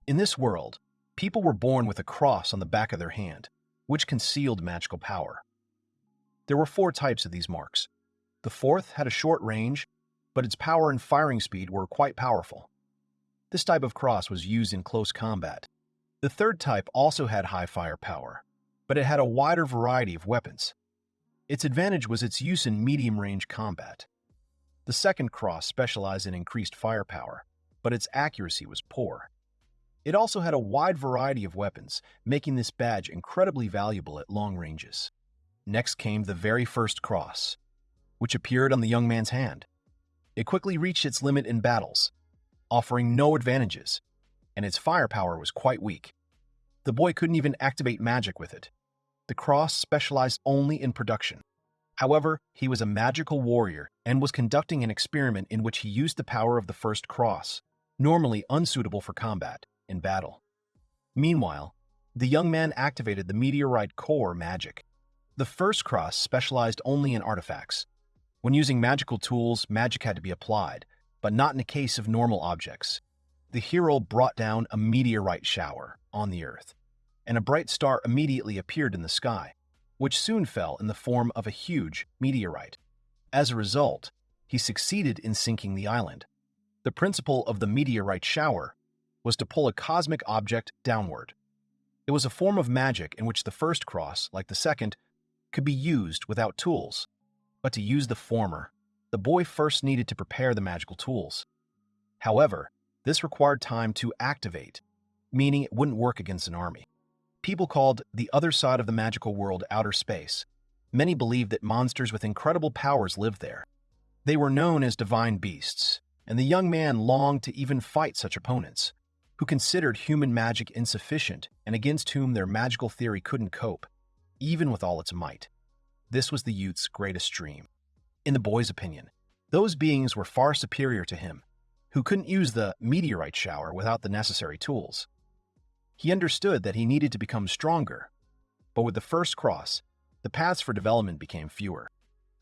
In this world, people were born with a cross on the back of their hand, which concealed magical power. There were 4 types of these marks. The 4th had a short range, but its power and firing speed were quite powerful. This type of cross was used in close combat. The 3rd type also had high firepower, but it had a wider variety of weapons. Its advantage was its use in medium-range combat. The 2nd cross specialized in increased firepower, but its accuracy was poor. It also had a wide variety of weapons, making this badge incredibly valuable at long ranges. Next came the very first cross, which appeared on the young man's hand. It quickly reached its limit in battles, offering no advantages, and its firepower was quite weak. The boy couldn't even activate magic with it. The cross specialized only in production. However, he was a magical warrior and was conducting an experiment in which he used the power of the first cross, normally unsuitable for combat, in battle. Meanwhile, the young man activated the meteorite core magic. The first cross specialized only in artifacts. When using magical tools, magic had to be applied, but not in the case of normal objects. The hero brought down a meteorite shower on the earth, and a bright star immediately appeared in the sky, which soon fell in the form of a huge meteorite. As a result, he succeeded in sinking the island. The principle of the meteorite shower was to pull a cosmic object downward. It was a form of magic in which the first cross, like the second, could be used without tools. But to use the former, the boy first needed to prepare the magical tools. However, this required time to activate, meaning it wouldn't work against an army. People called the other side of the magical world outer space. Many believed that monsters with incredible powers lived there. They were known as divine beasts, and the young man longed to even fight such opponents, who considered human magic insufficient and against whom their magical theory couldn't cope, even with all its might. This was the youth's greatest dream. In the boy's opinion, those beings were far superior to him, who couldn't use the meteorite shower without the necessary tools. He understood that he needed to become stronger, but with the first cross, the paths for development became fewer.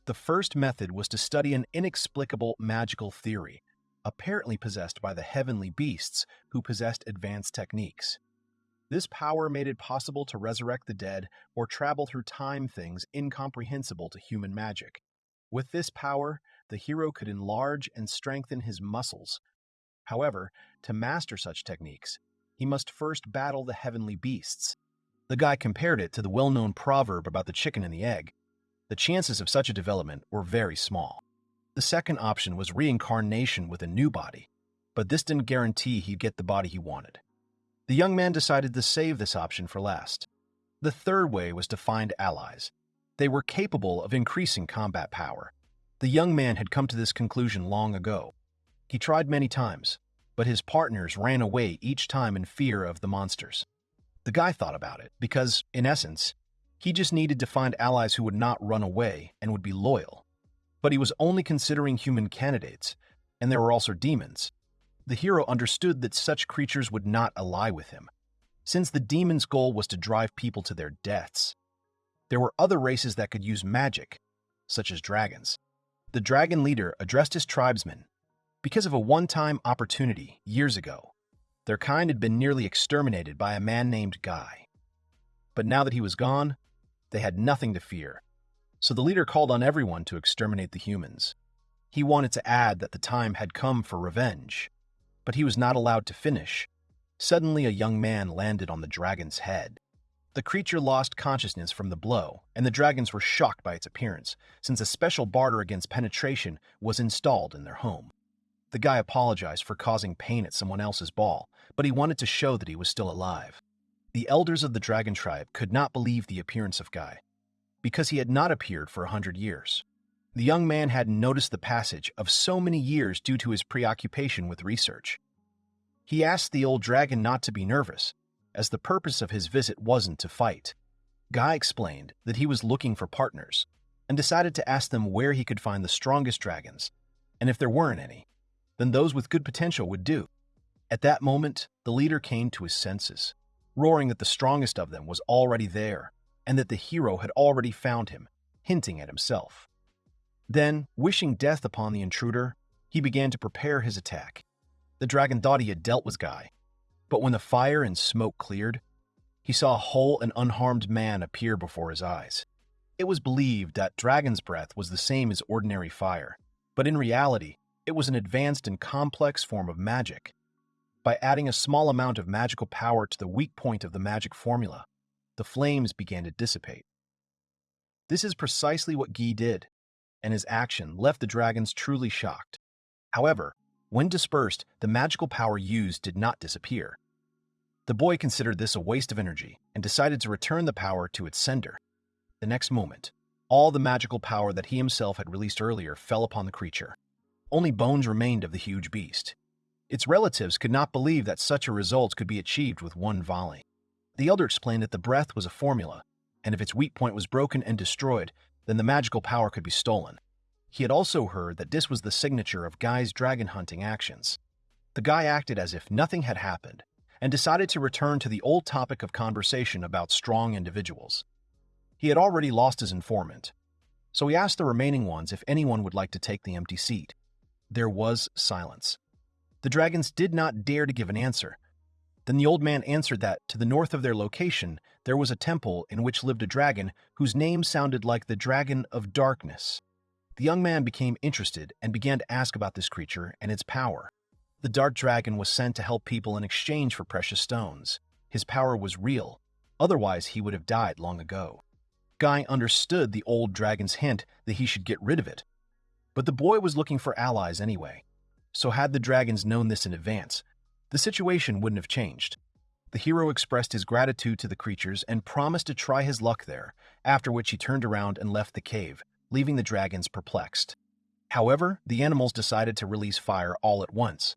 The first method was to study an inexplicable magical theory, apparently possessed by the heavenly beasts who possessed advanced techniques. This power made it possible to resurrect the dead or travel through time, things incomprehensible to human magic. With this power, the hero could enlarge and strengthen his muscles. However, to master such techniques, he must first battle the heavenly beasts. The guy compared it to the well-known proverb about the chicken and the egg. The chances of such a development were very small. The second option was reincarnation with a new body, but this didn't guarantee he'd get the body he wanted. The young man decided to save this option for last. The third way was to find allies. They were capable of increasing combat power. The young man had come to this conclusion long ago. He tried many times, but his partners ran away each time in fear of the monsters. The guy thought about it because, in essence, he just needed to find allies who would not run away and would be loyal. But he was only considering human candidates, and there were also demons. The hero understood that such creatures would not ally with him, since the demon's goal was to drive people to their deaths. There were other races that could use magic, such as dragons. The dragon leader addressed his tribesmen. Because of a one-time opportunity years ago, their kind had been nearly exterminated by a man named Guy. But now that he was gone, they had nothing to fear. So the leader called on everyone to exterminate the humans. He wanted to add that the time had come for revenge, but he was not allowed to finish. Suddenly, a young man landed on the dragon's head. The creature lost consciousness from the blow, and the dragons were shocked by its appearance, since a special barter against penetration was installed in their home. The guy apologized for causing pain at someone else's ball, but he wanted to show that he was still alive. The elders of the dragon tribe could not believe the appearance of Guy, because he had not appeared for 100 years. The young man hadn't noticed the passage of so many years due to his preoccupation with research. He asked the old dragon not to be nervous, as the purpose of his visit wasn't to fight. Guy explained that he was looking for partners, and decided to ask them where he could find the strongest dragons, and if there weren't any, then those with good potential would do. At that moment, the leader came to his senses, roaring that the strongest of them was already there, and that the hero had already found him, hinting at himself. Then, wishing death upon the intruder, he began to prepare his attack. The dragon thought he had dealt with Guy, But when the fire and smoke cleared, he saw a whole and unharmed man appear before his eyes. It was believed that dragon's breath was the same as ordinary fire, but in reality, it was an advanced and complex form of magic. By adding a small amount of magical power to the weak point of the magic formula, the flames began to dissipate. This is precisely what Guy did, and his action left the dragons truly shocked. However, when dispersed, the magical power used did not disappear. The boy considered this a waste of energy and decided to return the power to its sender. The next moment, all the magical power that he himself had released earlier fell upon the creature. Only bones remained of the huge beast. Its relatives could not believe that such a result could be achieved with one volley. The elder explained that the breath was a formula, and if its weak point was broken and destroyed, then the magical power could be stolen. He had also heard that this was the signature of Guy's dragon hunting actions. The guy acted as if nothing had happened, and decided to return to the old topic of conversation about strong individuals. He had already lost his informant, so he asked the remaining ones if anyone would like to take the empty seat. There was silence. The dragons did not dare to give an answer. Then the old man answered that, to the north of their location, there was a temple in which lived a dragon whose name sounded like the Dragon of Darkness. The young man became interested and began to ask about this creature and its power. The dark dragon was sent to help people in exchange for precious stones. His power was real, otherwise he would have died long ago. Guy understood the old dragon's hint that he should get rid of it. But the boy was looking for allies anyway, so had the dragons known this in advance, the situation wouldn't have changed. The hero expressed his gratitude to the creatures and promised to try his luck there, after which he turned around and left the cave, leaving the dragons perplexed. However, the animals decided to release fire all at once,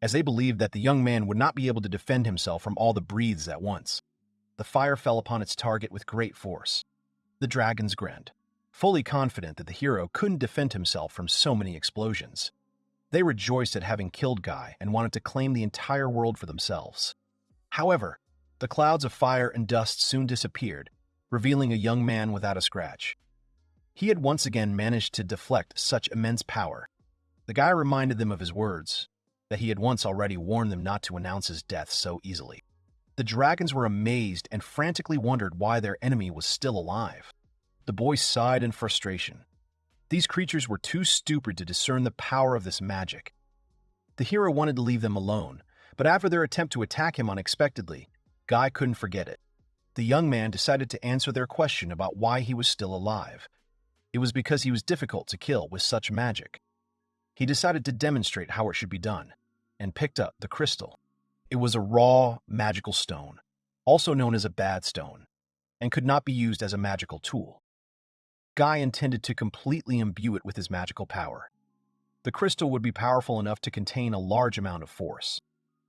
as they believed that the young man would not be able to defend himself from all the breaths at once. The fire fell upon its target with great force. The dragons grinned, fully confident that the hero couldn't defend himself from so many explosions. They rejoiced at having killed Guy and wanted to claim the entire world for themselves. However, the clouds of fire and dust soon disappeared, revealing a young man without a scratch. He had once again managed to deflect such immense power. The guy reminded them of his words, that he had once already warned them not to announce his death so easily. The dragons were amazed and frantically wondered why their enemy was still alive. The boy sighed in frustration. These creatures were too stupid to discern the power of this magic. The hero wanted to leave them alone, but after their attempt to attack him unexpectedly, Guy couldn't forget it. The young man decided to answer their question about why he was still alive. It was because he was difficult to kill with such magic. He decided to demonstrate how it should be done, and picked up the crystal. It was a raw, magical stone, also known as a bad stone, and could not be used as a magical tool. Guy intended to completely imbue it with his magical power. The crystal would be powerful enough to contain a large amount of force,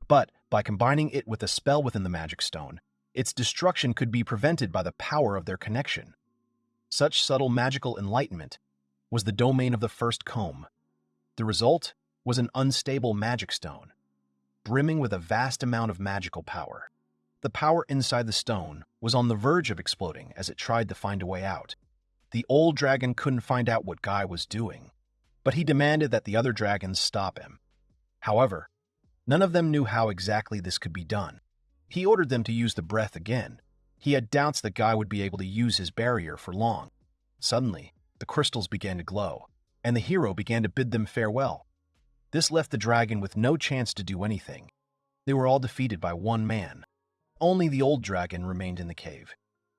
but by combining it with a spell within the magic stone, its destruction could be prevented by the power of their connection. Such subtle magical enlightenment was the domain of the first comb. The result was an unstable magic stone, brimming with a vast amount of magical power. The power inside the stone was on the verge of exploding as it tried to find a way out. The old dragon couldn't find out what Guy was doing, but he demanded that the other dragons stop him. However, none of them knew how exactly this could be done. He ordered them to use the breath again. He had doubts that Guy would be able to use his barrier for long. Suddenly, the crystals began to glow, and the hero began to bid them farewell. This left the dragon with no chance to do anything. They were all defeated by one man. Only the old dragon remained in the cave.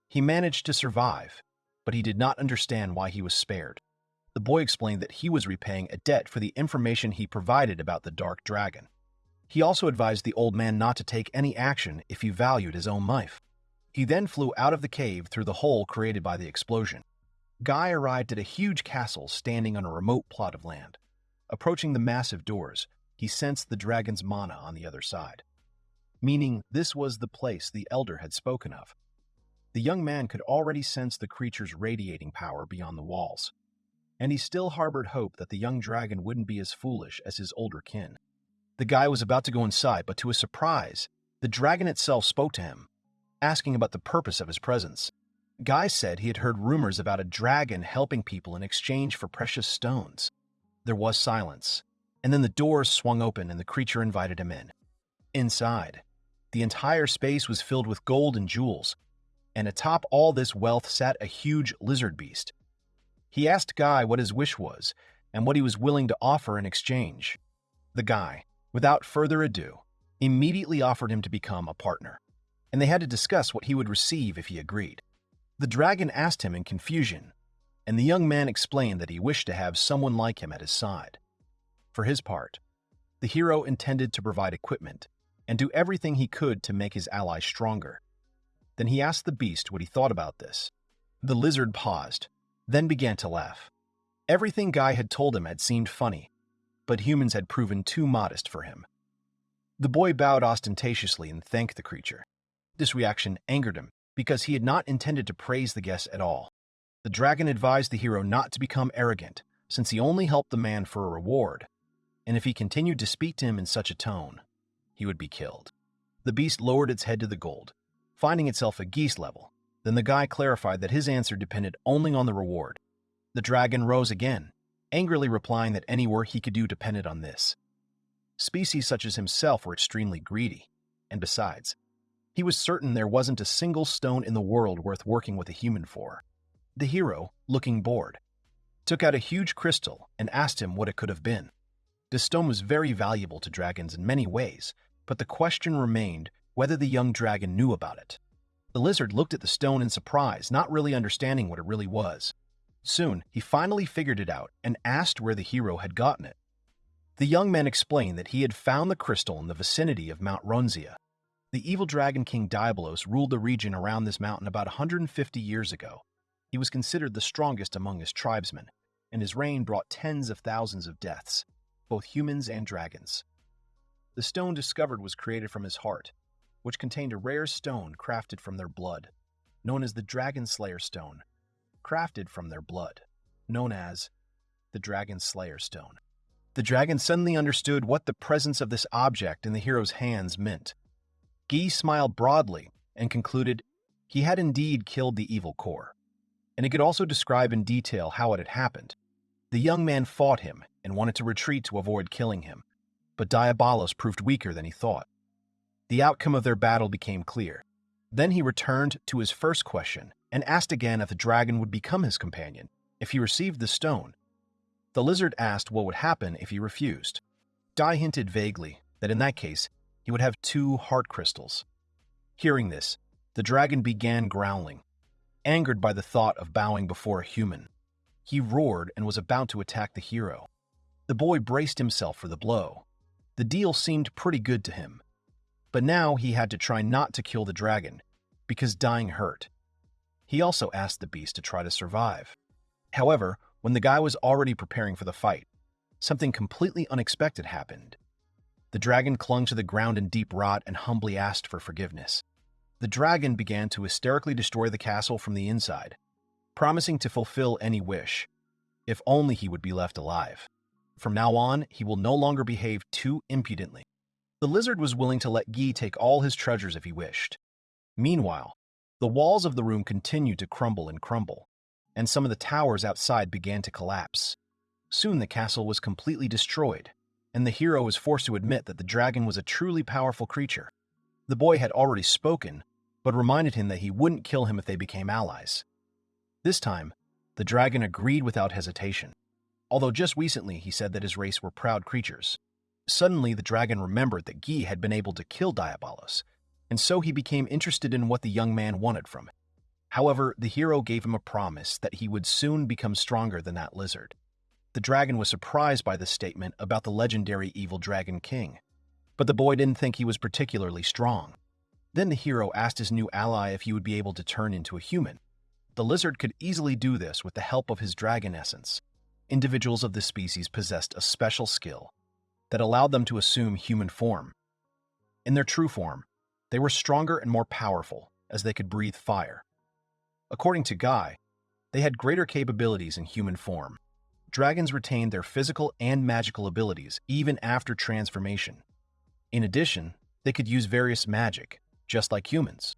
He managed to survive, but he did not understand why he was spared. The boy explained that he was repaying a debt for the information he provided about the dark dragon. He also advised the old man not to take any action if he valued his own life. He then flew out of the cave through the hole created by the explosion. Guy arrived at a huge castle standing on a remote plot of land. Approaching the massive doors, he sensed the dragon's mana on the other side, meaning this was the place the elder had spoken of. The young man could already sense the creature's radiating power beyond the walls, and he still harbored hope that the young dragon wouldn't be as foolish as his older kin. The guy was about to go inside, but to his surprise, the dragon itself spoke to him, asking about the purpose of his presence. Guy said he had heard rumors about a dragon helping people in exchange for precious stones. There was silence, and then the doors swung open and the creature invited him in. Inside, The entire space was filled with gold and jewels, and atop all this wealth sat a huge lizard beast. He asked Guy what his wish was and what he was willing to offer in exchange. The guy, without further ado, immediately offered him to become a partner, and they had to discuss what he would receive if he agreed. The dragon asked him in confusion, and the young man explained that he wished to have someone like him at his side. For his part, the hero intended to provide equipment and do everything he could to make his ally stronger. Then he asked the beast what he thought about this. The lizard paused, then began to laugh. Everything Guy had told him had seemed funny, but humans had proven too modest for him. The boy bowed ostentatiously and thanked the creature. This reaction angered him because he had not intended to praise the guest at all. The dragon advised the hero not to become arrogant, since he only helped the man for a reward, and if he continued to speak to him in such a tone, he would be killed. The beast lowered its head to the gold, finding itself at geese level. Then the guy clarified that his answer depended only on the reward. The dragon rose again, angrily replying that any work he could do depended on this. Species such as himself were extremely greedy, and besides, he was certain there wasn't a single stone in the world worth working with a human for. The hero, looking bored, took out a huge crystal and asked him what it could have been. This stone was very valuable to dragons in many ways, but the question remained whether the young dragon knew about it. The lizard looked at the stone in surprise, not really understanding what it really was. Soon, he finally figured it out and asked where the hero had gotten it. The young man explained that he had found the crystal in the vicinity of Mount Ronzia. The evil dragon king Diabolos ruled the region around this mountain about 150 years ago. He was considered the strongest among his tribesmen, and his reign brought tens of thousands of deaths, both humans and dragons. The stone discovered was created from his heart, which contained a rare stone crafted from their blood, known as the Dragon Slayer Stone, crafted from their blood, known as the Dragon Slayer Stone. The dragon suddenly understood what the presence of this object in the hero's hands meant. Guy smiled broadly and concluded he had indeed killed the evil core, and he could also describe in detail how it had happened. The young man fought him and wanted to retreat to avoid killing him, but Diabolos proved weaker than he thought. The outcome of their battle became clear. Then he returned to his first question and asked again if the dragon would become his companion if he received the stone. The lizard asked what would happen if he refused. Dai hinted vaguely that in that case, he would have 2 heart crystals. Hearing this, the dragon began growling, angered by the thought of bowing before a human. He roared and was about to attack the hero. The boy braced himself for the blow. The deal seemed pretty good to him. But now he had to try not to kill the dragon, because dying hurt. He also asked the beast to try to survive. However, when the guy was already preparing for the fight, something completely unexpected happened. The dragon clung to the ground in deep rot and humbly asked for forgiveness. The dragon began to hysterically destroy the castle from the inside, promising to fulfill any wish, if only he would be left alive. From now on, he will no longer behave too impudently. The lizard was willing to let Guy take all his treasures if he wished. Meanwhile, the walls of the room continued to crumble, and some of the towers outside began to collapse. Soon the castle was completely destroyed, and the hero was forced to admit that the dragon was a truly powerful creature. The boy had already spoken, but reminded him that he wouldn't kill him if they became allies. This time, the dragon agreed without hesitation, although just recently he said that his race were proud creatures. Suddenly, the dragon remembered that Guy had been able to kill Diabolos, and so he became interested in what the young man wanted from it. However, the hero gave him a promise that he would soon become stronger than that lizard. The dragon was surprised by this statement about the legendary evil dragon king, but the boy didn't think he was particularly strong. Then the hero asked his new ally if he would be able to turn into a human. The lizard could easily do this with the help of his dragon essence. Individuals of this species possessed a special skill that allowed them to assume human form. In their true form, they were stronger and more powerful, as they could breathe fire. According to Guy, they had greater capabilities in human form. Dragons retained their physical and magical abilities even after transformation. In addition, they could use various magic, just like humans.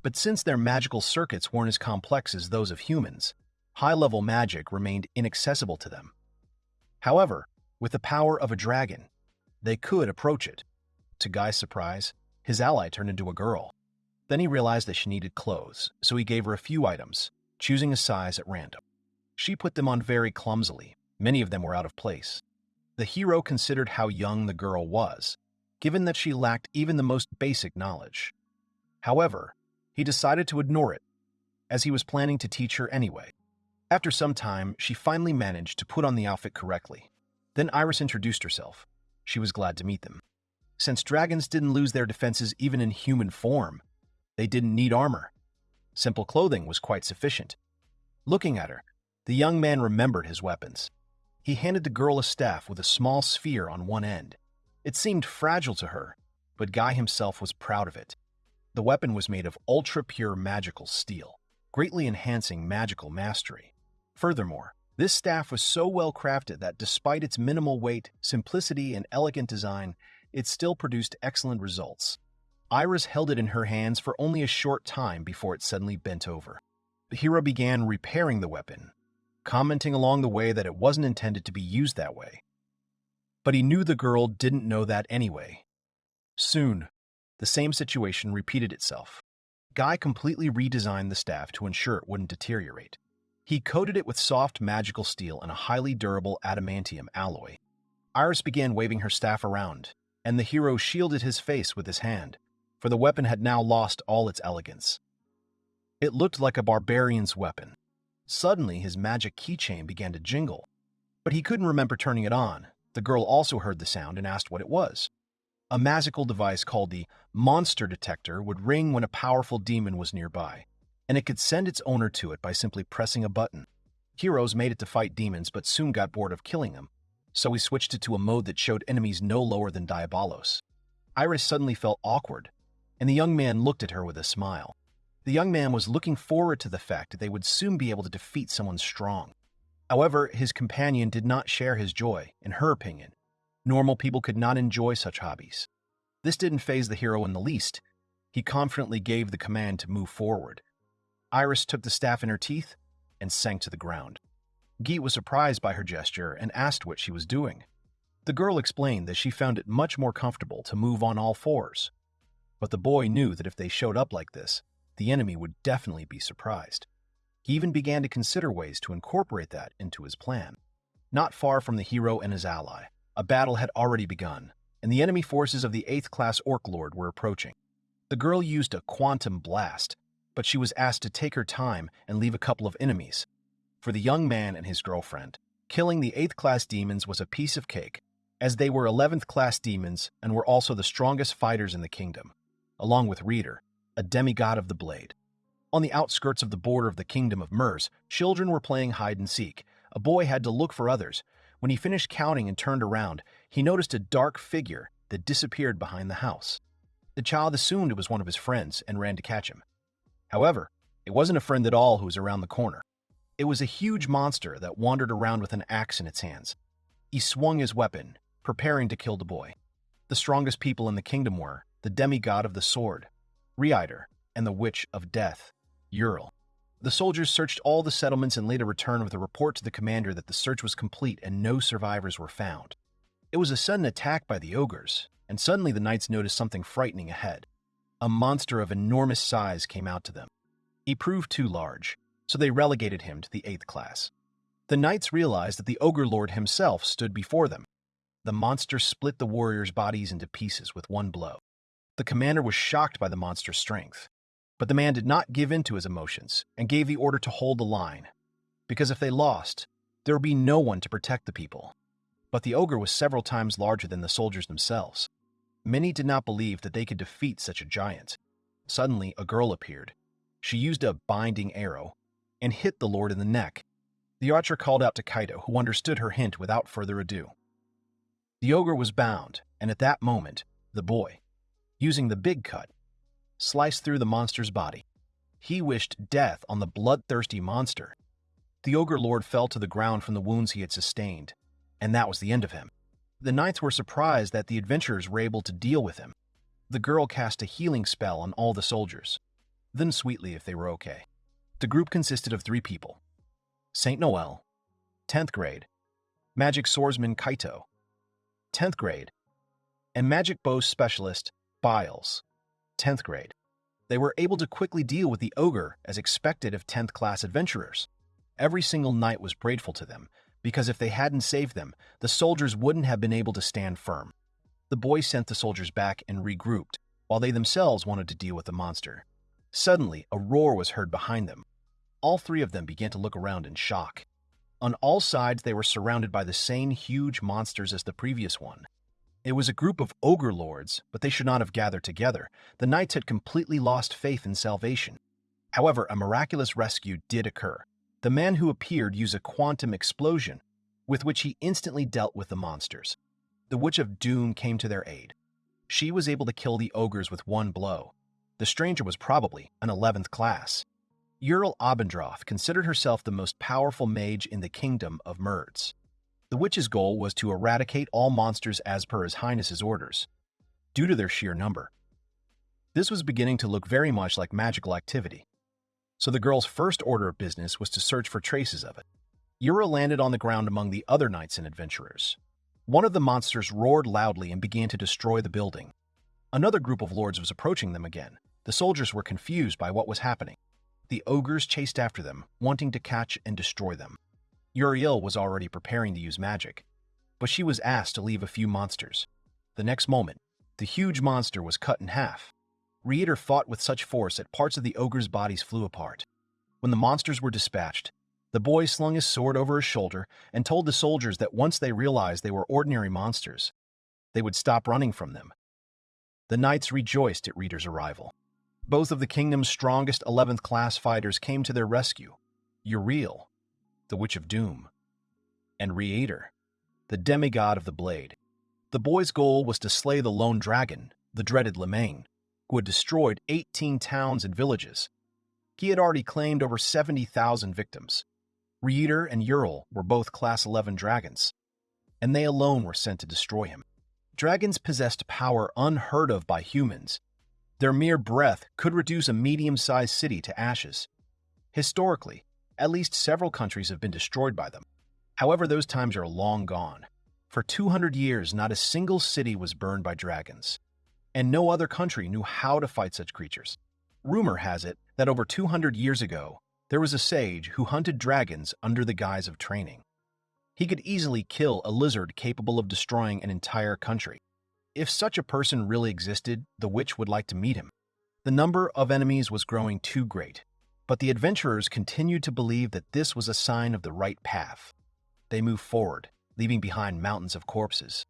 But since their magical circuits weren't as complex as those of humans, high-level magic remained inaccessible to them. However, with the power of a dragon, they could approach it. To Guy's surprise, His ally turned into a girl. Then he realized that she needed clothes, so he gave her a few items, choosing a size at random. She put them on very clumsily. Many of them were out of place. The hero considered how young the girl was, given that she lacked even the most basic knowledge. However, he decided to ignore it, as he was planning to teach her anyway. After some time, she finally managed to put on the outfit correctly. Then Iris introduced herself. She was glad to meet them. Since dragons didn't lose their defenses even in human form, they didn't need armor. Simple clothing was quite sufficient. Looking at her, the young man remembered his weapons. He handed the girl a staff with a small sphere on one end. It seemed fragile to her, but Guy himself was proud of it. The weapon was made of ultra-pure magical steel, greatly enhancing magical mastery. Furthermore, this staff was so well crafted that despite its minimal weight, simplicity, and elegant design, it still produced excellent results. Iris held it in her hands for only a short time before it suddenly bent over. The hero began repairing the weapon, commenting along the way that it wasn't intended to be used that way. But he knew the girl didn't know that anyway. Soon, the same situation repeated itself. Guy completely redesigned the staff to ensure it wouldn't deteriorate. He coated it with soft magical steel and a highly durable adamantium alloy. Iris began waving her staff around, and the hero shielded his face with his hand, for the weapon had now lost all its elegance. It looked like a barbarian's weapon. Suddenly, his magic keychain began to jingle, but he couldn't remember turning it on. The girl also heard the sound and asked what it was. A magical device called the monster detector would ring when a powerful demon was nearby, and it could send its owner to it by simply pressing a button. Heroes made it to fight demons but soon got bored of killing them, so he switched it to a mode that showed enemies no lower than Diabolos. Iris suddenly felt awkward, and the young man looked at her with a smile. The young man was looking forward to the fact that they would soon be able to defeat someone strong. However, his companion did not share his joy, in her opinion. Normal people could not enjoy such hobbies. This didn't faze the hero in the least. He confidently gave the command to move forward. Iris took the staff in her teeth and sank to the ground. Guy was surprised by her gesture and asked what she was doing. The girl explained that she found it much more comfortable to move on all fours. But the boy knew that if they showed up like this, the enemy would definitely be surprised. He even began to consider ways to incorporate that into his plan. Not far from the hero and his ally, a battle had already begun, and the enemy forces of the 8th class Orc Lord were approaching. The girl used a quantum blast, but she was asked to take her time and leave a couple of enemies. For the young man and his girlfriend, killing the 8th class demons was a piece of cake, as they were 11th class demons and were also the strongest fighters in the kingdom, along with Reiter, a demigod of the blade. On the outskirts of the border of the kingdom of Mers, children were playing hide-and-seek. A boy had to look for others. When he finished counting and turned around, he noticed a dark figure that disappeared behind the house. The child assumed it was one of his friends and ran to catch him. However, it wasn't a friend at all who was around the corner. It was a huge monster that wandered around with an axe in its hands. He swung his weapon, preparing to kill the boy. The strongest people in the kingdom were the demigod of the sword, Reiter, and the Witch of Death, Yuril. The soldiers searched all the settlements and later returned with a report to the commander that the search was complete and no survivors were found. It was a sudden attack by the ogres, and suddenly the knights noticed something frightening ahead. A monster of enormous size came out to them. He proved too large, so they relegated him to the 8th class. The knights realized that the ogre lord himself stood before them. The monster split the warriors' bodies into pieces with one blow. The commander was shocked by the monster's strength. But the man did not give in to his emotions and gave the order to hold the line, because if they lost, there would be no one to protect the people. But the ogre was several times larger than the soldiers themselves. Many did not believe that they could defeat such a giant. Suddenly, a girl appeared. She used a binding arrow and hit the lord in the neck. The archer called out to Kaito, who understood her hint without further ado. The ogre was bound, and at that moment, the boy, using the big cut, sliced through the monster's body. He wished death on the bloodthirsty monster. The ogre lord fell to the ground from the wounds he had sustained, and that was the end of him. The knights were surprised that the adventurers were able to deal with him. The girl cast a healing spell on all the soldiers, then sweetly if they were okay. The group consisted of 3 people: Saint Noel, 10th grade, magic swordsman Kaito, 10th grade, and magic bow specialist Biles, 10th grade. They were able to quickly deal with the ogre as expected of 10th class adventurers. Every single knight was grateful to them, because if they hadn't saved them, the soldiers wouldn't have been able to stand firm. The boys sent the soldiers back and regrouped, while they themselves wanted to deal with the monster. Suddenly, a roar was heard behind them. All three of them began to look around in shock. On all sides, they were surrounded by the same huge monsters as the previous one. It was a group of ogre lords, but they should not have gathered together. The knights had completely lost faith in salvation. However, a miraculous rescue did occur. The man who appeared used a quantum explosion, with which he instantly dealt with the monsters. The Witch of Doom came to their aid. She was able to kill the ogres with one blow. The stranger was probably an 11th class. Yuril Abendroth considered herself the most powerful mage in the kingdom of Merds. The witch's goal was to eradicate all monsters as per His Highness's orders, due to their sheer number. This was beginning to look very much like magical activity, so the girl's first order of business was to search for traces of it. Yuril landed on the ground among the other knights and adventurers. One of the monsters roared loudly and began to destroy the building. Another group of lords was approaching them again. The soldiers were confused by what was happening. The ogres chased after them, wanting to catch and destroy them. Yuril was already preparing to use magic, but she was asked to leave a few monsters. The next moment, the huge monster was cut in half. Reiter fought with such force that parts of the ogre's bodies flew apart. When the monsters were dispatched, the boy slung his sword over his shoulder and told the soldiers that once they realized they were ordinary monsters, they would stop running from them. The knights rejoiced at Reiter's arrival. Both of the kingdom's strongest 11th class fighters came to their rescue: Yuril, the Witch of Doom, and Reiter, the Demigod of the Blade. The boy's goal was to slay the lone dragon, the dreaded Lemaine, who had destroyed 18 towns and villages. He had already claimed over 70,000 victims. Reiter and Yuril were both Class 11 dragons, and they alone were sent to destroy him. Dragons possessed power unheard of by humans. Their mere breath could reduce a medium-sized city to ashes. Historically, at least several countries have been destroyed by them. However, those times are long gone. For 200 years, not a single city was burned by dragons, and no other country knew how to fight such creatures. Rumor has it that over 200 years ago, there was a sage who hunted dragons under the guise of training. He could easily kill a lizard capable of destroying an entire country. If such a person really existed, the witch would like to meet him. The number of enemies was growing too great, but the adventurers continued to believe that this was a sign of the right path. They moved forward, leaving behind mountains of corpses.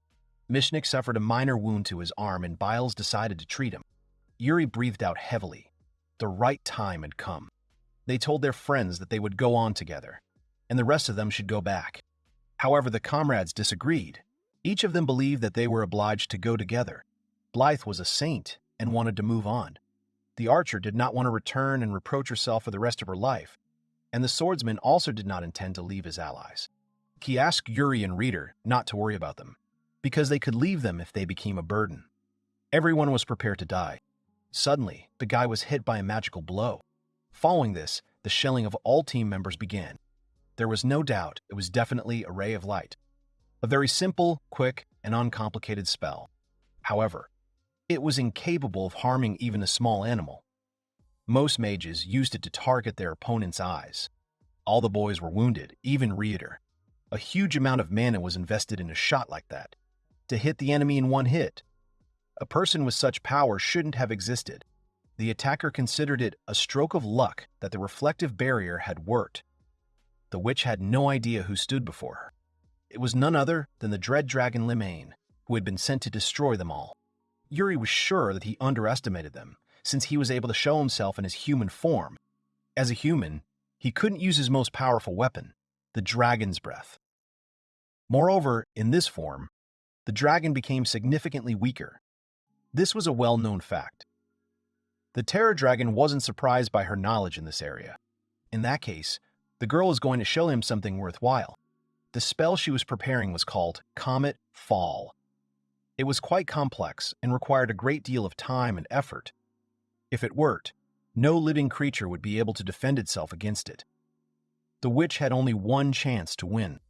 Mishnik suffered a minor wound to his arm, and Biles decided to treat him. Yuri breathed out heavily. The right time had come. They told their friends that they would go on together, and the rest of them should go back. However, the comrades disagreed. Each of them believed that they were obliged to go together. Blythe was a saint and wanted to move on. The archer did not want to return and reproach herself for the rest of her life, and the swordsman also did not intend to leave his allies. He asked Yuri and Reiter not to worry about them, because they could leave them if they became a burden. Everyone was prepared to die. Suddenly, the guy was hit by a magical blow. Following this, the shelling of all team members began. There was no doubt it was definitely a ray of light. A very simple, quick, and uncomplicated spell. However, it was incapable of harming even a small animal. Most mages used it to target their opponent's eyes. All the boys were wounded, even Reiter. A huge amount of mana was invested in a shot like that, to hit the enemy in one hit. A person with such power shouldn't have existed. The attacker considered it a stroke of luck that the reflective barrier had worked. The witch had no idea who stood before her. It was none other than the dread dragon Lemaine, who had been sent to destroy them all. Yuri was sure that he underestimated them, since he was able to show himself in his human form. As a human, he couldn't use his most powerful weapon, the dragon's breath. Moreover, in this form, the dragon became significantly weaker. This was a well-known fact. The Terror Dragon wasn't surprised by her knowledge in this area. In that case, the girl was going to show him something worthwhile. The spell she was preparing was called Comet Fall. It was quite complex and required a great deal of time and effort. If it worked, no living creature would be able to defend itself against it. The witch had only one chance to win.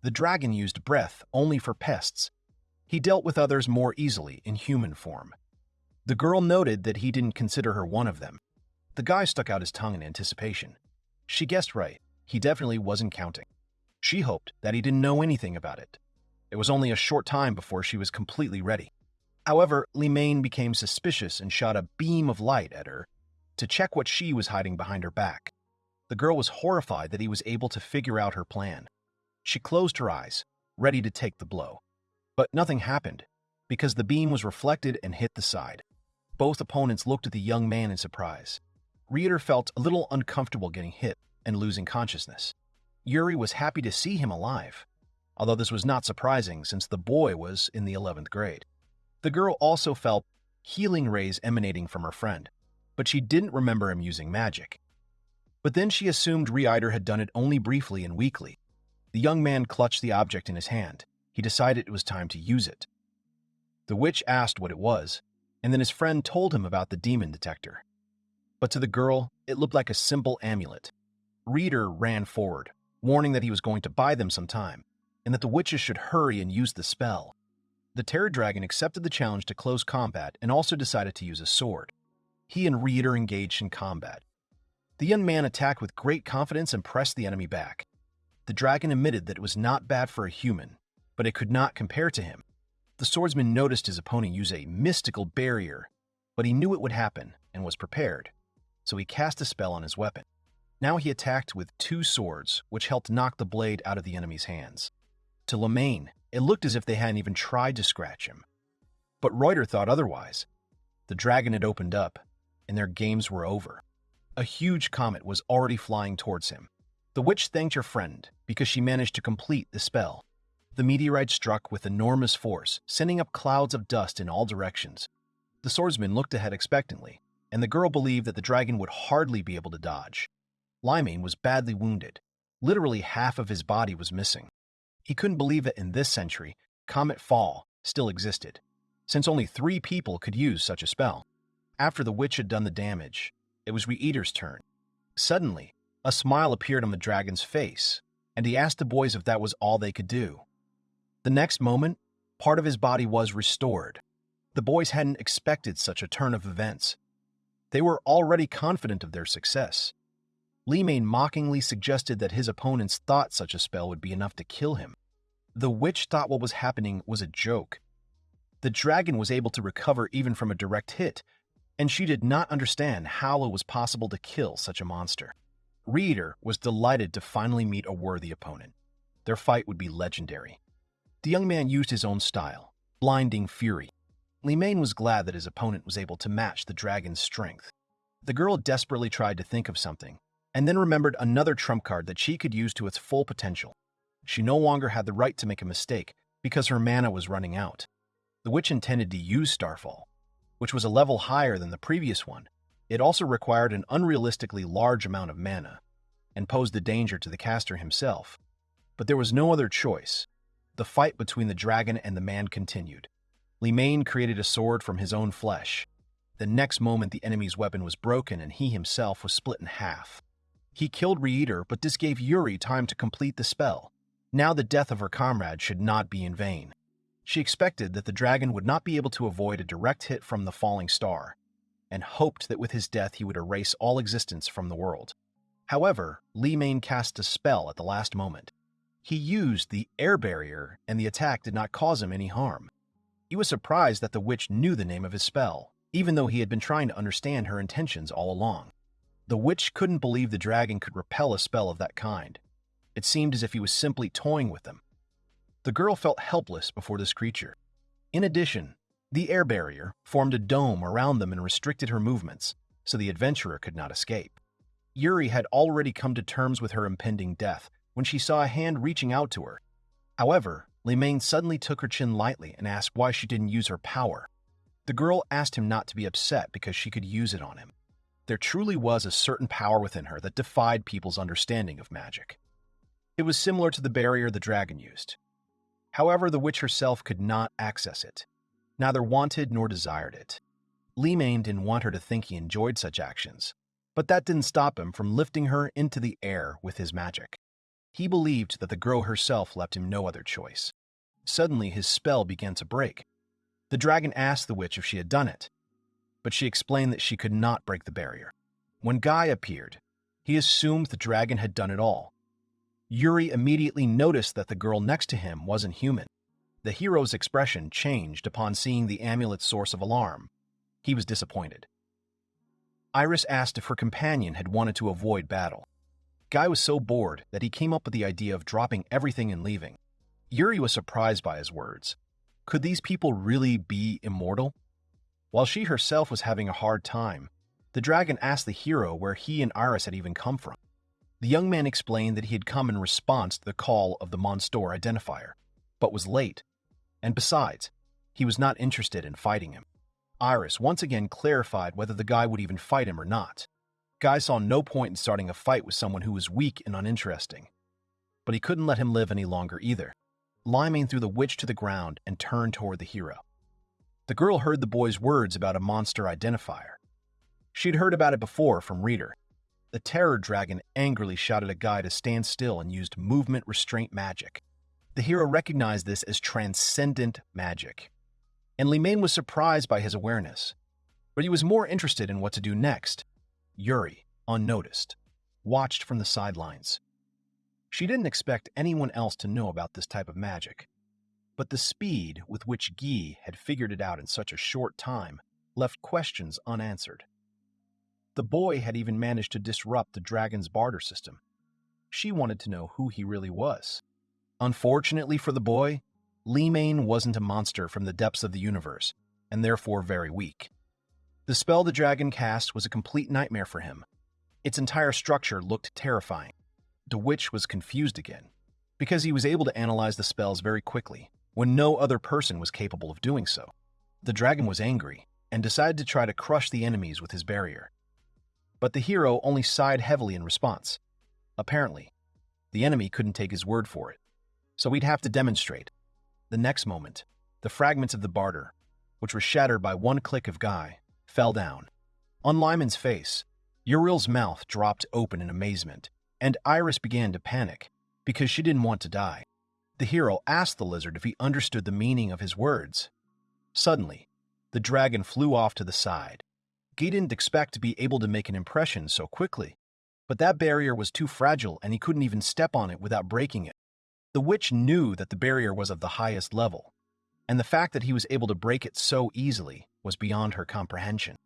The dragon used breath only for pests. He dealt with others more easily in human form. The girl noted that he didn't consider her one of them. The guy stuck out his tongue in anticipation. She guessed right. He definitely wasn't counting. She hoped that he didn't know anything about it. It was only a short time before she was completely ready. However, Li became suspicious and shot a beam of light at her to check what she was hiding behind her back. The girl was horrified that he was able to figure out her plan. She closed her eyes, ready to take the blow. But nothing happened, because the beam was reflected and hit the side. Both opponents looked at the young man in surprise. Reiter felt a little uncomfortable getting hit and losing consciousness. Yuri was happy to see him alive, although this was not surprising since the boy was in the 11th grade. The girl also felt healing rays emanating from her friend, but she didn't remember him using magic. But then she assumed Reiter had done it only briefly and weakly. The young man clutched the object in his hand. He decided it was time to use it. The witch asked what it was, and then his friend told him about the demon detector. But to the girl, it looked like a simple amulet. Reiter ran forward, warning that he was going to buy them some time, and that the witches should hurry and use the spell. The Terror Dragon accepted the challenge to close combat and also decided to use a sword. He and Reiter engaged in combat. The young man attacked with great confidence and pressed the enemy back. The dragon admitted that it was not bad for a human, but it could not compare to him. The swordsman noticed his opponent use a mystical barrier, but he knew it would happen and was prepared, so he cast a spell on his weapon. Now he attacked with 2 swords, which helped knock the blade out of the enemy's hands. To Lemaine, it looked as if they hadn't even tried to scratch him. But Reiter thought otherwise. The dragon had opened up, and their games were over. A huge comet was already flying towards him. The witch thanked her friend because she managed to complete the spell. The meteorite struck with enormous force, sending up clouds of dust in all directions. The swordsman looked ahead expectantly, and the girl believed that the dragon would hardly be able to dodge. Limeane was badly wounded. Literally half of his body was missing. He couldn't believe that in this century, Comet Fall still existed, since only 3 people could use such a spell. After the witch had done the damage, it was Reiter's turn. Suddenly, a smile appeared on the dragon's face, and he asked the boys if that was all they could do. The next moment, part of his body was restored. The boys hadn't expected such a turn of events. They were already confident of their success. Limeane mockingly suggested that his opponents thought such a spell would be enough to kill him. The witch thought what was happening was a joke. The dragon was able to recover even from a direct hit, and she did not understand how it was possible to kill such a monster. Reiter was delighted to finally meet a worthy opponent. Their fight would be legendary. The young man used his own style, blinding fury. Limeane was glad that his opponent was able to match the dragon's strength. The girl desperately tried to think of something, and then remembered another trump card that she could use to its full potential. She no longer had the right to make a mistake because her mana was running out. The witch intended to use Starfall, which was a level higher than the previous one. It also required an unrealistically large amount of mana and posed a danger to the caster himself. But there was no other choice. The fight between the dragon and the man continued. Limeane created a sword from his own flesh. The next moment, the enemy's weapon was broken and he himself was split in half. He killed Reiter, but this gave Yuri time to complete the spell. Now the death of her comrade should not be in vain. She expected that the dragon would not be able to avoid a direct hit from the falling star, and hoped that with his death he would erase all existence from the world. However, Limeane cast a spell at the last moment. He used the air barrier, and the attack did not cause him any harm. He was surprised that the witch knew the name of his spell, even though he had been trying to understand her intentions all along. The witch couldn't believe the dragon could repel a spell of that kind. It seemed as if he was simply toying with them. The girl felt helpless before this creature. In addition, the air barrier formed a dome around them and restricted her movements, so the adventurer could not escape. Yuri had already come to terms with her impending death when she saw a hand reaching out to her. However, Limeane suddenly took her chin lightly and asked why she didn't use her power. The girl asked him not to be upset because she could use it on him. There truly was a certain power within her that defied people's understanding of magic. It was similar to the barrier the dragon used. However, the witch herself could not access it, neither wanted nor desired it. Limeane didn't want her to think he enjoyed such actions, but that didn't stop him from lifting her into the air with his magic. He believed that the girl herself left him no other choice. Suddenly, his spell began to break. The dragon asked the witch if she had done it. but she explained that she could not break the barrier. When Guy appeared, he assumed the dragon had done it all. Yuri immediately noticed that the girl next to him wasn't human. The hero's expression changed upon seeing the amulet's source of alarm. He was disappointed. Iris asked if her companion had wanted to avoid battle. Guy was so bored that he came up with the idea of dropping everything and leaving. Yuri was surprised by his words. Could these people really be immortal? While she herself was having a hard time, the dragon asked the hero where he and Iris had even come from. The young man explained that he had come in response to the call of the monster identifier, but was late, and besides, he was not interested in fighting him. Iris once again clarified whether the guy would even fight him or not. Guy saw no point in starting a fight with someone who was weak and uninteresting, but he couldn't let him live any longer either. Liming threw the witch to the ground and turned toward the hero. The girl heard the boy's words about a monster identifier. She'd heard about it before from Reiter. The terror dragon angrily shouted at Guy to stand still and used movement restraint magic. The hero recognized this as transcendent magic, and Limain was surprised by his awareness, but he was more interested in what to do next. Yuri, unnoticed, watched from the sidelines. She didn't expect anyone else to know about this type of magic, but the speed with which Guy had figured it out in such a short time left questions unanswered. The boy had even managed to disrupt the dragon's barter system. She wanted to know who he really was. Unfortunately for the boy, Limain wasn't a monster from the depths of the universe, and therefore very weak. The spell the dragon cast was a complete nightmare for him. Its entire structure looked terrifying. The witch was confused again, because he was able to analyze the spells very quickly, when no other person was capable of doing so. The dragon was angry, and decided to try to crush the enemies with his barrier. But the hero only sighed heavily in response. Apparently, the enemy couldn't take his word for it, so he'd have to demonstrate. The next moment, the fragments of the barter, which were shattered by one click of Guy, fell down. On Lyman's face, Yuril's mouth dropped open in amazement, and Iris began to panic, because she didn't want to die. The hero asked the lizard if he understood the meaning of his words. Suddenly, the dragon flew off to the side. Guy didn't expect to be able to make an impression so quickly, but that barrier was too fragile and he couldn't even step on it without breaking it. The witch knew that the barrier was of the highest level, and the fact that he was able to break it so easily was beyond her comprehension.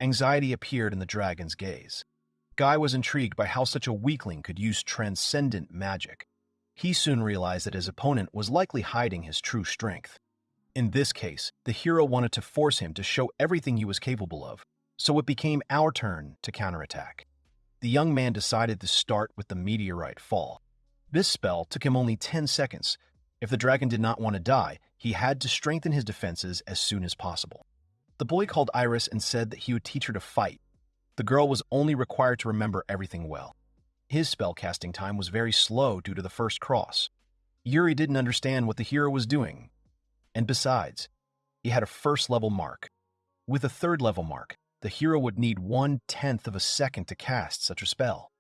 Anxiety appeared in the dragon's gaze. Guy was intrigued by how such a weakling could use transcendent magic. He soon realized that his opponent was likely hiding his true strength. In this case, the hero wanted to force him to show everything he was capable of, so it became our turn to counterattack. The young man decided to start with the meteorite fall. This spell took him only 10 seconds. If the dragon did not want to die, he had to strengthen his defenses as soon as possible. The boy called Iris and said that he would teach her to fight. The girl was only required to remember everything well. His spell-casting time was very slow due to the first cross. Yuri didn't understand what the hero was doing. And besides, he had a first-level mark. With a third-level mark, the hero would need 1/10 of a second to cast such a spell.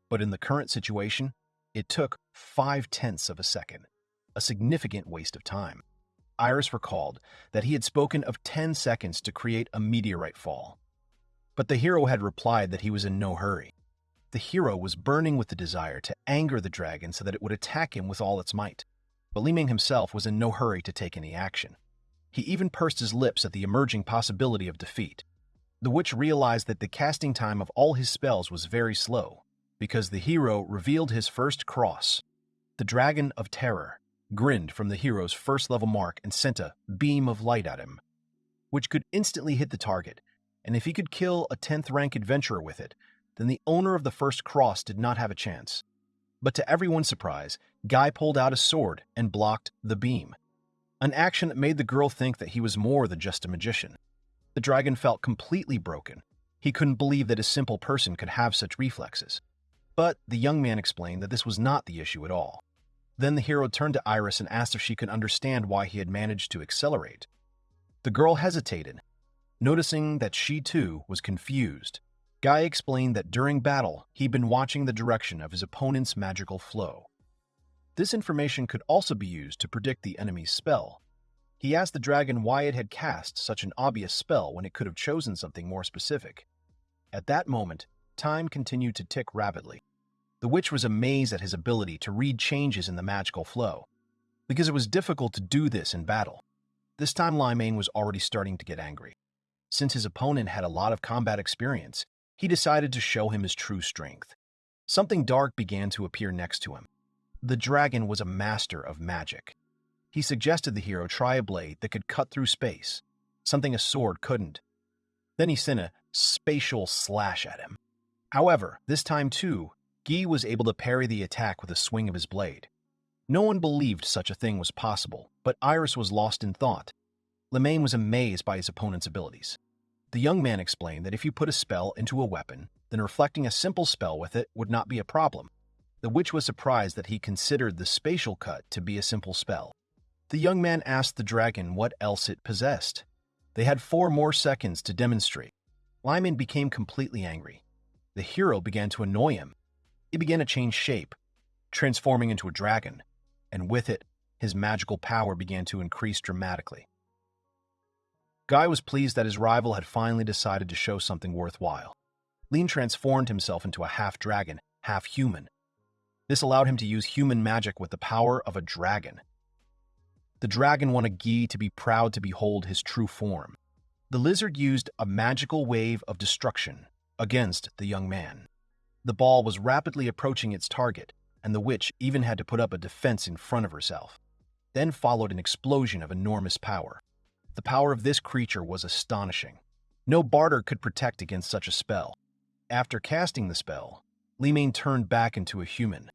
But in the current situation, it took 5/10 of a second, a significant waste of time. Iris recalled that he had spoken of 10 seconds to create a meteorite fall. But the hero had replied that he was in no hurry. The hero was burning with the desire to anger the dragon so that it would attack him with all its might. But Li Ming himself was in no hurry to take any action. He even pursed his lips at the emerging possibility of defeat. The witch realized that the casting time of all his spells was very slow, because the hero revealed his first cross. The Dragon of Terror grinned from the hero's first-level mark and sent a beam of light at him, which could instantly hit the target, and if he could kill a 10th-rank adventurer with it, then the owner of the first cross did not have a chance. But to everyone's surprise, Guy pulled out a sword and blocked the beam, an action that made the girl think that he was more than just a magician. The dragon felt completely broken. He couldn't believe that a simple person could have such reflexes. But the young man explained that this was not the issue at all. Then the hero turned to Iris and asked if she could understand why he had managed to accelerate. The girl hesitated, noticing that she too was confused. Guy explained that during battle, he'd been watching the direction of his opponent's magical flow. This information could also be used to predict the enemy's spell. He asked the dragon why it had cast such an obvious spell when it could have chosen something more specific. At that moment, time continued to tick rapidly. The witch was amazed at his ability to read changes in the magical flow, because it was difficult to do this in battle. This time Limain was already starting to get angry. Since his opponent had a lot of combat experience, he decided to show him his true strength. Something dark began to appear next to him. The dragon was a master of magic. He suggested the hero try a blade that could cut through space, something a sword couldn't. Then he sent a spatial slash at him. However, this time too, Guy was able to parry the attack with a swing of his blade. No one believed such a thing was possible, but Iris was lost in thought. Limain was amazed by his opponent's abilities. The young man explained that if you put a spell into a weapon, then reflecting a simple spell with it would not be a problem. The witch was surprised that he considered the spatial cut to be a simple spell. The young man asked the dragon what else it possessed. They had 4 more seconds to demonstrate. Limain became completely angry. The hero began to annoy him. He began to change shape, transforming into a dragon, and with it, his magical power began to increase dramatically. Guy was pleased that his rival had finally decided to show something worthwhile. Lin transformed himself into a half-dragon, half-human. This allowed him to use human magic with the power of a dragon. The dragon wanted Guy to be proud to behold his true form. The lizard used a magical wave of destruction against the young man. The ball was rapidly approaching its target, and the witch even had to put up a defense in front of herself. Then followed an explosion of enormous power. The power of this creature was astonishing. No barter could protect against such a spell. After casting the spell, Limain turned back into a human.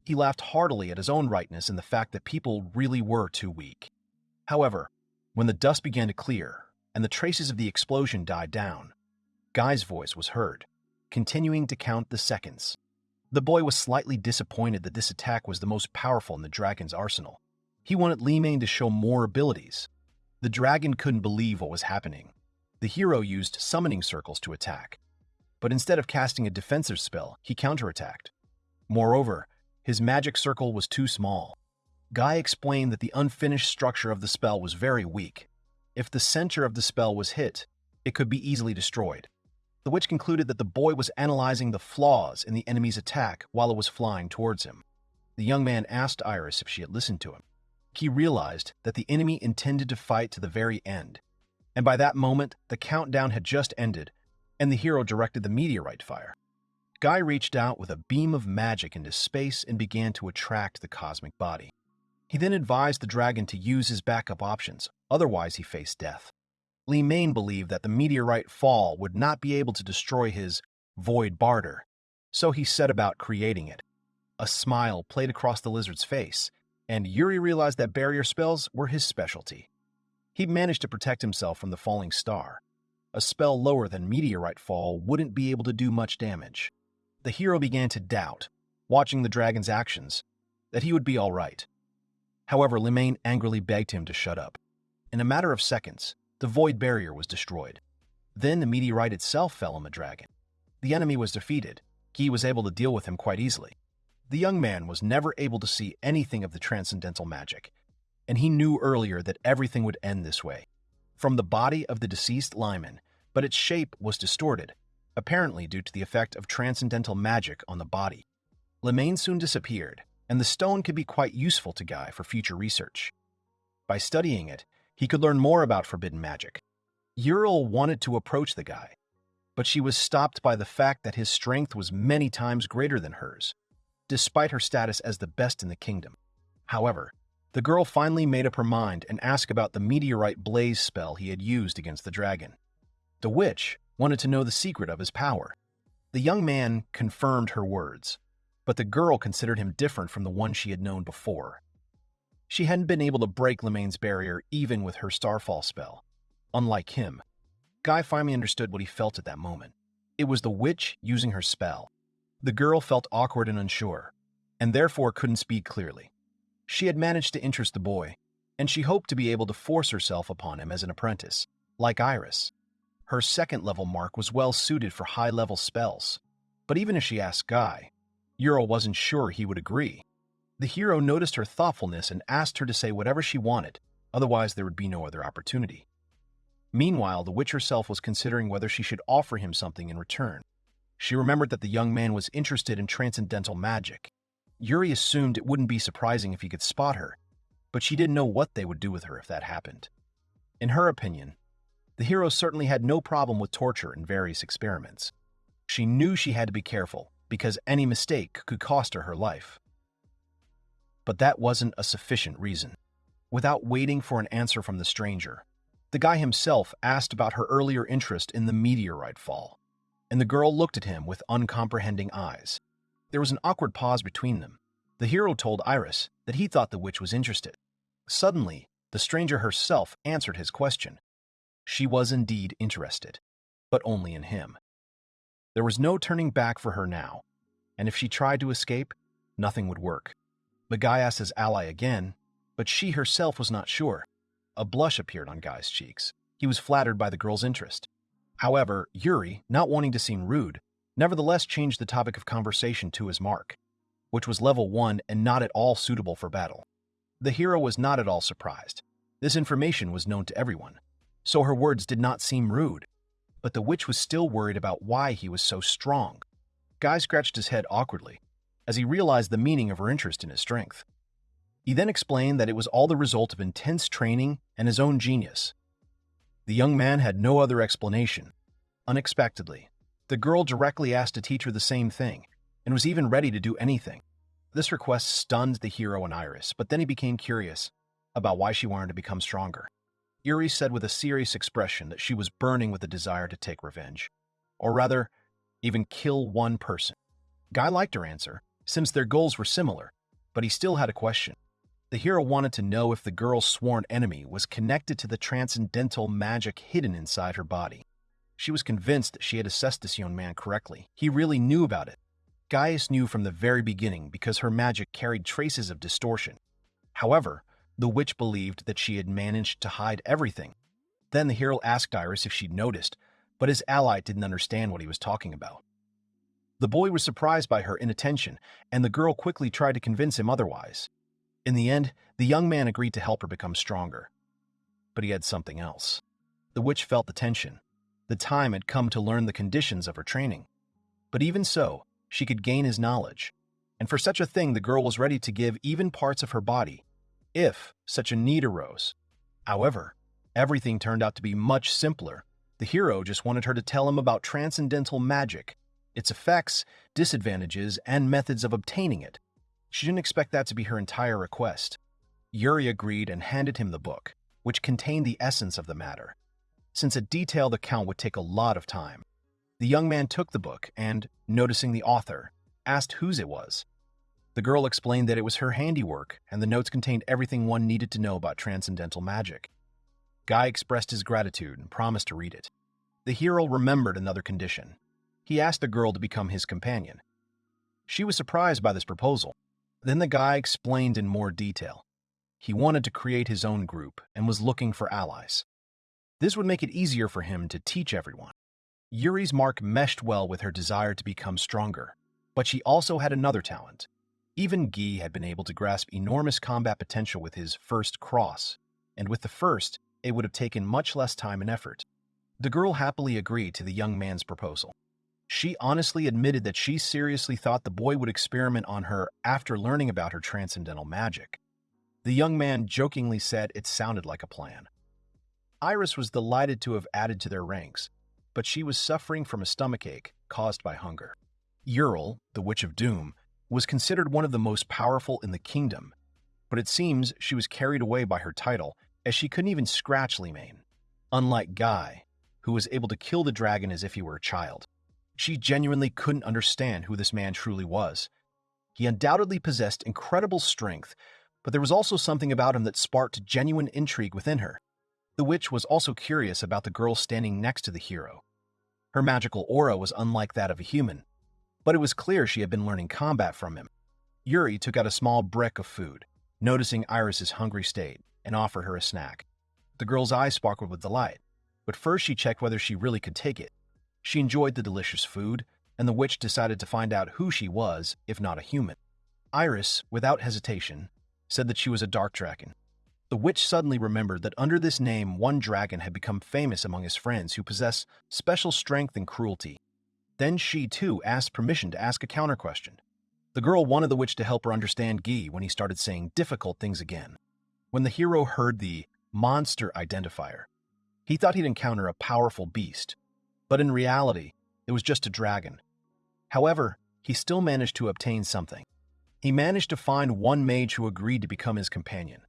He laughed heartily at his own rightness and the fact that people really were too weak. However, when the dust began to clear and the traces of the explosion died down, Guy's voice was heard, continuing to count the seconds. The boy was slightly disappointed that this attack was the most powerful in the dragon's arsenal. He wanted Limain to show more abilities. The dragon couldn't believe what was happening. The hero used summoning circles to attack, but instead of casting a defensive spell, he counterattacked. Moreover, his magic circle was too small. Guy explained that the unfinished structure of the spell was very weak. If the center of the spell was hit, it could be easily destroyed. The witch concluded that the boy was analyzing the flaws in the enemy's attack while it was flying towards him. The young man asked Iris if she had listened to him. He realized that the enemy intended to fight to the very end, and by that moment, the countdown had just ended, and the hero directed the meteorite fire. Guy reached out with a beam of magic into space and began to attract the cosmic body. He then advised the dragon to use his backup options, otherwise he faced death. Limain believed that the meteorite fall would not be able to destroy his void barter, so he set about creating it. A smile played across the lizard's face, and Yuri realized that barrier spells were his specialty. He managed to protect himself from the falling star. A spell lower than meteorite fall wouldn't be able to do much damage. The hero began to doubt, watching the dragon's actions, that he would be all right. However, Limain angrily begged him to shut up. In a matter of seconds, the void barrier was destroyed. Then the meteorite itself fell on the dragon. The enemy was defeated. Guy was able to deal with him quite easily. The young man was never able to see anything of the transcendental magic, and he knew earlier that everything would end this way. From the body of the deceased Limain, but its shape was distorted, apparently due to the effect of transcendental magic on the body. Limain soon disappeared, and the stone could be quite useful to Guy for future research. By studying it, he could learn more about forbidden magic. Yuril wanted to approach the guy, but she was stopped by the fact that his strength was many times greater than hers, despite her status as the best in the kingdom. However, the girl finally made up her mind and asked about the meteorite blaze spell he had used against the dragon. The witch wanted to know the secret of his power. The young man confirmed her words, but the girl considered him different from the one she had known before. She hadn't been able to break Limain's barrier even with her Starfall spell. Unlike him, Guy finally understood what he felt at that moment. It was the witch using her spell. The girl felt awkward and unsure, and therefore couldn't speak clearly. She had managed to interest the boy, and she hoped to be able to force herself upon him as an apprentice, like Iris. Her second-level mark was well suited for high-level spells, but even if she asked Guy, Yuril wasn't sure he would agree. The hero noticed her thoughtfulness and asked her to say whatever she wanted, otherwise there would be no other opportunity. Meanwhile, the witch herself was considering whether she should offer him something in return. She remembered that the young man was interested in transcendental magic. Yuri assumed it wouldn't be surprising if he could spot her, but she didn't know what they would do with her if that happened. In her opinion, the hero certainly had no problem with torture and various experiments. She knew she had to be careful, because any mistake could cost her life. But that wasn't a sufficient reason. Without waiting for an answer from the stranger, the guy himself asked about her earlier interest in the meteorite fall, and the girl looked at him with uncomprehending eyes. There was an awkward pause between them. The hero told Iris that he thought the witch was interested. Suddenly, the stranger herself answered his question. She was indeed interested, but only in him. There was no turning back for her now, and if she tried to escape, nothing would work. The guy asked his ally again, but she herself was not sure. A blush appeared on Guy's cheeks. He was flattered by the girl's interest. However, Yuri, not wanting to seem rude, nevertheless changed the topic of conversation to his mark, which was level 1 and not at all suitable for battle. The hero was not at all surprised. This information was known to everyone, so her words did not seem rude. But the witch was still worried about why he was so strong. Guy scratched his head awkwardly, as he realized the meaning of her interest in his strength. He then explained that it was all the result of intense training and his own genius. The young man had no other explanation. Unexpectedly, the girl directly asked to teach her the same thing, and was even ready to do anything. This request stunned the hero and Iris, but then he became curious about why she wanted to become stronger. Yuri said with a serious expression that she was burning with a desire to take revenge, or rather, even kill one person. Guy liked her answer, since their goals were similar, but he still had a question. The hero wanted to know if the girl's sworn enemy was connected to the transcendental magic hidden inside her body. She was convinced that she had assessed this young man correctly. He really knew about it. Gaius knew from the very beginning because her magic carried traces of distortion. However, the witch believed that she had managed to hide everything. Then the hero asked Iris if she'd noticed, but his ally didn't understand what he was talking about. The boy was surprised by her inattention, and the girl quickly tried to convince him otherwise. In the end, the young man agreed to help her become stronger. But he had something else. The witch felt the tension. The time had come to learn the conditions of her training. But even so, she could gain his knowledge. And for such a thing, the girl was ready to give even parts of her body, if such a need arose. However, everything turned out to be much simpler. The hero just wanted her to tell him about transcendental magic, its effects, disadvantages, and methods of obtaining it. She didn't expect that to be her entire request. Yuri agreed and handed him the book, which contained the essence of the matter. Since a detailed account would take a lot of time, the young man took the book and, noticing the author, asked whose it was. The girl explained that it was her handiwork, and the notes contained everything one needed to know about transcendental magic. Guy expressed his gratitude and promised to read it. The hero remembered another condition. He asked the girl to become his companion. She was surprised by this proposal. Then the guy explained in more detail. He wanted to create his own group and was looking for allies. This would make it easier for him to teach everyone. Yuri's mark meshed well with her desire to become stronger, but she also had another talent. Even Guy had been able to grasp enormous combat potential with his first cross, and with the first, it would have taken much less time and effort. The girl happily agreed to the young man's proposal. She honestly admitted that she seriously thought the boy would experiment on her after learning about her transcendental magic. The young man jokingly said it sounded like a plan. Iris was delighted to have added to their ranks, but she was suffering from a stomachache caused by hunger. Yuril, the Witch of Doom, was considered one of the most powerful in the kingdom, but it seems she was carried away by her title as she couldn't even scratch Limane. Unlike Guy, who was able to kill the dragon as if he were a child. She genuinely couldn't understand who this man truly was. He undoubtedly possessed incredible strength, but there was also something about him that sparked genuine intrigue within her. The witch was also curious about the girl standing next to the hero. Her magical aura was unlike that of a human, but it was clear she had been learning combat from him. Yuri took out a small brick of food, noticing Iris's hungry state, and offered her a snack. The girl's eyes sparkled with delight, but first she checked whether she really could take it. She enjoyed the delicious food, and the witch decided to find out who she was, if not a human. Iris, without hesitation, said that she was a dark dragon. The witch suddenly remembered that under this name, one dragon had become famous among his friends who possess special strength and cruelty. Then she, too, asked permission to ask a counter-question. The girl wanted the witch to help her understand Guy when he started saying difficult things again. When the hero heard the monster identifier, he thought he'd encounter a powerful beast, but in reality, it was just a dragon. However, he still managed to obtain something. He managed to find one mage who agreed to become his companion.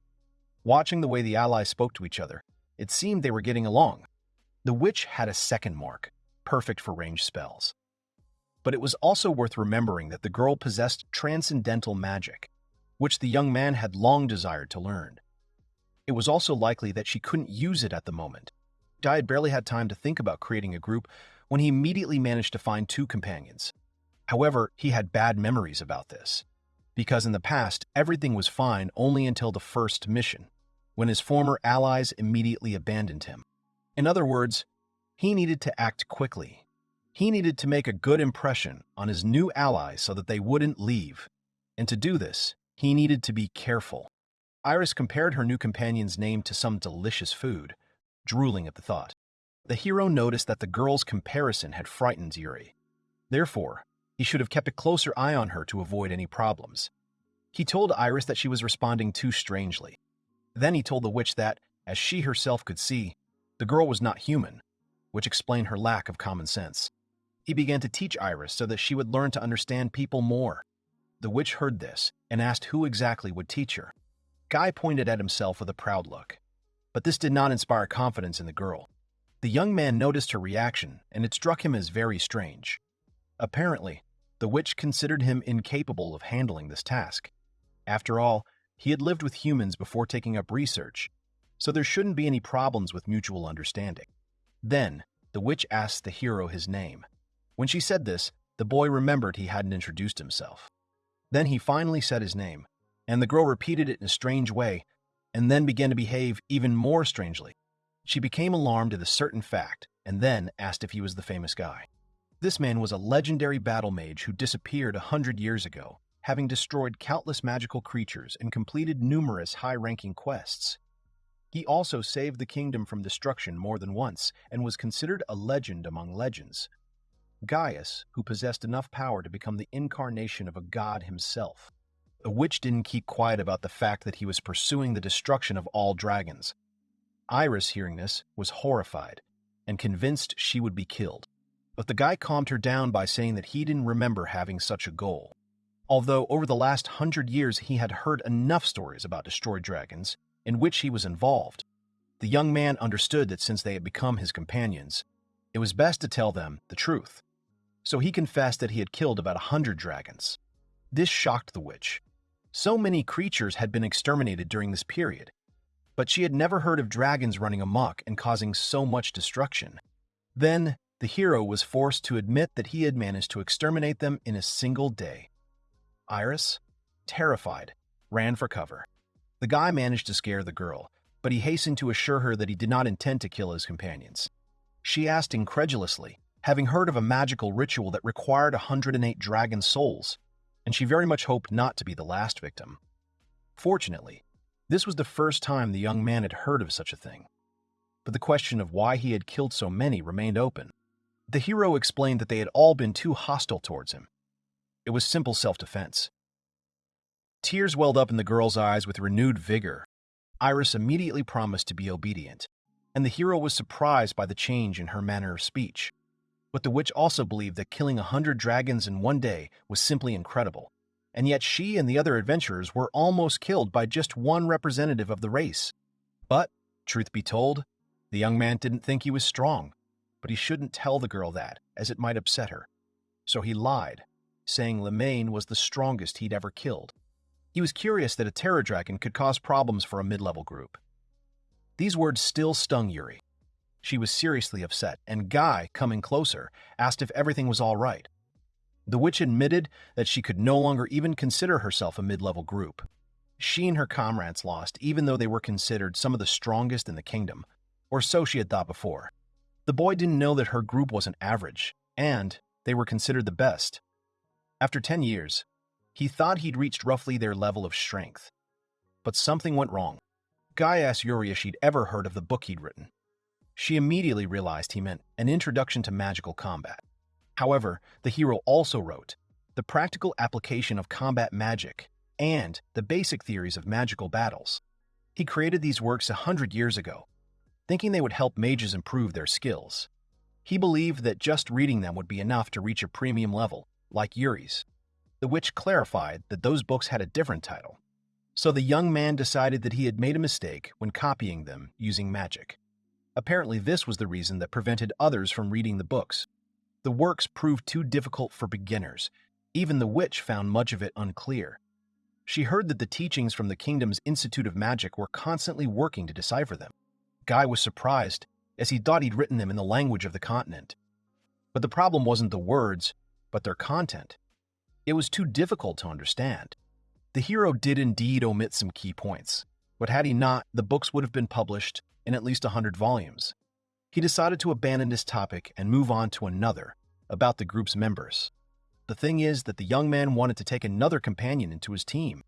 Watching the way the allies spoke to each other, it seemed they were getting along. The witch had a second mark, perfect for ranged spells. But it was also worth remembering that the girl possessed transcendental magic, which the young man had long desired to learn. It was also likely that she couldn't use it at the moment. Guy had barely had time to think about creating a group when he immediately managed to find two companions. However, he had bad memories about this, because in the past, everything was fine only until the first mission, when his former allies immediately abandoned him. In other words, he needed to act quickly. He needed to make a good impression on his new allies so that they wouldn't leave. And to do this, he needed to be careful. Iris compared her new companion's name to some delicious food, drooling at the thought. The hero noticed that the girl's comparison had frightened Yuri. Therefore, he should have kept a closer eye on her to avoid any problems. He told Iris that she was responding too strangely. Then he told the witch that, as she herself could see, the girl was not human, which explained her lack of common sense. He began to teach Iris so that she would learn to understand people more. The witch heard this and asked who exactly would teach her. Guy pointed at himself with a proud look. But this did not inspire confidence in the girl. The young man noticed her reaction, and it struck him as very strange. Apparently, the witch considered him incapable of handling this task. After all, he had lived with humans before taking up research, so there shouldn't be any problems with mutual understanding. Then, the witch asked the hero his name. When she said this, the boy remembered he hadn't introduced himself. Then he finally said his name, and the girl repeated it in a strange way, and then began to behave even more strangely. She became alarmed at a certain fact, and then asked if he was the famous guy. This man was a legendary battle mage who disappeared 100 years ago, having destroyed countless magical creatures and completed numerous high-ranking quests. He also saved the kingdom from destruction more than once and was considered a legend among legends. Gaius, who possessed enough power to become the incarnation of a god himself. The witch didn't keep quiet about the fact that he was pursuing the destruction of all dragons. Iris, hearing this, was horrified and convinced she would be killed. But the guy calmed her down by saying that he didn't remember having such a goal. Although over the last 100 years he had heard enough stories about destroyed dragons in which he was involved, the young man understood that since they had become his companions, it was best to tell them the truth. So he confessed that he had killed about 100 dragons. This shocked the witch. So many creatures had been exterminated during this period, but she had never heard of dragons running amok and causing so much destruction. Then, the hero was forced to admit that he had managed to exterminate them in a single day. Iris, terrified, ran for cover. The guy managed to scare the girl, but he hastened to assure her that he did not intend to kill his companions. She asked incredulously, having heard of a magical ritual that required 108 dragon souls, and she very much hoped not to be the last victim. Fortunately, this was the first time the young man had heard of such a thing. But the question of why he had killed so many remained open. The hero explained that they had all been too hostile towards him. It was simple self-defense. Tears welled up in the girl's eyes with renewed vigor. Iris immediately promised to be obedient, and the hero was surprised by the change in her manner of speech. But the witch also believed that killing 100 dragons in one day was simply incredible, and yet she and the other adventurers were almost killed by just one representative of the race. But, truth be told, the young man didn't think he was strong, but he shouldn't tell the girl that, as it might upset her. So he lied, saying Lemaine was the strongest he'd ever killed. He was curious that a terror dragon could cause problems for a mid-level group. These words still stung Yuri. She was seriously upset, and Guy, coming closer, asked if everything was all right. The witch admitted that she could no longer even consider herself a mid-level group. She and her comrades lost, even though they were considered some of the strongest in the kingdom, or so she had thought before. The boy didn't know that her group wasn't average, and they were considered the best. After 10 years, he thought he'd reached roughly their level of strength. But something went wrong. Guy asked Yuri if she'd ever heard of the book he'd written. She immediately realized he meant an introduction to magical combat. However, the hero also wrote the practical application of combat magic and the basic theories of magical battles. He created these works 100 years ago, thinking they would help mages improve their skills. He believed that just reading them would be enough to reach a premium level, like Yuri's. The witch clarified that those books had a different title. So the young man decided that he had made a mistake when copying them using magic. Apparently, this was the reason that prevented others from reading the books. The works proved too difficult for beginners. Even the witch found much of it unclear. She heard that the teachings from the kingdom's Institute of Magic were constantly working to decipher them. Guy was surprised, as he thought he'd written them in the language of the continent. But the problem wasn't the words, but their content. It was too difficult to understand. The hero did indeed omit some key points, but had he not, the books would have been published in at least 100 volumes. He decided to abandon this topic and move on to another, about the group's members. The thing is that the young man wanted to take another companion into his team.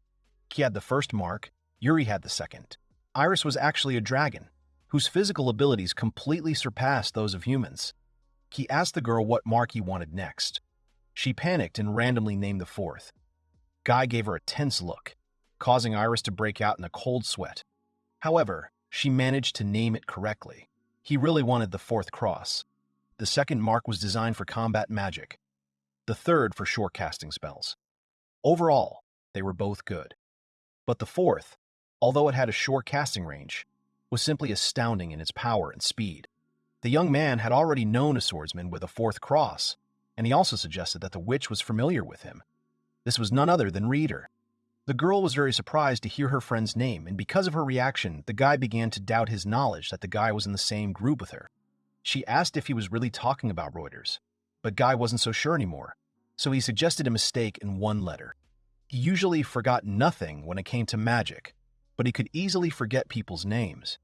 He had the first mark, Yuri had the second. Iris was actually a dragon, whose physical abilities completely surpassed those of humans. He asked the girl what mark he wanted next. She panicked and randomly named the fourth. Guy gave her a tense look, causing Iris to break out in a cold sweat. However, she managed to name it correctly. He really wanted the fourth cross. The second mark was designed for combat magic, the third for short casting spells. Overall, they were both good. But the fourth, although it had a short casting range, was simply astounding in its power and speed. The young man had already known a swordsman with a fourth cross, and he also suggested that the witch was familiar with him. This was none other than Reiter. The girl was very surprised to hear her friend's name, and because of her reaction, the guy began to doubt his knowledge that the guy was in the same group with her. She asked if he was really talking about Reuters, but Guy wasn't so sure anymore, so he suggested a mistake in one letter. He usually forgot nothing when it came to magic, but he could easily forget people's names.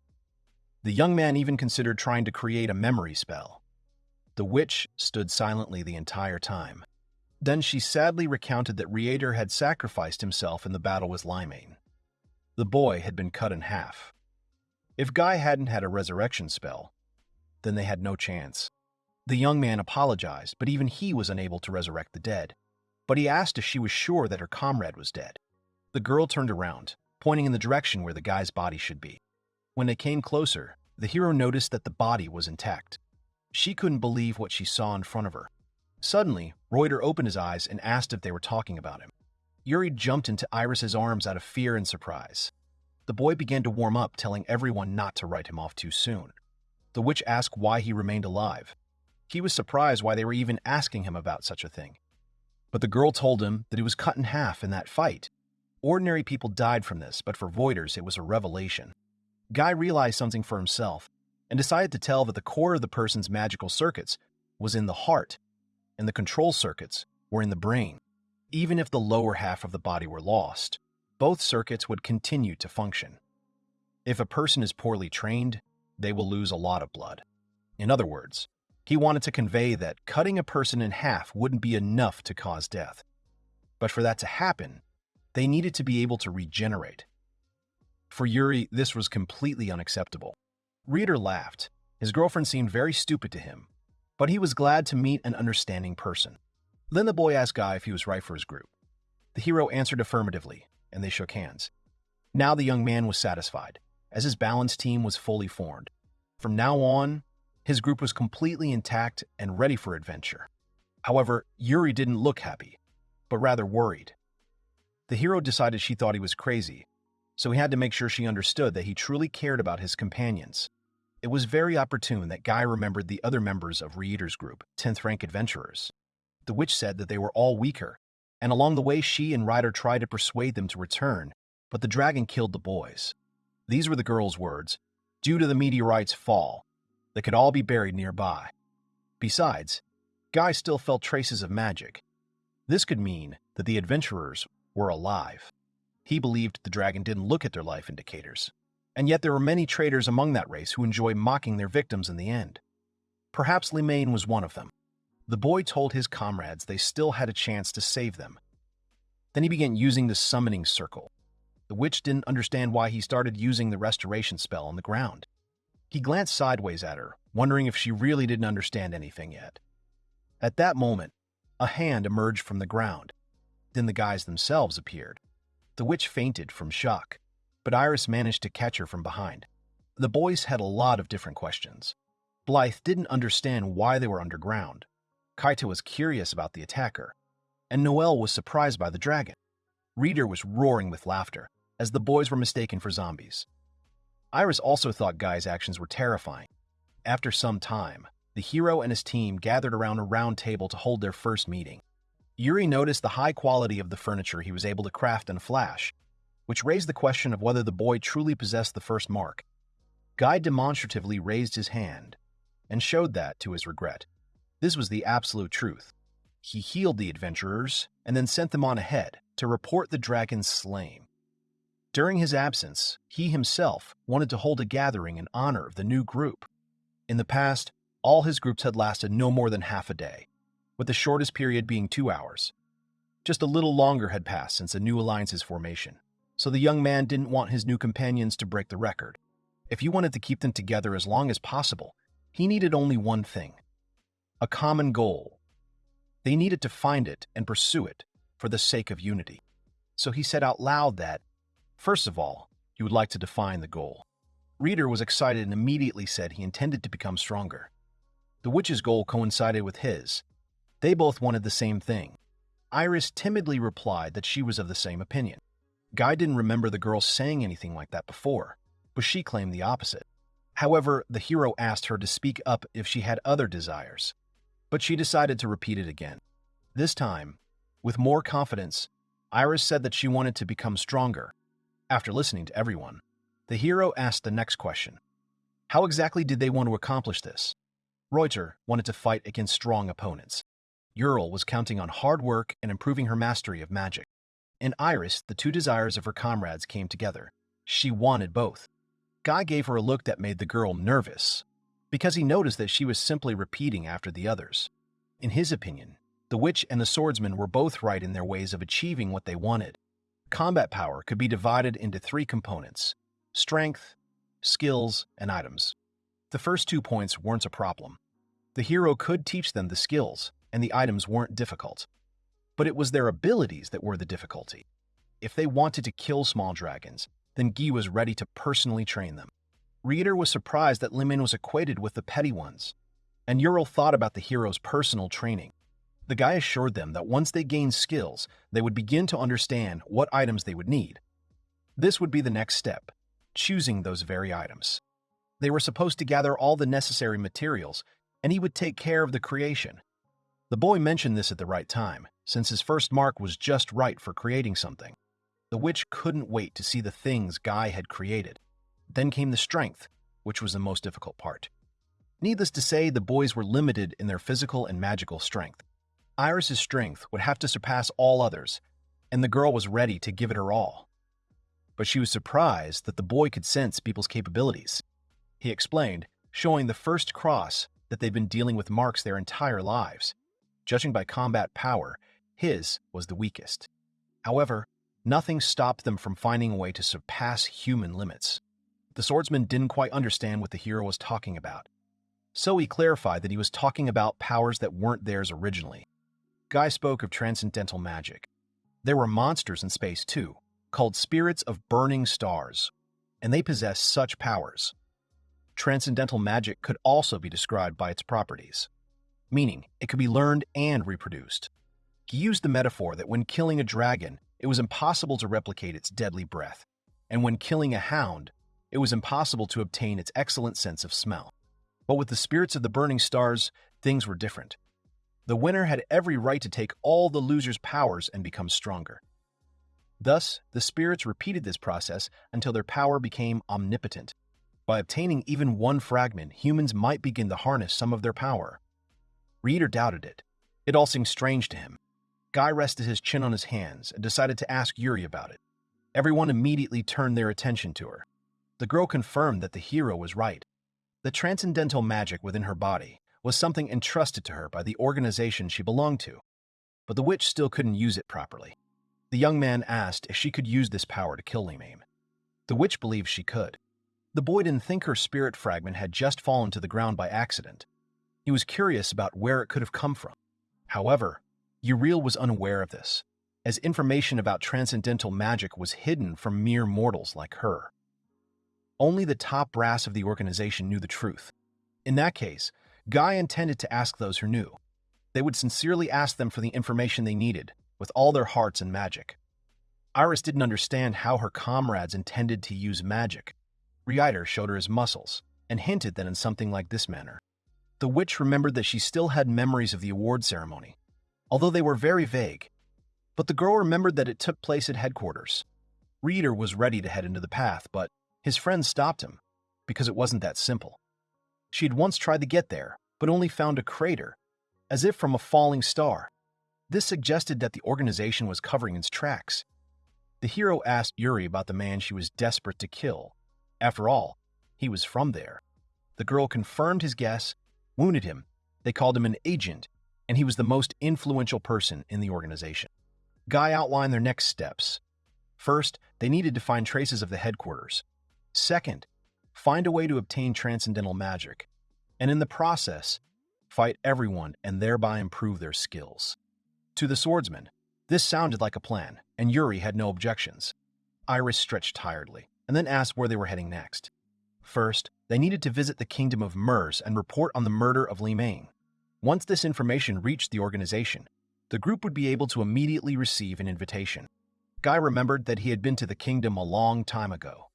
The young man even considered trying to create a memory spell. The witch stood silently the entire time. Then she sadly recounted that Reiter had sacrificed himself in the battle with Limain. The boy had been cut in half. If Guy hadn't had a resurrection spell, then they had no chance. The young man apologized, but even he was unable to resurrect the dead. But he asked if she was sure that her comrade was dead. The girl turned around, pointing in the direction where the guy's body should be. When they came closer, the hero noticed that the body was intact. She couldn't believe what she saw in front of her. Suddenly, Reiter opened his eyes and asked if they were talking about him. Yuri jumped into Iris's arms out of fear and surprise. The boy began to warm up, telling everyone not to write him off too soon. The witch asked why he remained alive. He was surprised why they were even asking him about such a thing. But the girl told him that he was cut in half in that fight. Ordinary people died from this, but for Voiders it was a revelation. Guy realized something for himself and decided to tell that the core of the person's magical circuits was in the heart, and the control circuits were in the brain. Even if the lower half of the body were lost, both circuits would continue to function. If a person is poorly trained, they will lose a lot of blood. In other words, he wanted to convey that cutting a person in half wouldn't be enough to cause death. But for that to happen, they needed to be able to regenerate. For Yuri, this was completely unacceptable. Reiter laughed. His girlfriend seemed very stupid to him, but he was glad to meet an understanding person. Then the boy asked Guy if he was right for his group. The hero answered affirmatively, and they shook hands. Now the young man was satisfied, as his balanced team was fully formed. From now on, his group was completely intact and ready for adventure. However, Yuri didn't look happy, but rather worried. The hero decided she thought he was crazy, so he had to make sure she understood that he truly cared about his companions. It was very opportune that Guy remembered the other members of Reiter's group, 10th rank adventurers. The witch said that they were all weaker, and along the way she and Reiter tried to persuade them to return, but the dragon killed the boys. These were the girl's words. Due to the meteorite's fall, they could all be buried nearby. Besides, Guy still felt traces of magic. This could mean that the adventurers were alive. He believed the dragon didn't look at their life indicators, and yet there were many traitors among that race who enjoy mocking their victims in the end. Perhaps Limain was one of them. The boy told his comrades they still had a chance to save them. Then he began using the summoning circle. The witch didn't understand why he started using the restoration spell on the ground. He glanced sideways at her, wondering if she really didn't understand anything yet. At that moment, a hand emerged from the ground. Then the guys themselves appeared. The witch fainted from shock, but Iris managed to catch her from behind. The boys had a lot of different questions. Blythe didn't understand why they were underground. Kaito was curious about the attacker, and Noelle was surprised by the dragon. Reader was roaring with laughter, as the boys were mistaken for zombies. Iris also thought Guy's actions were terrifying. After some time, the hero and his team gathered around a round table to hold their first meeting. Yuri noticed the high quality of the furniture he was able to craft in a flash, which raised the question of whether the boy truly possessed the first mark. Guy demonstratively raised his hand and showed that, to his regret. This was the absolute truth. He healed the adventurers and then sent them on ahead to report the dragon slain. During his absence, he himself wanted to hold a gathering in honor of the new group. In the past, all his groups had lasted no more than half a day, with the shortest period being 2 hours. Just a little longer had passed since a new alliance's formation, so the young man didn't want his new companions to break the record. If he wanted to keep them together as long as possible, he needed only one thing: a common goal. They needed to find it and pursue it for the sake of unity. So he said out loud that, first of all, he would like to define the goal. Reader was excited and immediately said he intended to become stronger. The witch's goal coincided with his. They both wanted the same thing. Iris timidly replied that she was of the same opinion. Guy didn't remember the girl saying anything like that before, but she claimed the opposite. However, the hero asked her to speak up if she had other desires, but she decided to repeat it again. This time, with more confidence, Iris said that she wanted to become stronger. After listening to everyone, the hero asked the next question. How exactly did they want to accomplish this? Reiter wanted to fight against strong opponents. Yuril was counting on hard work and improving her mastery of magic. In Iris, the two desires of her comrades came together. She wanted both. Guy gave her a look that made the girl nervous, because he noticed that she was simply repeating after the others. In his opinion, the witch and the swordsman were both right in their ways of achieving what they wanted. Combat power could be divided into 3 components: strength, skills, and items. The first 2 points weren't a problem. The hero could teach them the skills, and the items weren't difficult. But it was their abilities that were the difficulty. If they wanted to kill small dragons, then Guy was ready to personally train them. Reader was surprised that Limon was equated with the petty ones, and Yuril thought about the hero's personal training. The guy assured them that once they gained skills, they would begin to understand what items they would need. This would be the next step, choosing those very items. They were supposed to gather all the necessary materials, and he would take care of the creation. The boy mentioned this at the right time, since his first mark was just right for creating something. The witch couldn't wait to see the things Guy had created. Then came the strength, which was the most difficult part. Needless to say, the boys were limited in their physical and magical strength. Iris's strength would have to surpass all others, and the girl was ready to give it her all. But she was surprised that the boy could sense people's capabilities. He explained, showing the first cross, that they'd been dealing with marks their entire lives. Judging by combat power, his was the weakest. However, nothing stopped them from finding a way to surpass human limits. The swordsman didn't quite understand what the hero was talking about, so he clarified that he was talking about powers that weren't theirs originally. Guy spoke of transcendental magic. There were monsters in space too, called spirits of burning stars, and they possessed such powers. Transcendental magic could also be described by its properties, meaning it could be learned and reproduced. He used the metaphor that when killing a dragon, it was impossible to replicate its deadly breath, and when killing a hound, it was impossible to obtain its excellent sense of smell. But with the spirits of the burning stars, things were different. The winner had every right to take all the loser's powers and become stronger. Thus, the spirits repeated this process until their power became omnipotent. By obtaining even one fragment, humans might begin to harness some of their power. Reader doubted it. It all seemed strange to him. Guy rested his chin on his hands and decided to ask Yuri about it. Everyone immediately turned their attention to her. The girl confirmed that the hero was right. The transcendental magic within her body was something entrusted to her by the organization she belonged to, but the witch still couldn't use it properly. The young man asked if she could use this power to kill Limame. The witch believed she could. The boy didn't think her spirit fragment had just fallen to the ground by accident. He was curious about where it could have come from. However, Yuril was unaware of this, as information about transcendental magic was hidden from mere mortals like her. Only the top brass of the organization knew the truth. In that case, Guy intended to ask those who knew. They would sincerely ask them for the information they needed, with all their hearts and magic. Iris didn't understand how her comrades intended to use magic. Reiter showed her his muscles, and hinted that in something like this manner. The witch remembered that she still had memories of the award ceremony, although they were very vague. But the girl remembered that it took place at headquarters. Reiter was ready to head into the path, but his friend stopped him, because it wasn't that simple. She had once tried to get there, but only found a crater, as if from a falling star. This suggested that the organization was covering its tracks. The hero asked Yuri about the man she was desperate to kill. After all, he was from there. The girl confirmed his guess, wounded him. They called him an agent, and he was the most influential person in the organization. Guy outlined their next steps. First, they needed to find traces of the headquarters. Second, find a way to obtain transcendental magic. And in the process, fight everyone and thereby improve their skills. To the swordsman, this sounded like a plan, and Yuri had no objections. Iris stretched tiredly, and then asked where they were heading next. First, they needed to visit the kingdom of Mers and report on the murder of Limame. Once this information reached the organization, the group would be able to immediately receive an invitation. Guy remembered that he had been to the kingdom a long time ago,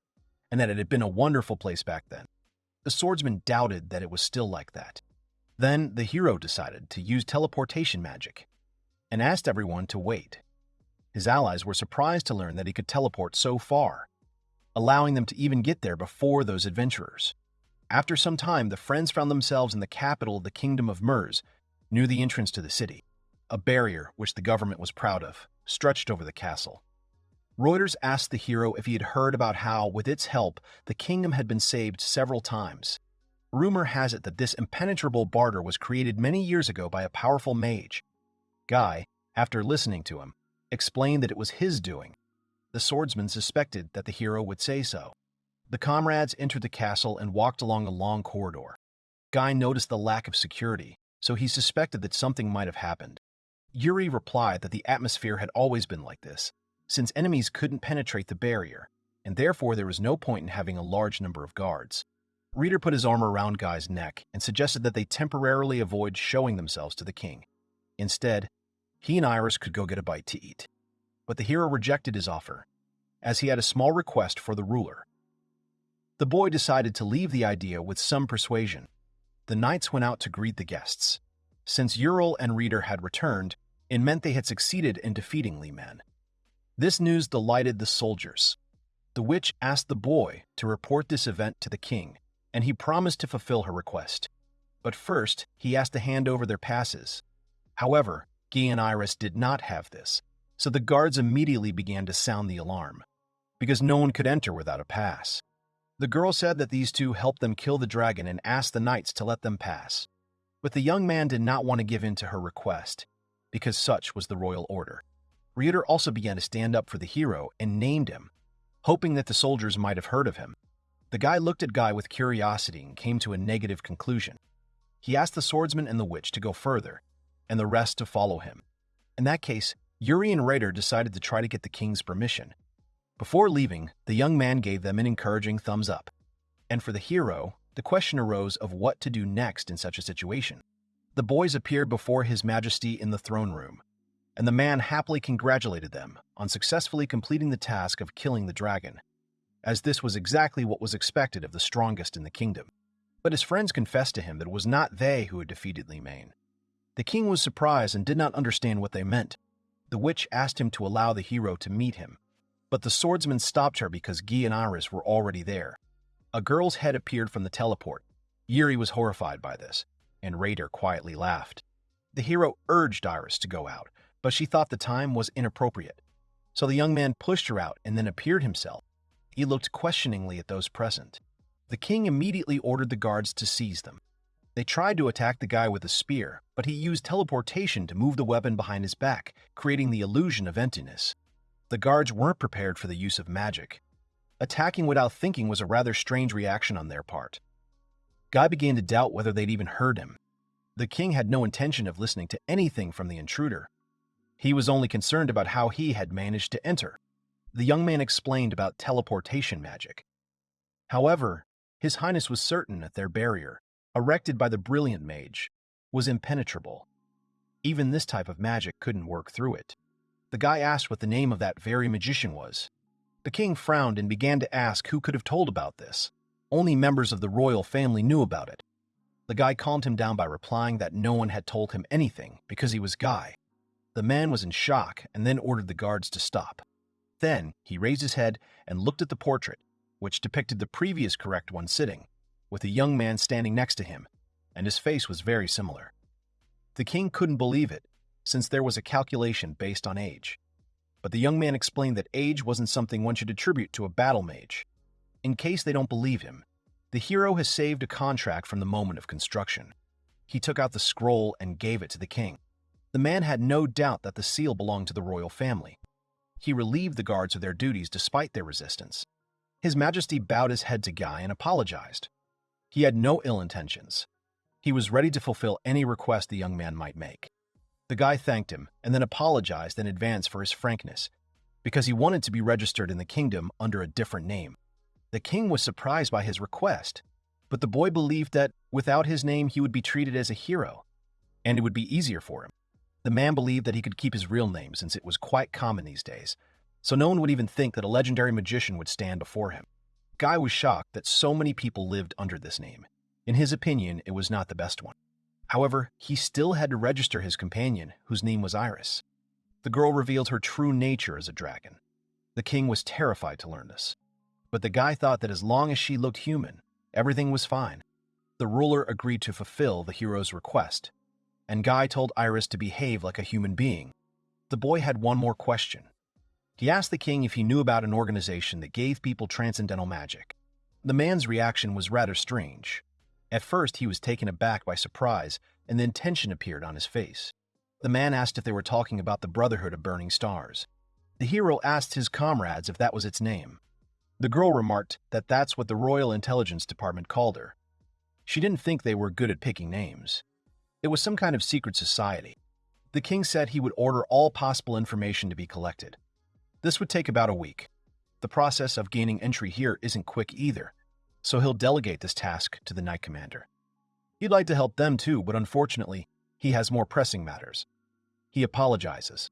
and that it had been a wonderful place back then. The swordsman doubted that it was still like that. Then the hero decided to use teleportation magic, and asked everyone to wait. His allies were surprised to learn that he could teleport so far, allowing them to even get there before those adventurers. After some time, the friends found themselves in the capital of the Kingdom of Mers, near the entrance to the city. A barrier, which the government was proud of, stretched over the castle. Reuters asked the hero if he had heard about how, with its help, the kingdom had been saved several times. Rumor has it that this impenetrable barrier was created many years ago by a powerful mage. Guy, after listening to him, explained that it was his doing. The swordsman suspected that the hero would say so. The comrades entered the castle and walked along a long corridor. Guy noticed the lack of security, so he suspected that something might have happened. Yuri replied that the atmosphere had always been like this, since enemies couldn't penetrate the barrier, and therefore there was no point in having a large number of guards. Reiter put his arm around Guy's neck and suggested that they temporarily avoid showing themselves to the king. Instead, he and Iris could go get a bite to eat. But the hero rejected his offer, as he had a small request for the ruler. The boy decided to leave the idea with some persuasion. The knights went out to greet the guests. Since Yuril and Reiter had returned, it meant they had succeeded in defeating Limame. This news delighted the soldiers. The witch asked the boy to report this event to the king, and he promised to fulfill her request. But first, he asked to hand over their passes. However, Guy and Iris did not have this, so the guards immediately began to sound the alarm, because no one could enter without a pass. The girl said that these two helped them kill the dragon and asked the knights to let them pass. But the young man did not want to give in to her request, because such was the royal order. Reiter also began to stand up for the hero and named him, hoping that the soldiers might have heard of him. The guy looked at Guy with curiosity and came to a negative conclusion. He asked the swordsman and the witch to go further, and the rest to follow him. In that case, Yuri and Reiter decided to try to get the king's permission. Before leaving, the young man gave them an encouraging thumbs up. And for the hero, the question arose of what to do next in such a situation. The boys appeared before His Majesty in the throne room, and the man happily congratulated them on successfully completing the task of killing the dragon, as this was exactly what was expected of the strongest in the kingdom. But his friends confessed to him that it was not they who had defeated Limame. The king was surprised and did not understand what they meant. The witch asked him to allow the hero to meet him, but the swordsman stopped her because Guy and Iris were already there. A girl's head appeared from the teleport. Yuri was horrified by this, and Reiter quietly laughed. The hero urged Iris to go out, but she thought the time was inappropriate. So the young man pushed her out and then appeared himself. He looked questioningly at those present. The king immediately ordered the guards to seize them. They tried to attack the guy with a spear, but he used teleportation to move the weapon behind his back, creating the illusion of emptiness. The guards weren't prepared for the use of magic. Attacking without thinking was a rather strange reaction on their part. Guy began to doubt whether they'd even heard him. The king had no intention of listening to anything from the intruder. He was only concerned about how he had managed to enter. The young man explained about teleportation magic. However, His Highness was certain that their barrier, erected by the brilliant mage, was impenetrable. Even this type of magic couldn't work through it. The guy asked what the name of that very magician was. The king frowned and began to ask who could have told about this. Only members of the royal family knew about it. The guy calmed him down by replying that no one had told him anything because he was Guy. The man was in shock and then ordered the guards to stop. Then he raised his head and looked at the portrait, which depicted the previous correct one sitting, with a young man standing next to him, and his face was very similar. The king couldn't believe it, since there was a calculation based on age. But the young man explained that age wasn't something one should attribute to a battle mage. In case they don't believe him, the hero has saved a contract from the moment of construction. He took out the scroll and gave it to the king. The man had no doubt that the seal belonged to the royal family. He relieved the guards of their duties despite their resistance. His Majesty bowed his head to Guy and apologized. He had no ill intentions. He was ready to fulfill any request the young man might make. The guy thanked him and then apologized in advance for his frankness, because he wanted to be registered in the kingdom under a different name. The king was surprised by his request, but the boy believed that without his name he would be treated as a hero, and it would be easier for him. The man believed that he could keep his real name since it was quite common these days, so no one would even think that a legendary magician would stand before him. Guy was shocked that so many people lived under this name. In his opinion, it was not the best one. However, he still had to register his companion, whose name was Iris. The girl revealed her true nature as a dragon. The king was terrified to learn this. But the guy thought that as long as she looked human, everything was fine. The ruler agreed to fulfill the hero's request, and Guy told Iris to behave like a human being. The boy had one more question. He asked the king if he knew about an organization that gave people transcendental magic. The man's reaction was rather strange. At first, he was taken aback by surprise, and then tension appeared on his face. The man asked if they were talking about the Brotherhood of Burning Stars. The hero asked his comrades if that was its name. The girl remarked that that's what the Royal Intelligence Department called her. She didn't think they were good at picking names. It was some kind of secret society. The king said he would order all possible information to be collected. This would take about a week. The process of gaining entry here isn't quick either, so he'll delegate this task to the Knight Commander. He'd like to help them too, but unfortunately, he has more pressing matters. He apologizes.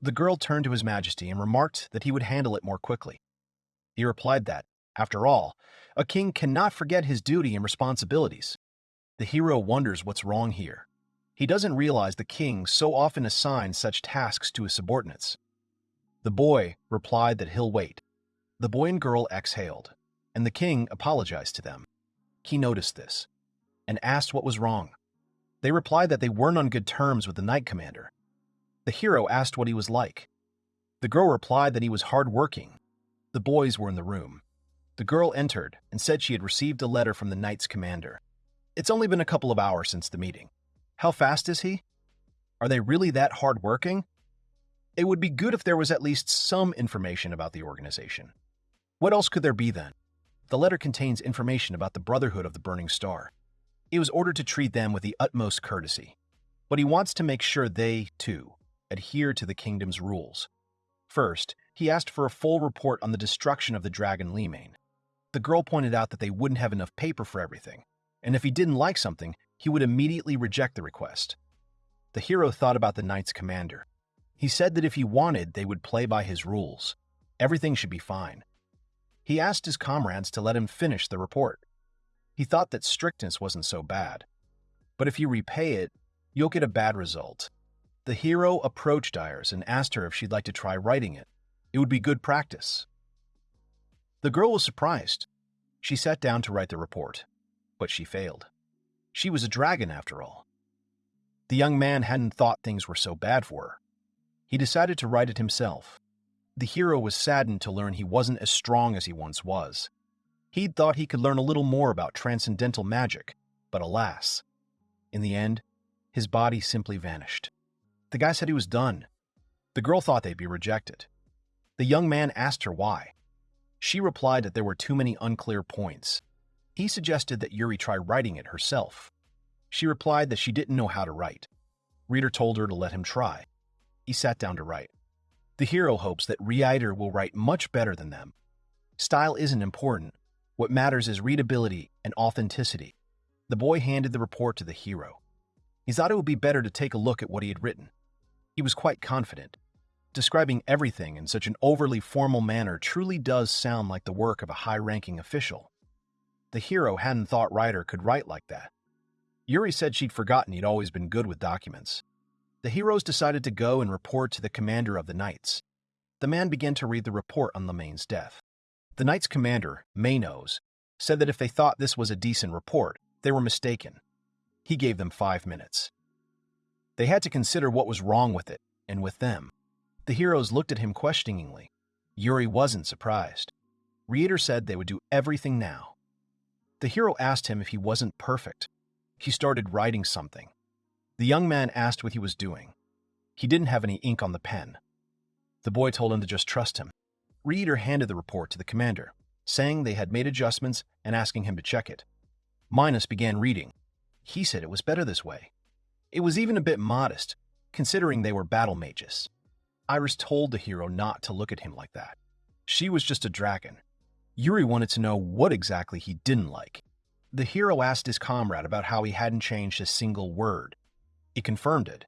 The girl turned to His Majesty and remarked that he would handle it more quickly. He replied that, after all, a king cannot forget his duty and responsibilities. The hero wonders what's wrong here. He doesn't realize the king so often assigns such tasks to his subordinates. The boy replied that he'll wait. The boy and girl exhaled, and the king apologized to them. He noticed this, and asked what was wrong. They replied that they weren't on good terms with the Knight Commander. The hero asked what he was like. The girl replied that he was hard-working. The boys were in the room. The girl entered and said she had received a letter from the Knight's commander. It's only been a couple of hours since the meeting. How fast is he? Are they really that hard-working? It would be good if there was at least some information about the organization. What else could there be then? The letter contains information about the Brotherhood of the Burning Star. He was ordered to treat them with the utmost courtesy, but he wants to make sure they, too, adhere to the kingdom's rules. First, he asked for a full report on the destruction of the dragon Lemane. The girl pointed out that they wouldn't have enough paper for everything, and if he didn't like something, he would immediately reject the request. The hero thought about the Knight's commander. He said that if he wanted, they would play by his rules. Everything should be fine. He asked his comrades to let him finish the report. He thought that strictness wasn't so bad. But if you repay it, you'll get a bad result. The hero approached Iris and asked her if she'd like to try writing it. It would be good practice. The girl was surprised. She sat down to write the report, but she failed. She was a dragon after all. The young man hadn't thought things were so bad for her. He decided to write it himself. The hero was saddened to learn he wasn't as strong as he once was. He'd thought he could learn a little more about transcendental magic, but alas, in the end, his body simply vanished. The guy said he was done. The girl thought they'd be rejected. The young man asked her why. She replied that there were too many unclear points. He suggested that Yuri try writing it herself. She replied that she didn't know how to write. Reader told her to let him try. He sat down to write. The hero hopes that Reiter will write much better than them. Style isn't important. What matters is readability and authenticity. The boy handed the report to the hero. He thought it would be better to take a look at what he had written. He was quite confident. Describing everything in such an overly formal manner truly does sound like the work of a high-ranking official. The hero hadn't thought Reiter could write like that. Yuri said she'd forgotten he'd always been good with documents. The heroes decided to go and report to the commander of the Knights. The man began to read the report on Lemain's death. The Knights' commander, Manos, said that if they thought this was a decent report, they were mistaken. He gave them 5 minutes. They had to consider what was wrong with it, and with them. The heroes looked at him questioningly. Yuri wasn't surprised. Reiter said they would do everything now. The hero asked him if he wasn't perfect. He started writing something. The young man asked what he was doing. He didn't have any ink on the pen. The boy told him to just trust him. Reiter handed the report to the commander, saying they had made adjustments and asking him to check it. Minos began reading. He said it was better this way. It was even a bit modest, considering they were battle mages. Iris told the hero not to look at him like that. She was just a dragon. Yuri wanted to know what exactly he didn't like. The hero asked his comrade about how he hadn't changed a single word. He confirmed it.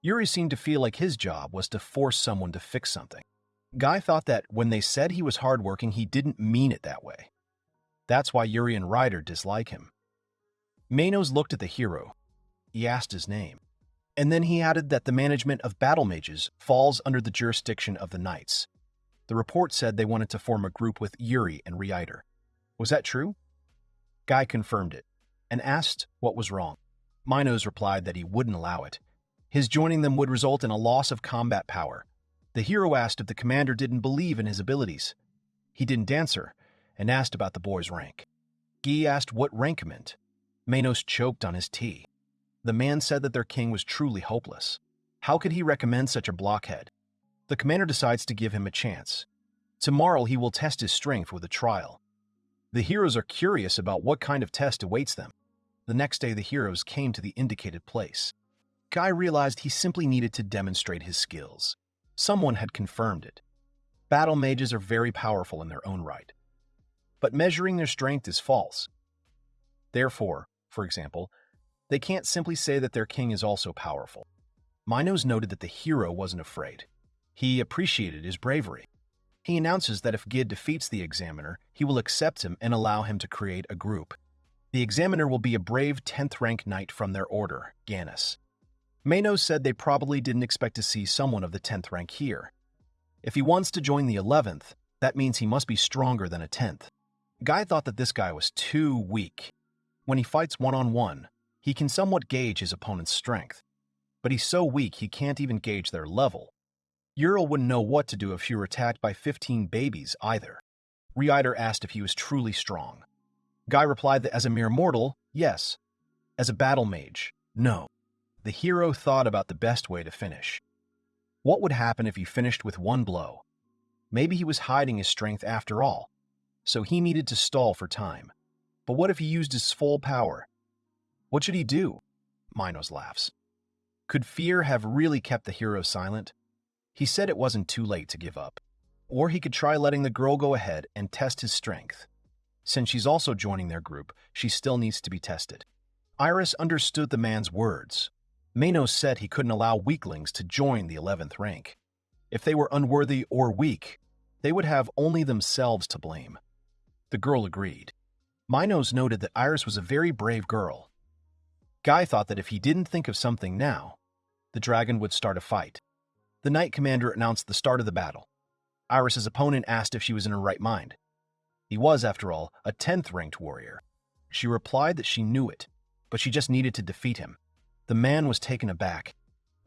Yuri seemed to feel like his job was to force someone to fix something. Guy thought that when they said he was hardworking, he didn't mean it that way. That's why Yuri and Reiter dislike him. Manos looked at the hero. He asked his name. And then he added that the management of battle mages falls under the jurisdiction of the Knights. The report said they wanted to form a group with Yuri and Reiter. Was that true? Guy confirmed it and asked what was wrong. Minos replied that he wouldn't allow it. His joining them would result in a loss of combat power. The hero asked if the commander didn't believe in his abilities. He didn't answer and asked about the boy's rank. Guy asked what rank meant. Manos choked on his tea. The man said that their king was truly hopeless. How could he recommend such a blockhead? The commander decides to give him a chance. Tomorrow he will test his strength with a trial. The heroes are curious about what kind of test awaits them. The next day the heroes came to the indicated place. Guy realized he simply needed to demonstrate his skills. Someone had confirmed it. Battle mages are very powerful in their own right. But measuring their strength is false. Therefore, for example, they can't simply say that their king is also powerful. Minos noted that the hero wasn't afraid. He appreciated his bravery. He announces that if Gid defeats the examiner, he will accept him and allow him to create a group. The examiner will be a brave 10th rank knight from their order, Gannis. Manos said they probably didn't expect to see someone of the 10th rank here. If he wants to join the 11th, that means he must be stronger than a 10th. Guy thought that this guy was too weak. When he fights one-on-one, he can somewhat gauge his opponent's strength. But he's so weak he can't even gauge their level. Yuril wouldn't know what to do if she were attacked by 15 babies either. Reiter asked if he was truly strong. Guy replied that as a mere mortal, yes. As a battle mage, no. The hero thought about the best way to finish. What would happen if he finished with one blow? Maybe he was hiding his strength after all, so he needed to stall for time. But what if he used his full power? What should he do? Minos laughs. Could fear have really kept the hero silent? He said it wasn't too late to give up. Or he could try letting the girl go ahead and test his strength. Since she's also joining their group, she still needs to be tested. Iris understood the man's words. Manos said he couldn't allow weaklings to join the 11th rank. If they were unworthy or weak, they would have only themselves to blame. The girl agreed. Minos noted that Iris was a very brave girl. Guy thought that if he didn't think of something now, the dragon would start a fight. The knight commander announced the start of the battle. Iris's opponent asked if she was in her right mind. He was, after all, a 10th ranked warrior. She replied that she knew it, but she just needed to defeat him. The man was taken aback.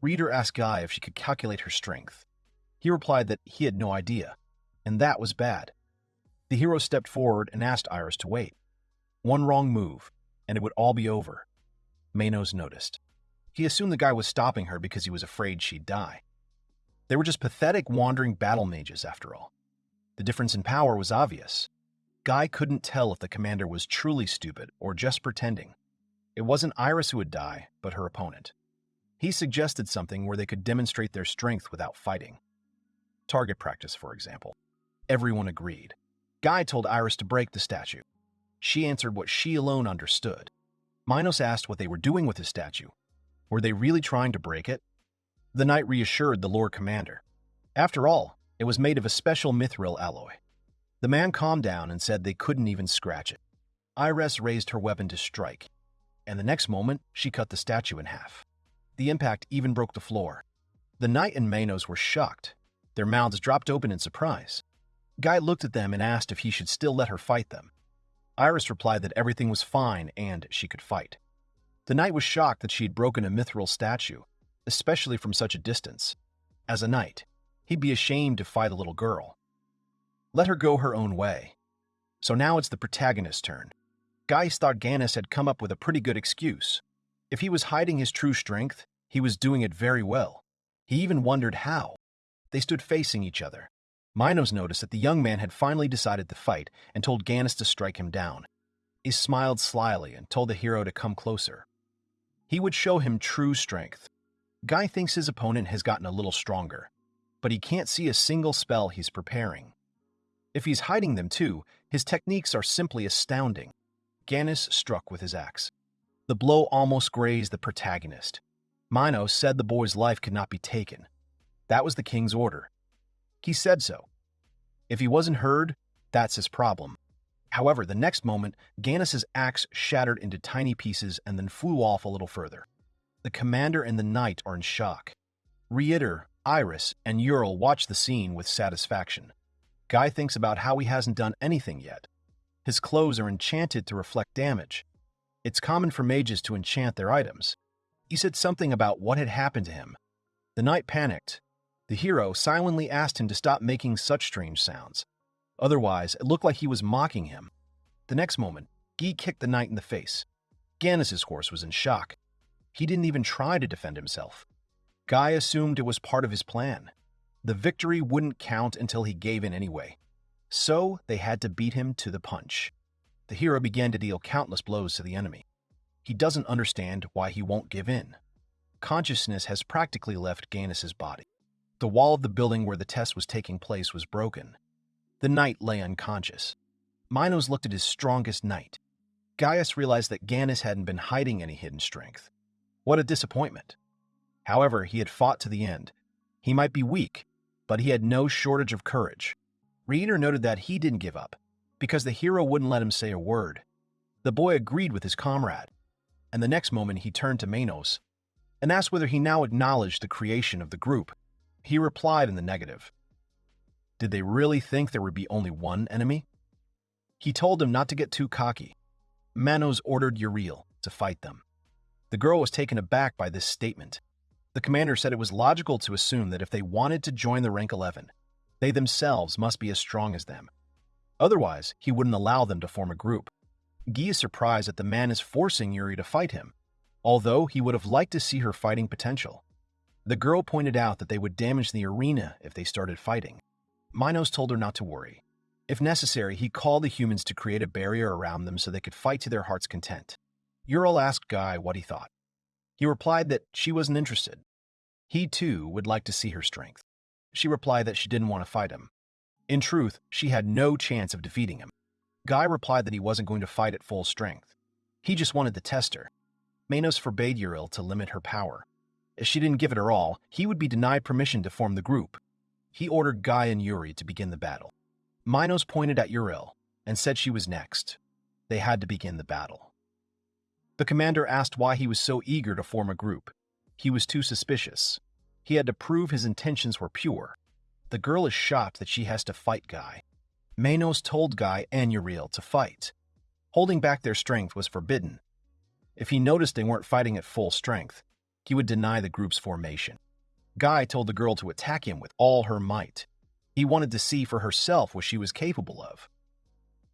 Reiter asked Guy if she could calculate her strength. He replied that he had no idea, and that was bad. The hero stepped forward and asked Iris to wait. One wrong move, and it would all be over. Manos noticed. He assumed the guy was stopping her because he was afraid she'd die. They were just pathetic wandering battle mages after all. The difference in power was obvious. Guy couldn't tell if the commander was truly stupid or just pretending. It wasn't Iris who would die, but her opponent. He suggested something where they could demonstrate their strength without fighting. Target practice, for example. Everyone agreed. Guy told Iris to break the statue. She answered what she alone understood. Minos asked what they were doing with the statue. Were they really trying to break it? The knight reassured the Lord Commander. After all, it was made of a special mithril alloy. The man calmed down and said they couldn't even scratch it. Iris raised her weapon to strike, and the next moment, she cut the statue in half. The impact even broke the floor. The knight and Manos were shocked. Their mouths dropped open in surprise. Guy looked at them and asked if he should still let her fight them. Iris replied that everything was fine and she could fight. The knight was shocked that she had broken a mithril statue, especially from such a distance. As a knight, he'd be ashamed to fight a little girl. Let her go her own way. So now it's the protagonist's turn. Guy thought Gannis had come up with a pretty good excuse. If he was hiding his true strength, he was doing it very well. He even wondered how. They stood facing each other. Minos noticed that the young man had finally decided to fight and told Gannis to strike him down. He smiled slyly and told the hero to come closer. He would show him true strength. Guy thinks his opponent has gotten a little stronger, but he can't see a single spell he's preparing. If he's hiding them too, his techniques are simply astounding. Gannis struck with his axe. The blow almost grazed the protagonist. Minos said the boy's life could not be taken. That was the king's order. He said so. If he wasn't heard, that's his problem. However, the next moment, Gannis's axe shattered into tiny pieces and then flew off a little further. The commander and the knight are in shock. Reiter, Iris, and Yuril watch the scene with satisfaction. Guy thinks about how he hasn't done anything yet. His clothes are enchanted to reflect damage. It's common for mages to enchant their items. He said something about what had happened to him. The knight panicked. The hero silently asked him to stop making such strange sounds. Otherwise, it looked like he was mocking him. The next moment, Guy kicked the knight in the face. Gannis's horse was in shock. He didn't even try to defend himself. Guy assumed it was part of his plan. The victory wouldn't count until he gave in anyway. So they had to beat him to the punch. The hero began to deal countless blows to the enemy. He doesn't understand why he won't give in. Consciousness has practically left Gannis's body. The wall of the building where the test was taking place was broken. The knight lay unconscious. Minos looked at his strongest knight. Gaius realized that Gannis hadn't been hiding any hidden strength. What a disappointment. However, he had fought to the end. He might be weak, but he had no shortage of courage. Reiter noted that he didn't give up, because the hero wouldn't let him say a word. The boy agreed with his comrade, and the next moment he turned to Manos and asked whether he now acknowledged the creation of the group. He replied in the negative. Did they really think there would be only one enemy? He told them not to get too cocky. Manos ordered Yuril to fight them. The girl was taken aback by this statement. The commander said it was logical to assume that if they wanted to join the rank 11, they themselves must be as strong as them. Otherwise, he wouldn't allow them to form a group. Guy is surprised that the man is forcing Yuri to fight him, although he would have liked to see her fighting potential. The girl pointed out that they would damage the arena if they started fighting. Minos told her not to worry. If necessary, he called the humans to create a barrier around them so they could fight to their heart's content. Yuril asked Guy what he thought. He replied that she wasn't interested. He, too, would like to see her strength. She replied that she didn't want to fight him. In truth, she had no chance of defeating him. Guy replied that he wasn't going to fight at full strength. He just wanted to test her. Manos forbade Yuril to limit her power. If she didn't give it her all, he would be denied permission to form the group. He ordered Guy and Yuri to begin the battle. Minos pointed at Yuril and said she was next. They had to begin the battle. The commander asked why he was so eager to form a group. He was too suspicious. He had to prove his intentions were pure. The girl is shocked that she has to fight Guy. Manos told Guy and Yuril to fight. Holding back their strength was forbidden. If he noticed they weren't fighting at full strength, he would deny the group's formation. Guy told the girl to attack him with all her might. He wanted to see for herself what she was capable of.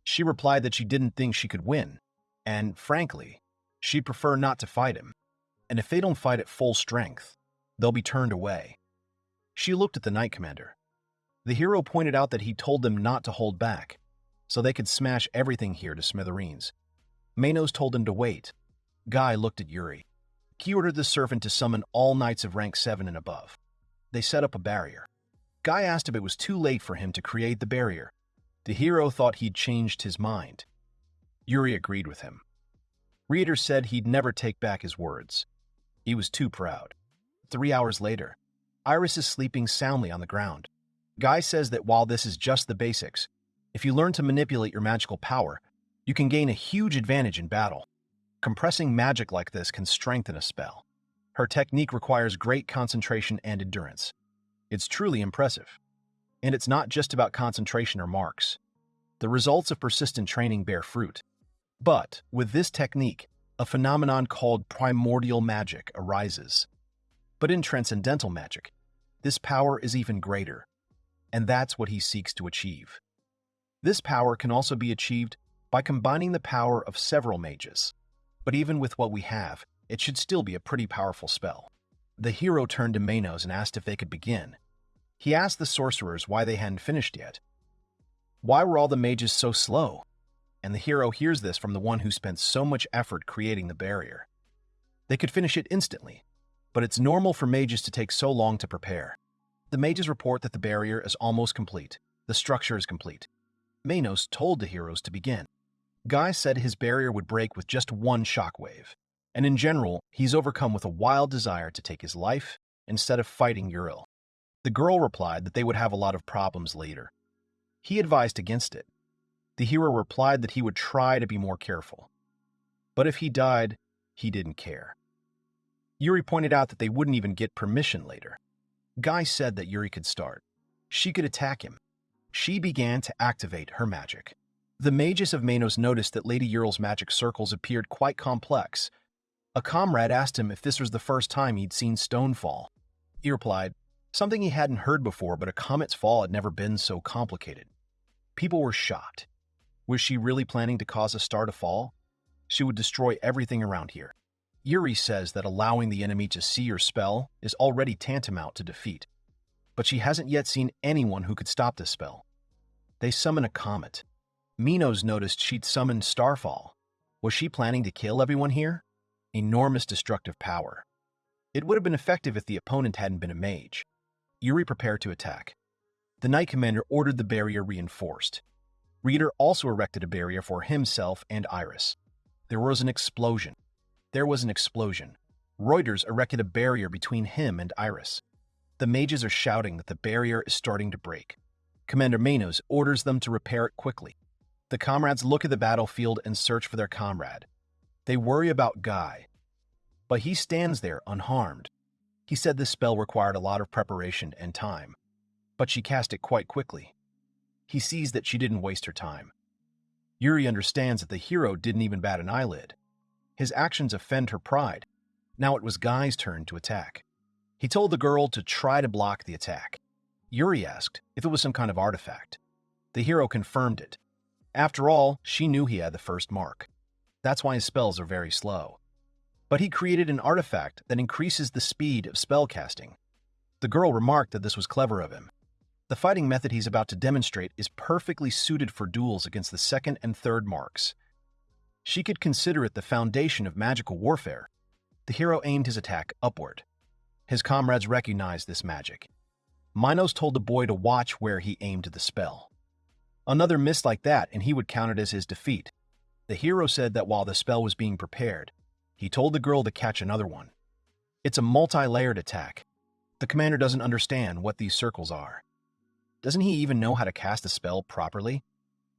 She replied that she didn't think she could win, and, frankly, she'd prefer not to fight him. And if they don't fight at full strength, they'll be turned away. She looked at the Knight Commander. The hero pointed out that he told them not to hold back, so they could smash everything here to smithereens. Manos told him to wait. Guy looked at Yuri. He ordered the servant to summon all knights of rank 7 and above. They set up a barrier. Guy asked if it was too late for him to create the barrier. The hero thought he'd changed his mind. Yuri agreed with him. Reiter said he'd never take back his words. He was too proud. 3 hours later, Iris is sleeping soundly on the ground. Guy says that while this is just the basics, if you learn to manipulate your magical power, you can gain a huge advantage in battle. Compressing magic like this can strengthen a spell. Her technique requires great concentration and endurance. It's truly impressive. And it's not just about concentration or marks. The results of persistent training bear fruit. But, with this technique, a phenomenon called primordial magic arises. But in transcendental magic, this power is even greater, and that's what he seeks to achieve. This power can also be achieved by combining the power of several mages. But even with what we have, it should still be a pretty powerful spell. The hero turned to Manos and asked if they could begin. He asked the sorcerers why they hadn't finished yet. Why were all the mages so slow? And the hero hears this from the one who spent so much effort creating the barrier. They could finish it instantly, but it's normal for mages to take so long to prepare. The mages report that the barrier is almost complete. The structure is complete. Manos told the heroes to begin. Guy said his barrier would break with just one shockwave, and in general, he's overcome with a wild desire to take his life instead of fighting Yuril. The girl replied that they would have a lot of problems later. He advised against it. The hero replied that he would try to be more careful. But if he died, he didn't care. Yuri pointed out that they wouldn't even get permission later. Guy said that Yuri could start. She could attack him. She began to activate her magic. The mages of Manos noticed that Lady Yuril's magic circles appeared quite complex. A comrade asked him if this was the first time he'd seen stone fall. He replied, something he hadn't heard before, but a comet's fall had never been so complicated. People were shocked. Was she really planning to cause a star to fall? She would destroy everything around here. Yuri says that allowing the enemy to see your spell is already tantamount to defeat. But she hasn't yet seen anyone who could stop this spell. They summon a comet. Minos noticed she'd summoned Starfall. Was she planning to kill everyone here? Enormous destructive power. It would have been effective if the opponent hadn't been a mage. Yuri prepared to attack. The Knight Commander ordered the barrier reinforced. Reiter also erected a barrier for himself and Iris. There was an explosion. Reuters erected a barrier between him and Iris. The mages are shouting that the barrier is starting to break. Commander Manos orders them to repair it quickly. The comrades look at the battlefield and search for their comrade. They worry about Guy, but he stands there unharmed. He said this spell required a lot of preparation and time, but she cast it quite quickly. He sees that she didn't waste her time. Yuri understands that the hero didn't even bat an eyelid. His actions offend her pride. Now it was Guy's turn to attack. He told the girl to try to block the attack. Yuri asked if it was some kind of artifact. The hero confirmed it. After all, she knew he had the first mark. That's why his spells are very slow. But he created an artifact that increases the speed of spell casting. The girl remarked that this was clever of him. The fighting method he's about to demonstrate is perfectly suited for duels against the second and third marks. She could consider it the foundation of magical warfare. The hero aimed his attack upward. His comrades recognized this magic. Minos told the boy to watch where he aimed the spell. Another miss like that and he would count it as his defeat. The hero said that while the spell was being prepared, he told the girl to catch another one. It's a multi-layered attack. The commander doesn't understand what these circles are. Doesn't he even know how to cast a spell properly?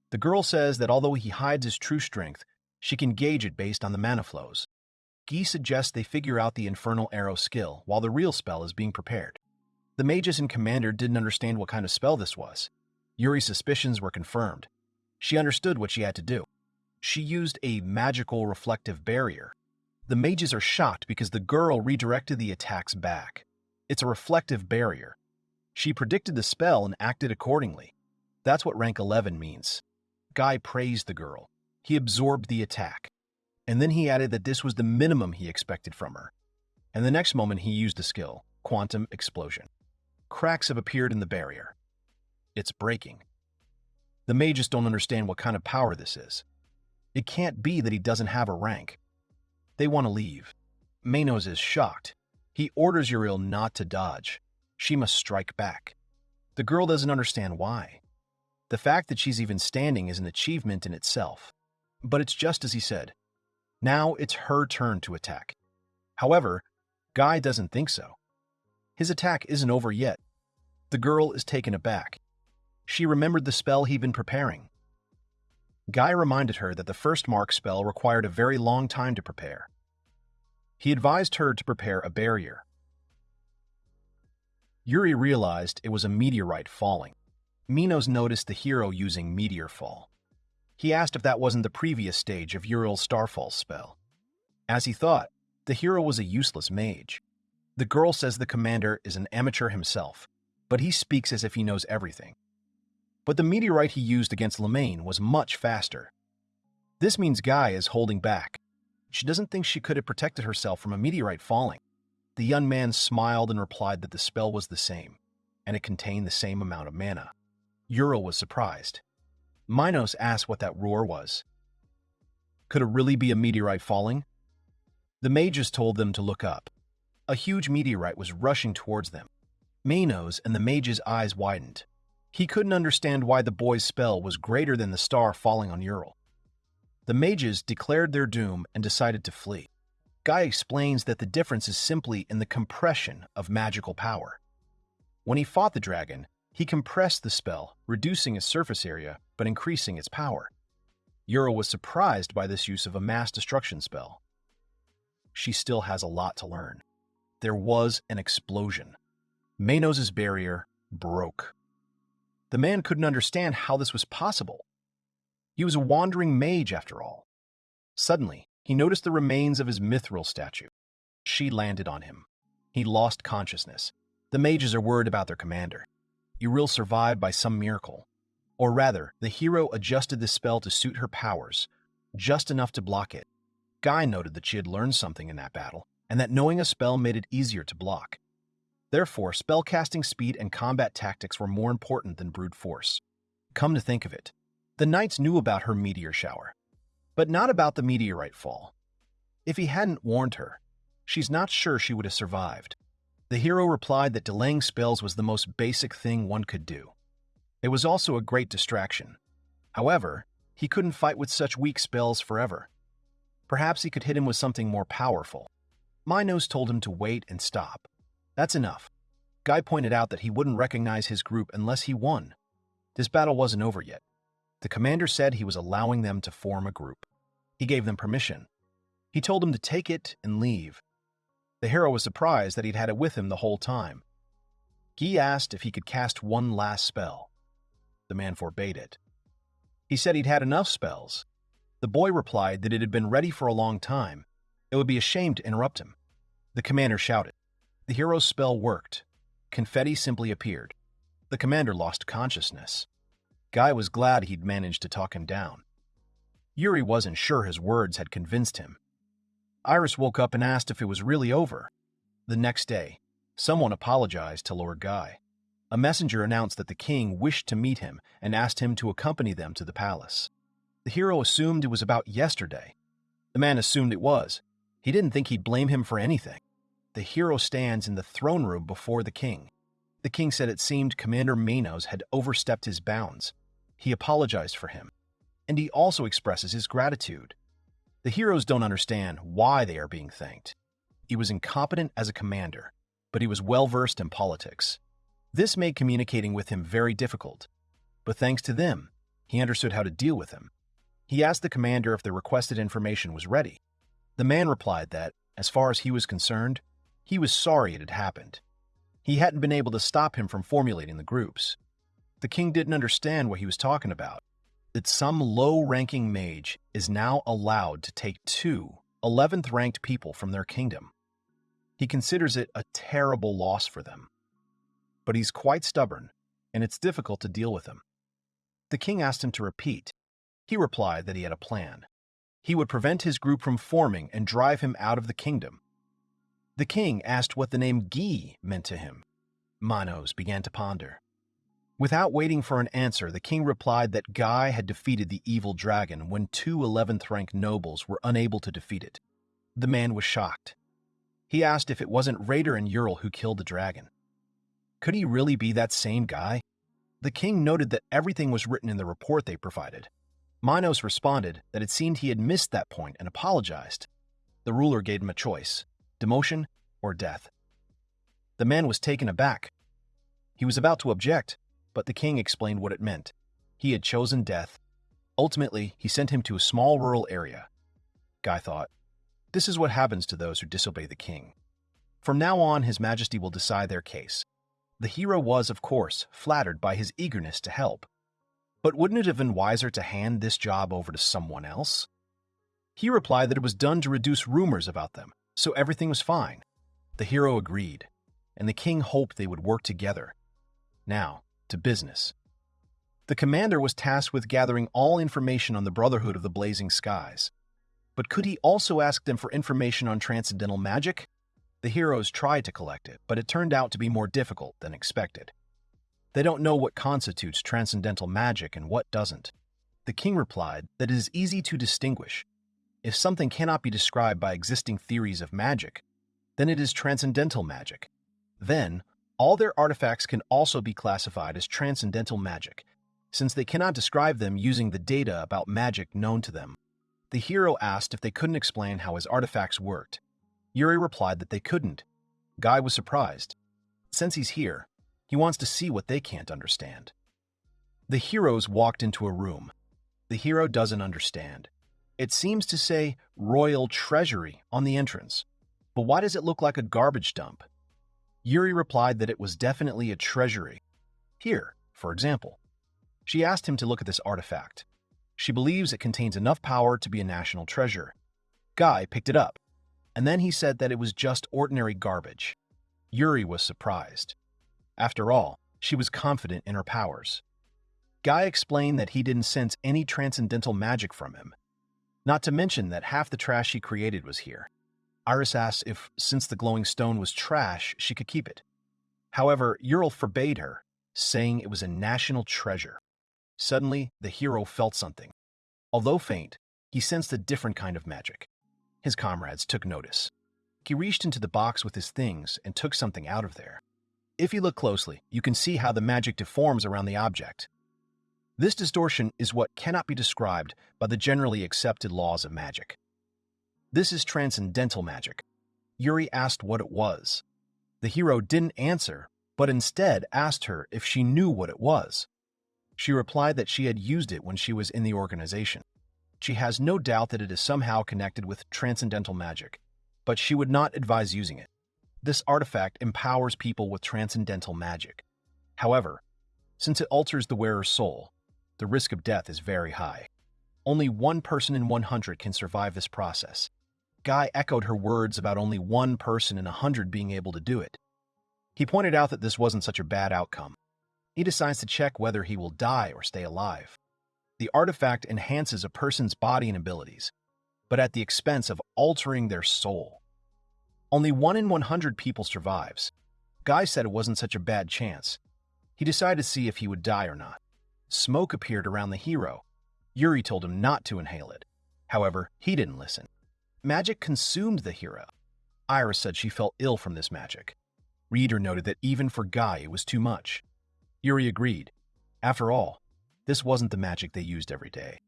The girl says that although he hides his true strength, she can gauge it based on the mana flows. Guy suggests they figure out the infernal arrow skill while the real spell is being prepared. The mages and commander didn't understand what kind of spell this was. Yuri's suspicions were confirmed. She understood what she had to do. She used a magical reflective barrier. The mages are shocked because the girl redirected the attacks back. It's a reflective barrier. She predicted the spell and acted accordingly. That's what rank 11 means. Guy praised the girl. He absorbed the attack. And then he added that this was the minimum he expected from her. And the next moment he used the skill, Quantum Explosion. Cracks have appeared in the barrier. It's breaking. The mages don't understand what kind of power this is. It can't be that he doesn't have a rank. They want to leave. Manos is shocked. He orders Yuril not to dodge. She must strike back. The girl doesn't understand why. The fact that she's even standing is an achievement in itself. But it's just as he said. Now it's her turn to attack. However, Guy doesn't think so. His attack isn't over yet. The girl is taken aback. She remembered the spell he'd been preparing. Guy reminded her that the first mark spell required a very long time to prepare. He advised her to prepare a barrier. Yuri realized it was a meteorite falling. Minos noticed the hero using meteor fall. He asked if that wasn't the previous stage of Yuril's Starfall spell. As he thought, the hero was a useless mage. The girl says the commander is an amateur himself, but he speaks as if he knows everything. But the meteorite he used against Lemaine was much faster. This means Guy is holding back. She doesn't think she could have protected herself from a meteorite falling. The young man smiled and replied that the spell was the same, and it contained the same amount of mana. Yuril was surprised. Minos asked what that roar was. Could it really be a meteorite falling? The mages told them to look up. A huge meteorite was rushing towards them. Minos and the mage's eyes widened. He couldn't understand why the boy's spell was greater than the star falling on Yuril. The mages declared their doom and decided to flee. Guy explains that the difference is simply in the compression of magical power. When he fought the dragon, he compressed the spell, reducing its surface area but increasing its power. Yuril was surprised by this use of a mass destruction spell. She still has a lot to learn. There was an explosion. Manos' barrier broke. The man couldn't understand how this was possible. He was a wandering mage after all. Suddenly, he noticed the remains of his mithril statue. She landed on him. He lost consciousness. The mages are worried about their commander. Yuril survived by some miracle. Or rather, the hero adjusted the spell to suit her powers, just enough to block it. Guy noted that she had learned something in that battle, and that knowing a spell made it easier to block. Therefore, spellcasting speed and combat tactics were more important than brute force. Come to think of it, the knights knew about her meteor shower, but not about the meteorite fall. If he hadn't warned her, she's not sure she would have survived. The hero replied that delaying spells was the most basic thing one could do. It was also a great distraction. However, he couldn't fight with such weak spells forever. Perhaps he could hit him with something more powerful. Minos told him to wait and stop. That's enough. Guy pointed out that he wouldn't recognize his group unless he won. This battle wasn't over yet. The commander said he was allowing them to form a group. He gave them permission. He told them to take it and leave. The hero was surprised that he'd had it with him the whole time. Guy asked if he could cast one last spell. The man forbade it. He said he'd had enough spells. The boy replied that it had been ready for a long time. It would be a shame to interrupt him. The commander shouted. The hero's spell worked. Confetti simply appeared. The commander lost consciousness. Guy was glad he'd managed to talk him down. Yuri wasn't sure his words had convinced him. Iris woke up and asked if it was really over. The next day, someone apologized to Lord Guy. A messenger announced that the king wished to meet him and asked him to accompany them to the palace. The hero assumed it was about yesterday. The man assumed it was. He didn't think he'd blame him for anything. The hero stands in the throne room before the king. The king said it seemed Commander Manos had overstepped his bounds. He apologized for him, and he also expresses his gratitude. The heroes don't understand why they are being thanked. He was incompetent as a commander, but he was well-versed in politics. This made communicating with him very difficult, but thanks to them, he understood how to deal with him. He asked the commander if the requested information was ready. The man replied that, as far as he was concerned, he was sorry it had happened. He hadn't been able to stop him from formulating the groups. The king didn't understand what he was talking about, that some low-ranking mage is now allowed to take two 11th-ranked people from their kingdom. He considers it a terrible loss for them. But he's quite stubborn, and it's difficult to deal with him. The king asked him to repeat. He replied that he had a plan. He would prevent his group from forming and drive him out of the kingdom. The king asked what the name Guy meant to him. Manos began to ponder. Without waiting for an answer, the king replied that Guy had defeated the evil dragon when two 11th-rank nobles were unable to defeat it. The man was shocked. He asked if it wasn't Reiter and Yuril who killed the dragon. Could he really be that same Guy? The king noted that everything was written in the report they provided. Manos responded that it seemed he had missed that point and apologized. The ruler gave him a choice: demotion or death. The man was taken aback. He was about to object, but the king explained what it meant. He had chosen death. Ultimately, he sent him to a small rural area. Guy thought, this is what happens to those who disobey the king. From now on, His Majesty will decide their case. The hero was, of course, flattered by his eagerness to help. But wouldn't it have been wiser to hand this job over to someone else? He replied that it was done to reduce rumors about them, so everything was fine. The hero agreed, and the king hoped they would work together. Now, to business. The commander was tasked with gathering all information on the Brotherhood of the Blazing Skies. But could he also ask them for information on transcendental magic? The heroes tried to collect it, but it turned out to be more difficult than expected. They don't know what constitutes transcendental magic and what doesn't. The king replied that it is easy to distinguish. If something cannot be described by existing theories of magic, then it is transcendental magic. Then, all their artifacts can also be classified as transcendental magic, since they cannot describe them using the data about magic known to them. The hero asked if they couldn't explain how his artifacts worked. Yuri replied that they couldn't. Guy was surprised. Since he's here, he wants to see what they can't understand. The heroes walked into a room. The hero doesn't understand. It seems to say Royal Treasury on the entrance. But why does it look like a garbage dump? Yuri replied that it was definitely a treasury. Here, for example. She asked him to look at this artifact. She believes it contains enough power to be a national treasure. Guy picked it up, and then he said that it was just ordinary garbage. Yuri was surprised. After all, she was confident in her powers. Guy explained that he didn't sense any transcendental magic from him. Not to mention that half the trash she created was here. Iris asked if, since the glowing stone was trash, she could keep it. However, Yuril forbade her, saying it was a national treasure. Suddenly, the hero felt something. Although faint, he sensed a different kind of magic. His comrades took notice. He reached into the box with his things and took something out of there. If you look closely, you can see how the magic deforms around the object. This distortion is what cannot be described by the generally accepted laws of magic. This is transcendental magic. Yuri asked what it was. The hero didn't answer, but instead asked her if she knew what it was. She replied that she had used it when she was in the organization. She has no doubt that it is somehow connected with transcendental magic, but she would not advise using it. This artifact empowers people with transcendental magic. However, since it alters the wearer's soul, the risk of death is very high. Only one person in 100 can survive this process. Guy echoed her words about only one person in 100 being able to do it. He pointed out that this wasn't such a bad outcome. He decides to check whether he will die or stay alive. The artifact enhances a person's body and abilities, but at the expense of altering their soul. Only 1 in 100 people survives. Guy said it wasn't such a bad chance. He decided to see if he would die or not. Smoke appeared around the hero. Yuri told him not to inhale it. However, he didn't listen. Magic consumed the hero. Iris said she felt ill from this magic. Reader noted that even for Guy it was too much. Yuri agreed. After all, this wasn't the magic they used every day.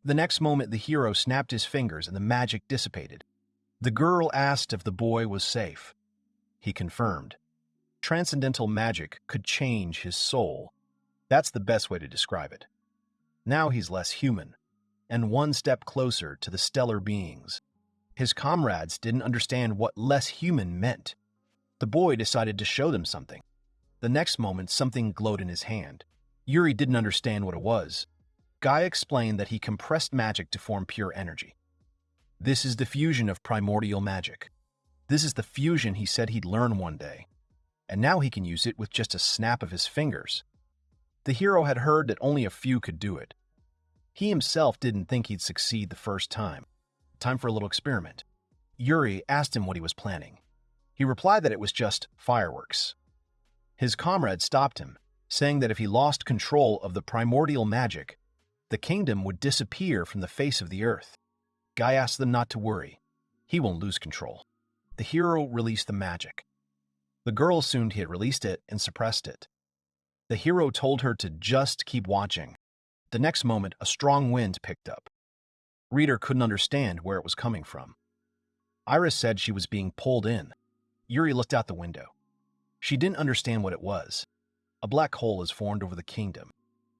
The next moment the hero snapped his fingers and the magic dissipated. The girl asked if the boy was safe. He confirmed. Transcendental magic could change his soul. That's the best way to describe it. Now he's less human, and one step closer to the stellar beings. His comrades didn't understand what less human meant. The boy decided to show them something. The next moment, something glowed in his hand. Yuri didn't understand what it was. Guy explained that he compressed magic to form pure energy. This is the fusion of primordial magic. This is the fusion he said he'd learn one day. And now he can use it with just a snap of his fingers. The hero had heard that only a few could do it. He himself didn't think he'd succeed the first time. Time for a little experiment. Yuri asked him what he was planning. He replied that it was just fireworks. His comrade stopped him, saying that if he lost control of the primordial magic, the kingdom would disappear from the face of the earth. Guy asked them not to worry. He won't lose control. The hero released the magic. The girl assumed he had released it and suppressed it. The hero told her to just keep watching. The next moment, a strong wind picked up. Reader couldn't understand where it was coming from. Iris said she was being pulled in. Yuri looked out the window. She didn't understand what it was. A black hole is formed over the kingdom.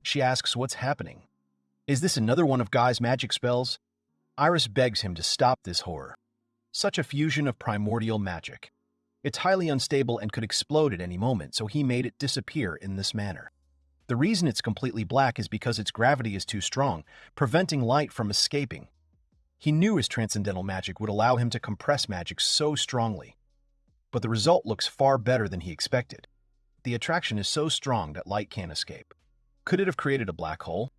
She asks what's happening. Is this another one of Guy's magic spells? Iris begs him to stop this horror. Such a fusion of primordial magic. It's highly unstable and could explode at any moment, so he made it disappear in this manner. The reason it's completely black is because its gravity is too strong, preventing light from escaping. He knew his transcendental magic would allow him to compress magic so strongly. But the result looks far better than he expected. The attraction is so strong that light can't escape. Could it have created a black hole?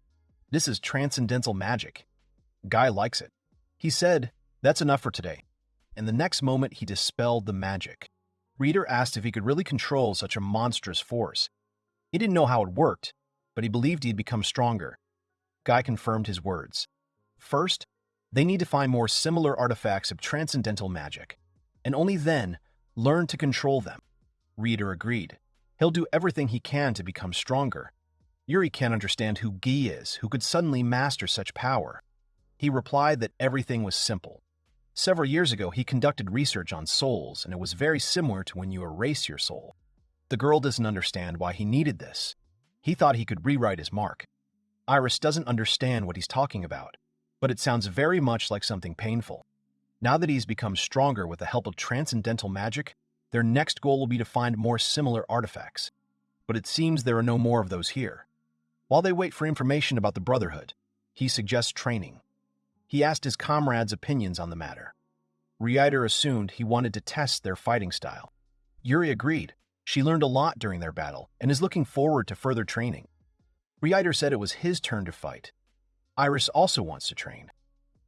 This is transcendental magic. Guy likes it. He said, "That's enough for today." And the next moment he dispelled the magic. Reader asked if he could really control such a monstrous force. He didn't know how it worked, but he believed he'd become stronger. Guy confirmed his words. First, they need to find more similar artifacts of transcendental magic, and only then learn to control them. Reader agreed. He'll do everything he can to become stronger. Yuri can't understand who Guy is, who could suddenly master such power. He replied that everything was simple. Several years ago, he conducted research on souls, and it was very similar to when you erase your soul. The girl doesn't understand why he needed this. He thought he could rewrite his mark. Iris doesn't understand what he's talking about, but it sounds very much like something painful. Now that he's become stronger with the help of transcendental magic, their next goal will be to find more similar artifacts. But it seems there are no more of those here. While they wait for information about the Brotherhood, he suggests training. He asked his comrades' opinions on the matter. Reiter assumed he wanted to test their fighting style. Yuri agreed. She learned a lot during their battle and is looking forward to further training. Reiter said it was his turn to fight. Iris also wants to train.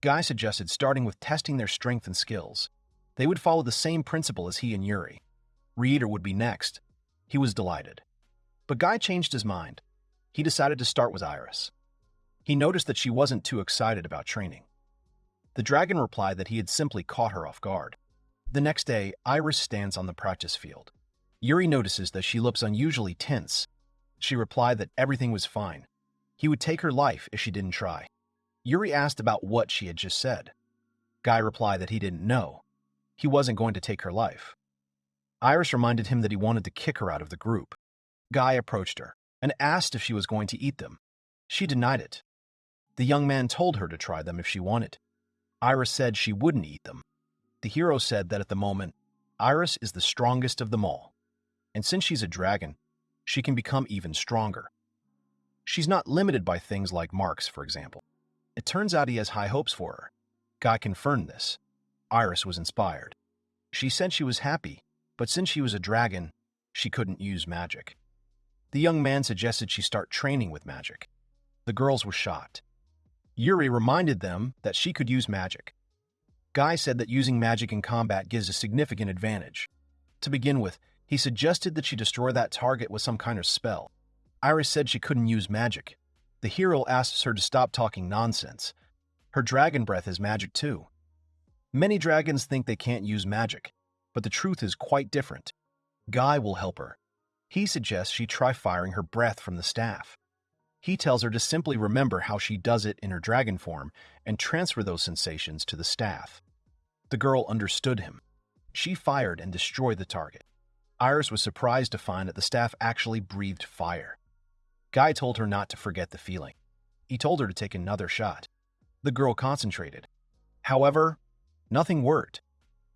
Guy suggested starting with testing their strength and skills. They would follow the same principle as he and Yuri. Reiter would be next. He was delighted. But Guy changed his mind. He decided to start with Iris. He noticed that she wasn't too excited about training. The dragon replied that he had simply caught her off guard. The next day, Iris stands on the practice field. Yuri notices that she looks unusually tense. She replied that everything was fine. He would take her life if she didn't try. Yuri asked about what she had just said. Guy replied that he didn't know. He wasn't going to take her life. Iris reminded him that he wanted to kick her out of the group. Guy approached her and asked if she was going to eat them. She denied it. The young man told her to try them if she wanted. Iris said she wouldn't eat them. The hero said that at the moment, Iris is the strongest of them all. And since she's a dragon, she can become even stronger. She's not limited by things like marks, for example. It turns out he has high hopes for her. Guy confirmed this. Iris was inspired. She said she was happy, but since she was a dragon, she couldn't use magic. The young man suggested she start training with magic. The girls were shocked. Yuri reminded them that she could use magic. Guy said that using magic in combat gives a significant advantage. To begin with, he suggested that she destroy that target with some kind of spell. Iris said she couldn't use magic. The hero asks her to stop talking nonsense. Her dragon breath is magic too. Many dragons think they can't use magic, but the truth is quite different. Guy will help her. He suggests she try firing her breath from the staff. He tells her to simply remember how she does it in her dragon form and transfer those sensations to the staff. The girl understood him. She fired and destroyed the target. Iris was surprised to find that the staff actually breathed fire. Guy told her not to forget the feeling. He told her to take another shot. The girl concentrated. However, nothing worked.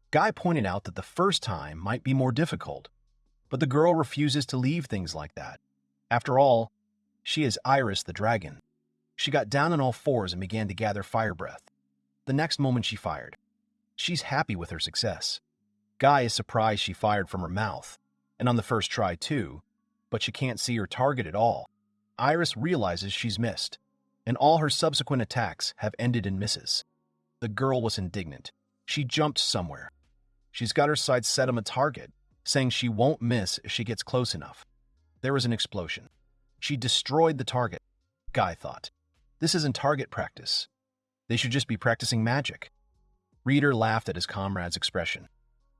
Guy pointed out that the first time might be more difficult, but the girl refuses to leave things like that. After all, she is Iris the dragon. She got down on all fours and began to gather fire breath. The next moment she fired. She's happy with her success. Guy is surprised she fired from her mouth, and on the first try too, but she can't see her target at all. Iris realizes she's missed, and all her subsequent attacks have ended in misses. The girl was indignant. She jumped somewhere. She's got her sights set on a target, saying she won't miss if she gets close enough. There was an explosion. She destroyed the target. Guy thought, this isn't target practice. They should just be practicing magic. Reader laughed at his comrade's expression.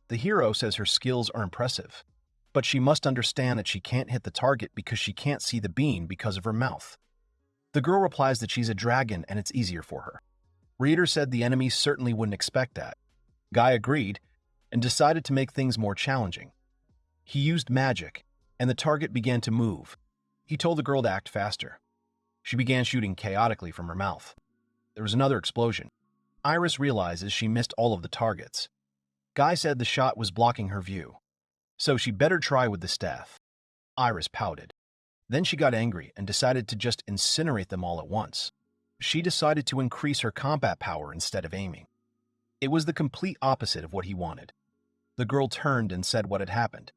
The hero says her skills are impressive, but she must understand that she can't hit the target because she can't see the beam because of her mouth. The girl replies that she's a dragon and it's easier for her. Reader said the enemy certainly wouldn't expect that. Guy agreed and decided to make things more challenging. He used magic, and the target began to move. He told the girl to act faster. She began shooting chaotically from her mouth. There was another explosion. Iris realizes she missed all of the targets. Guy said the shot was blocking her view, so she better try with the staff. Iris pouted. Then she got angry and decided to just incinerate them all at once. She decided to increase her combat power instead of aiming. It was the complete opposite of what he wanted. The girl turned and said what had happened.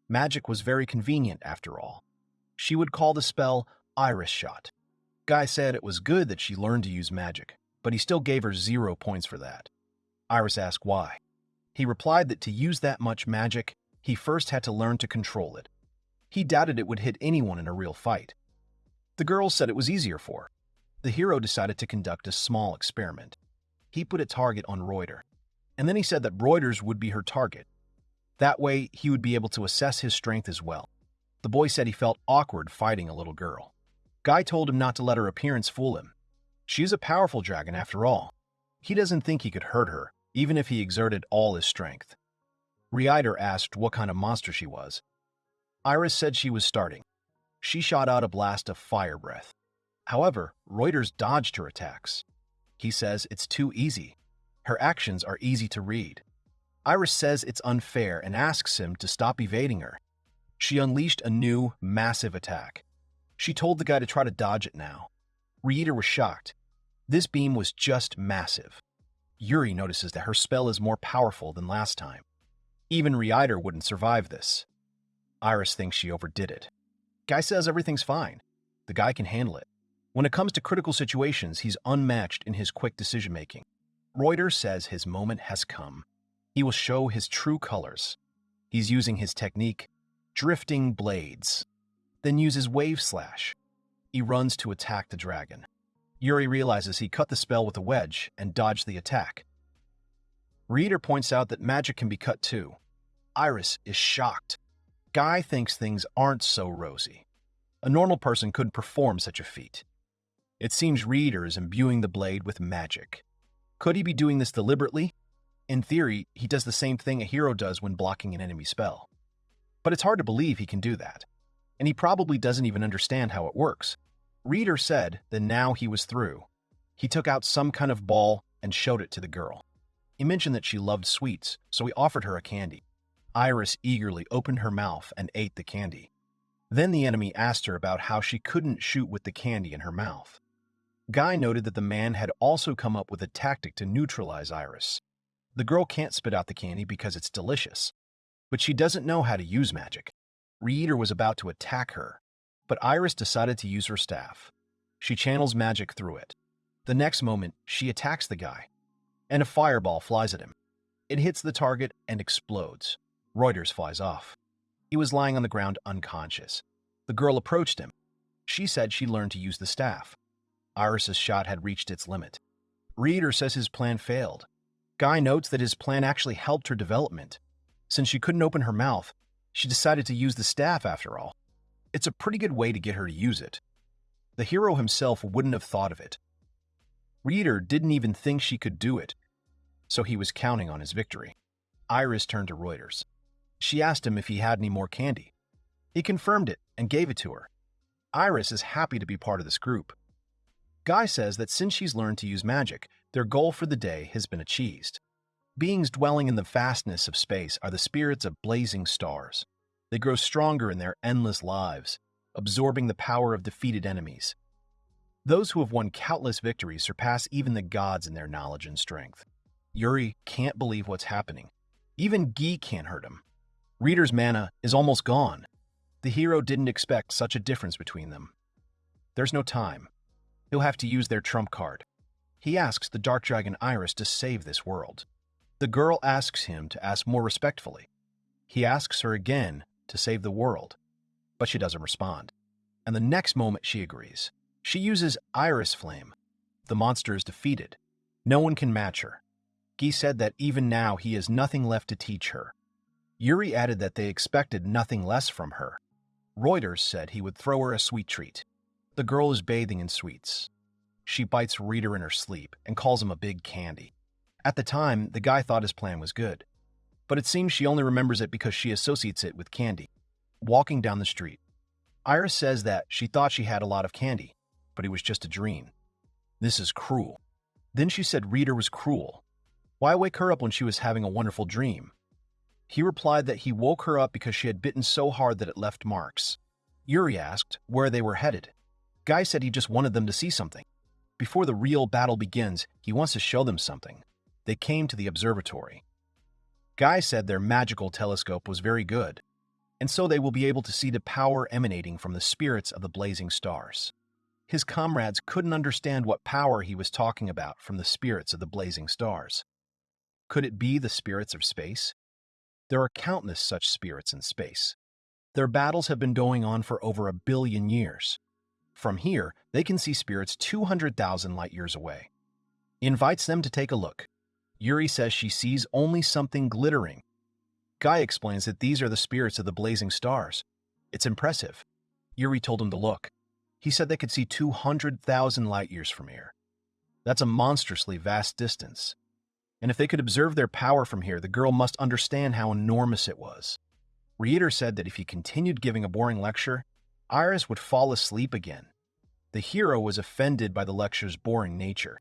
Magic was very convenient after all. She would call the spell Iris Shot. Guy said it was good that she learned to use magic, but he still gave her 0 points for that. Iris asked why. He replied that to use that much magic, he first had to learn to control it. He doubted it would hit anyone in a real fight. The girl said it was easier for her. The hero decided to conduct a small experiment. He put a target on Reiter, and then he said that Reuters would be her target. That way, he would be able to assess his strength as well. The boy said he felt awkward fighting a little girl. Guy told him not to let her appearance fool him. She's a powerful dragon after all. He doesn't think he could hurt her, even if he exerted all his strength. Reiter asked what kind of monster she was. Iris said she was starting. She shot out a blast of fire breath. However, Reuters dodged her attacks. He says it's too easy. Her actions are easy to read. Iris says it's unfair and asks him to stop evading her. She unleashed a new, massive attack. She told the guy to try to dodge it now. Reiter was shocked. This beam was just massive. Yuri notices that her spell is more powerful than last time. Even Reiter wouldn't survive this. Iris thinks she overdid it. Guy says everything's fine. The guy can handle it. When it comes to critical situations, he's unmatched in his quick decision-making. Reiter says his moment has come. He will show his true colors. He's using his technique, drifting blades, then uses wave slash. He runs to attack the dragon. Yuri realizes he cut the spell with a wedge and dodged the attack. Reiter points out that magic can be cut too. Iris is shocked. Guy thinks things aren't so rosy. A normal person couldn't perform such a feat. It seems Reiter is imbuing the blade with magic. Could he be doing this deliberately? In theory, he does the same thing a hero does when blocking an enemy spell. But it's hard to believe he can do that. And he probably doesn't even understand how it works. Reiter said that now he was through. He took out some kind of ball and showed it to the girl. He mentioned that she loved sweets, so he offered her a candy. Iris eagerly opened her mouth and ate the candy. Then the enemy asked her about how she couldn't shoot with the candy in her mouth. Guy noted that the man had also come up with a tactic to neutralize Iris. The girl can't spit out the candy because it's delicious, but she doesn't know how to use magic. Reiter was about to attack her, but Iris decided to use her staff. She channels magic through it. The next moment, she attacks the guy, and a fireball flies at him. It hits the target and explodes. Reuters flies off. He was lying on the ground unconscious. The girl approached him. She said she learned to use the staff. Iris's shot had reached its limit. Reiter says his plan failed. Guy notes that his plan actually helped her development. Since she couldn't open her mouth, she decided to use the staff after all. It's a pretty good way to get her to use it. The hero himself wouldn't have thought of it. Reiter didn't even think she could do it, so he was counting on his victory. Iris turned to Reuters. She asked him if he had any more candy. He confirmed it and gave it to her. Iris is happy to be part of this group. Guy says that since she's learned to use magic, their goal for the day has been achieved. Beings dwelling in the vastness of space are the spirits of blazing stars. They grow stronger in their endless lives, absorbing the power of defeated enemies. Those who have won countless victories surpass even the gods in their knowledge and strength. Yuri can't believe what's happening. Even Guy can't hurt him. Reiter's mana is almost gone. The hero didn't expect such a difference between them. There's no time. He'll have to use their trump card. He asks the Dark Dragon Iris to save this world. The girl asks him to ask more respectfully. He asks her again to save the world. but she doesn't respond. And the next moment she agrees. She uses Iris Flame. The monster is defeated. No one can match her. Guy said that even now he has nothing left to teach her. Yuri added that they expected nothing less from her. Reuters said he would throw her a sweet treat. The girl is bathing in sweets. She bites Reiter in her sleep and calls him a big candy. At the time, the guy thought his plan was good. But it seems she only remembers it because she associates it with candy. Walking down the street, Iris says that she thought she had a lot of candy, but it was just a dream. This is cruel. Then she said Reiter was cruel. Why wake her up when she was having a wonderful dream? He replied that he woke her up because she had bitten so hard that it left marks. Yuri asked where they were headed. Guy said he just wanted them to see something. Before the real battle begins, he wants to show them something. They came to the observatory. Guy said their magical telescope was very good, and so they will be able to see the power emanating from the spirits of the blazing stars. His comrades couldn't understand what power he was talking about from the spirits of the blazing stars. Could it be the spirits of space? There are countless such spirits in space. Their battles have been going on for over 1 billion years. From here, they can see spirits 200,000 light-years away. He invites them to take a look. Yuri says she sees only something glittering. Guy explains that these are the spirits of the blazing stars. It's impressive. Yuri told him to look. He said they could see 200,000 light-years from here. That's a monstrously vast distance. And if they could observe their power from here, the girl must understand how enormous it was. Reiter said that if he continued giving a boring lecture, Iris would fall asleep again. The hero was offended by the lecture's boring nature.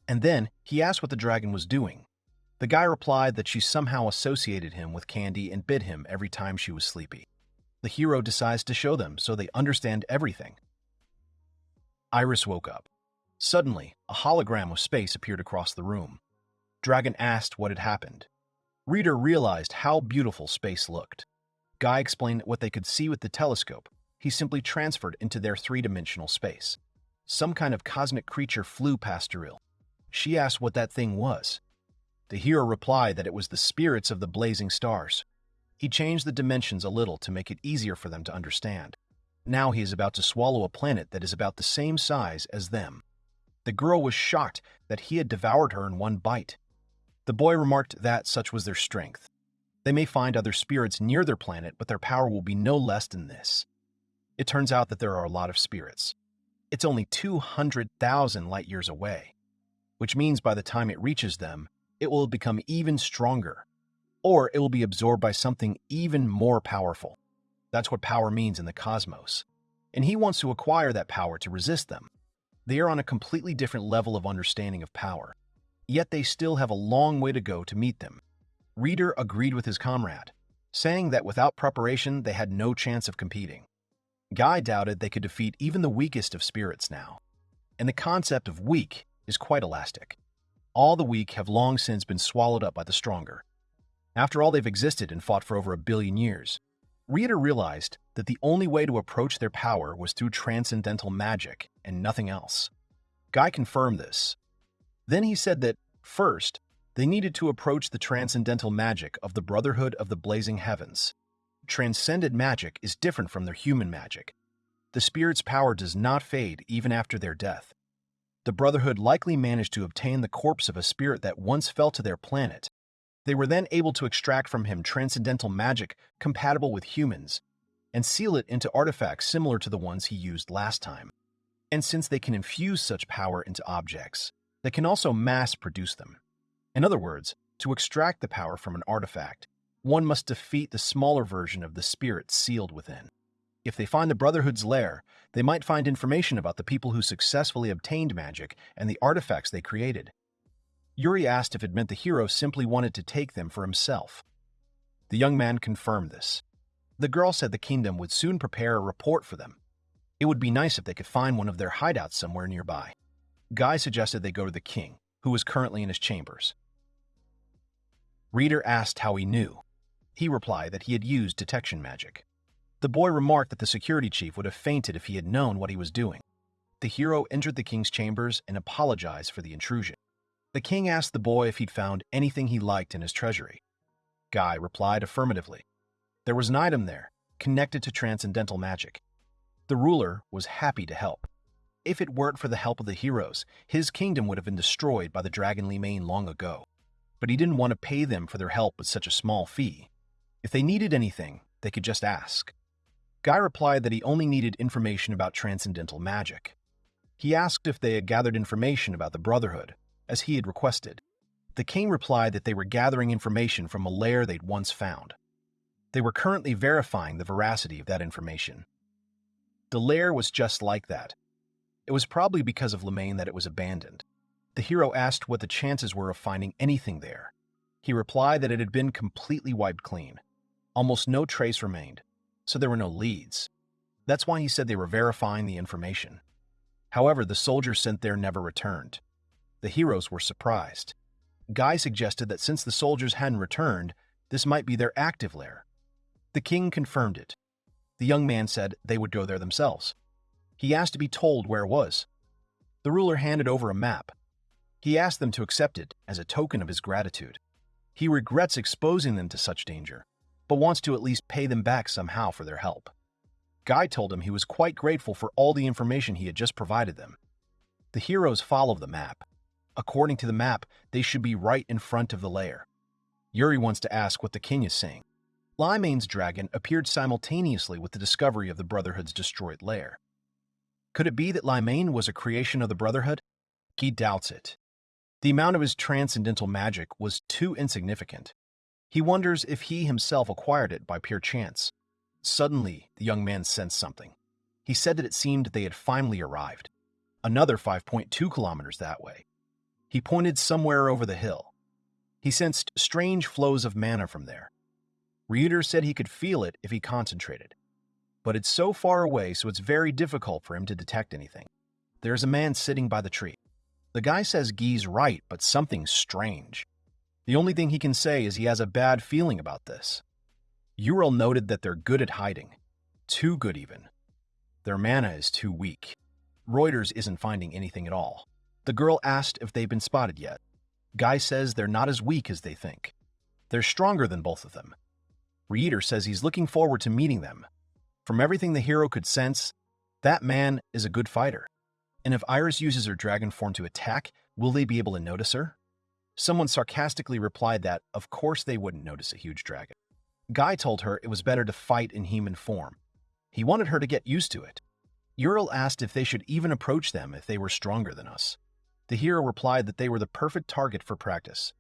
And then he asked what the dragon was doing. The guy replied that she somehow associated him with candy and bit him every time she was sleepy. The hero decides to show them so they understand everything. Iris woke up. Suddenly, a hologram of space appeared across the room. Dragon asked what had happened. Reiter realized how beautiful space looked. Guy explained what they could see with the telescope. He simply transferred into their three-dimensional space. Some kind of cosmic creature flew past Yuril. She asked what that thing was. The hero replied that it was the spirits of the blazing stars. He changed the dimensions a little to make it easier for them to understand. Now he is about to swallow a planet that is about the same size as them. The girl was shocked that he had devoured her in one bite. The boy remarked that such was their strength. They may find other spirits near their planet, but their power will be no less than this. It turns out that there are a lot of spirits. It's only 200,000 light-years away, which means by the time it reaches them, it will become even stronger, or it will be absorbed by something even more powerful. That's what power means in the cosmos, and he wants to acquire that power to resist them. They are on a completely different level of understanding of power, yet they still have a long way to go to meet them. Reiter agreed with his comrade, saying that without preparation they had no chance of competing. Guy doubted they could defeat even the weakest of spirits now, and the concept of weak is quite elastic. All the weak have long since been swallowed up by the stronger. After all, they've existed and fought for over 1 billion years. Reiter realized that the only way to approach their power was through transcendental magic and nothing else. Guy confirmed this. Then he said that, first, they needed to approach the transcendental magic of the Brotherhood of the Blazing Heavens. Transcendent magic is different from their human magic. The spirit's power does not fade even after their death. The Brotherhood likely managed to obtain the corpse of a spirit that once fell to their planet. They were then able to extract from him transcendental magic compatible with humans and seal it into artifacts similar to the ones he used last time. And since they can infuse such power into objects, they can also mass-produce them. In other words, to extract the power from an artifact, one must defeat the smaller version of the spirit sealed within. If they find the Brotherhood's lair, they might find information about the people who successfully obtained magic and the artifacts they created. Yuri asked if it meant the hero simply wanted to take them for himself. The young man confirmed this. The girl said the kingdom would soon prepare a report for them. It would be nice if they could find one of their hideouts somewhere nearby. Guy suggested they go to the king, who was currently in his chambers. Reiter asked how he knew. He replied that he had used detection magic. The boy remarked that the security chief would have fainted if he had known what he was doing. The hero entered the king's chambers and apologized for the intrusion. The king asked the boy if he'd found anything he liked in his treasury. Guy replied affirmatively. There was an item there, connected to transcendental magic. The ruler was happy to help. If it weren't for the help of the heroes, his kingdom would have been destroyed by the dragon Limain long ago. But he didn't want to pay them for their help with such a small fee. If they needed anything, they could just ask. Guy replied that he only needed information about transcendental magic. He asked if they had gathered information about the Brotherhood, as he had requested. The king replied that they were gathering information from a lair they'd once found. They were currently verifying the veracity of that information. The lair was just like that. It was probably because of Limain that it was abandoned. The hero asked what the chances were of finding anything there. He replied that it had been completely wiped clean. Almost no trace remained, so there were no leads. That's why he said they were verifying the information. However, the soldiers sent there never returned. The heroes were surprised. Guy suggested that since the soldiers hadn't returned, this might be their active lair. The king confirmed it. The young man said they would go there themselves. He asked to be told where it was. The ruler handed over a map. He asked them to accept it as a token of his gratitude. He regrets exposing them to such danger, but wants to at least pay them back somehow for their help. Guy told him he was quite grateful for all the information he had just provided them. The heroes followed the map. According to the map, they should be right in front of the lair. Yuri wants to ask what the king is saying. Limain's dragon appeared simultaneously with the discovery of the Brotherhood's destroyed lair. Could it be that Limain was a creation of the Brotherhood? He doubts it. The amount of his transcendental magic was too insignificant. He wonders if he himself acquired it by pure chance. Suddenly, the young man sensed something. He said that it seemed they had finally arrived. Another 5.2 kilometers that way. He pointed somewhere over the hill. He sensed strange flows of mana from there. Reiter said he could feel it if he concentrated. But it's so far away, so it's very difficult for him to detect anything. There's a man sitting by the tree. The guy says Guy's right, but something's strange. The only thing he can say is he has a bad feeling about this. Yuril noted that they're good at hiding. Too good, even. Their mana is too weak. Reuters isn't finding anything at all. The girl asked if they've been spotted yet. Guy says they're not as weak as they think. They're stronger than both of them. Reiter says he's looking forward to meeting them. From everything the hero could sense, that man is a good fighter. And if Iris uses her dragon form to attack, will they be able to notice her? Someone sarcastically replied that, of course they wouldn't notice a huge dragon. Guy told her it was better to fight in human form. He wanted her to get used to it. Yuril asked if they should even approach them if they were stronger than us. The hero replied that they were the perfect target for practice,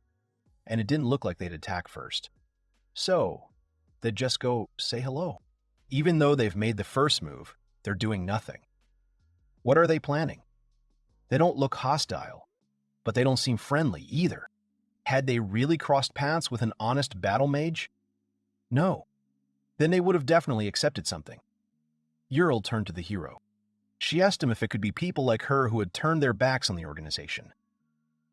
and it didn't look like they'd attack first. So, they'd just go say hello. Even though they've made the first move, they're doing nothing. What are they planning? They don't look hostile, but they don't seem friendly either. Had they really crossed paths with an honest battle mage? No. Then they would have definitely accepted something. Yuril turned to the hero. She asked him if it could be people like her who had turned their backs on the organization.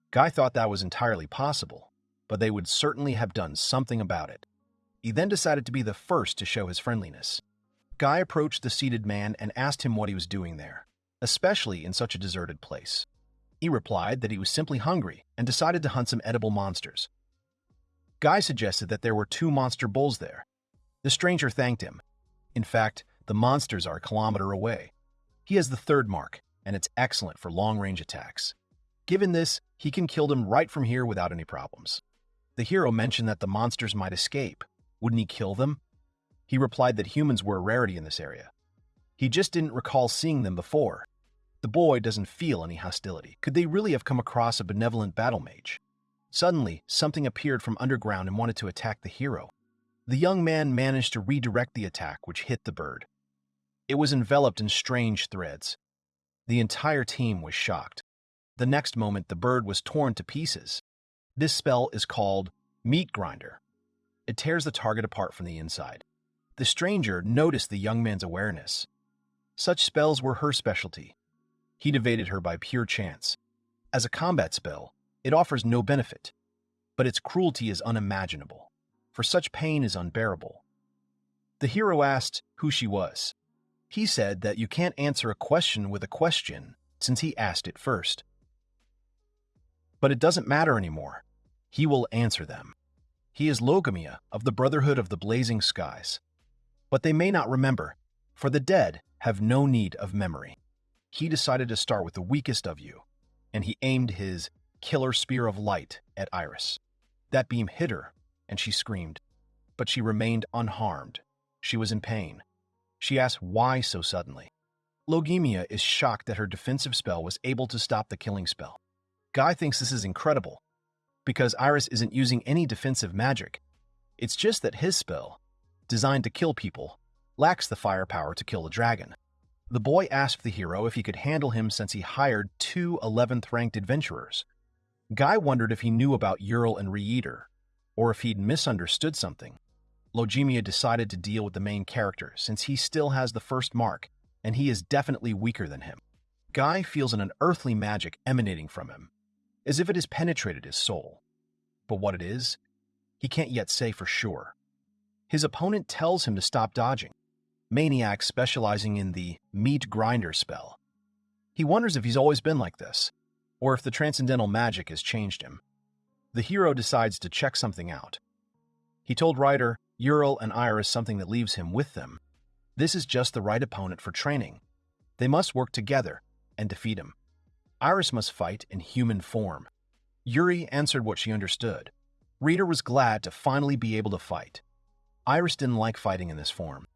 Guy thought that was entirely possible, but they would certainly have done something about it. He then decided to be the first to show his friendliness. Guy approached the seated man and asked him what he was doing there, especially in such a deserted place. He replied that he was simply hungry and decided to hunt some edible monsters. Guy suggested that there were 2 monster bulls there. The stranger thanked him. In fact, the monsters are a kilometer away. He has the 3rd mark, and it's excellent for long-range attacks. Given this, he can kill them right from here without any problems. The hero mentioned that the monsters might escape. Wouldn't he kill them? He replied that humans were a rarity in this area. He just didn't recall seeing them before. The boy doesn't feel any hostility. Could they really have come across a benevolent battle mage? Suddenly, something appeared from underground and wanted to attack the hero. The young man managed to redirect the attack, which hit the bird. It was enveloped in strange threads. The entire team was shocked. The next moment, the bird was torn to pieces. This spell is called Meat Grinder. It tears the target apart from the inside. The stranger noticed the young man's awareness. Such spells were her specialty. He'd evaded her by pure chance. As a combat spell, it offers no benefit, but its cruelty is unimaginable, for such pain is unbearable. The hero asked who she was. He said that you can't answer a question with a question since he asked it first. But it doesn't matter anymore. He will answer them. He is Logamia of the Brotherhood of the Blazing Skies. But they may not remember, for the dead have no need of memory. He decided to start with the weakest of you, and he aimed his killer spear of light at Iris. That beam hit her, and she screamed. But she remained unharmed. She was in pain. She asked why so suddenly. Logemia is shocked that her defensive spell was able to stop the killing spell. Guy thinks this is incredible, because Iris isn't using any defensive magic. It's just that his spell, designed to kill people, lacks the firepower to kill the dragon. The boy asked the hero if he could handle him since he hired 2 11th-ranked adventurers. Guy wondered if he knew about Yuril and Reiter, or if he'd misunderstood something. Logemia decided to deal with the main character since he still has the first mark, and he is definitely weaker than him. Guy feels an unearthly magic emanating from him, as if it has penetrated his soul. But what it is, he can't yet say for sure. His opponent tells him to stop dodging, Maniac specializing in the meat grinder spell. He wonders if he's always been like this, or if the transcendental magic has changed him. The hero decides to check something out. He told Reiter, Yuril, and Iris something that leaves him with them. This is just the right opponent for training. They must work together and defeat him. Iris must fight in human form. Yuri answered what she understood. Reiter was glad to finally be able to fight. Iris didn't like fighting in this form.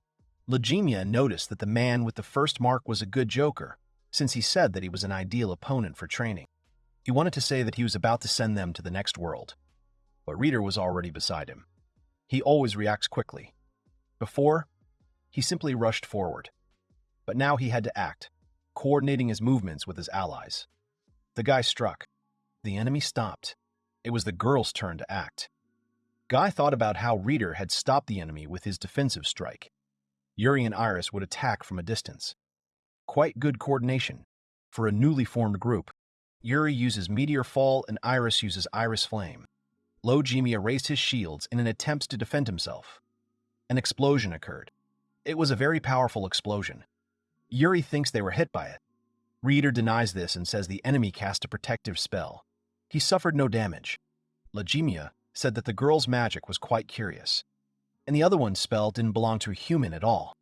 Logemia noticed that the man with the first mark was a good joker, since he said that he was an ideal opponent for training. He wanted to say that he was about to send them to the next world, but Reiter was already beside him. He always reacts quickly. Before, he simply rushed forward, but now he had to act, coordinating his movements with his allies. The guy struck. The enemy stopped. It was the girl's turn to act. Guy thought about how Reiter had stopped the enemy with his defensive strike. Yuri and Iris would attack from a distance. Quite good coordination for a newly formed group. Yuri uses Meteor Fall and Iris uses Iris Flame. Logemia raised his shields in an attempt to defend himself. An explosion occurred. It was a very powerful explosion. Yuri thinks they were hit by it. Reiter denies this and says the enemy cast a protective spell. He suffered no damage. Logemia said that the girl's magic was quite curious, and the other one's spell didn't belong to a human at all.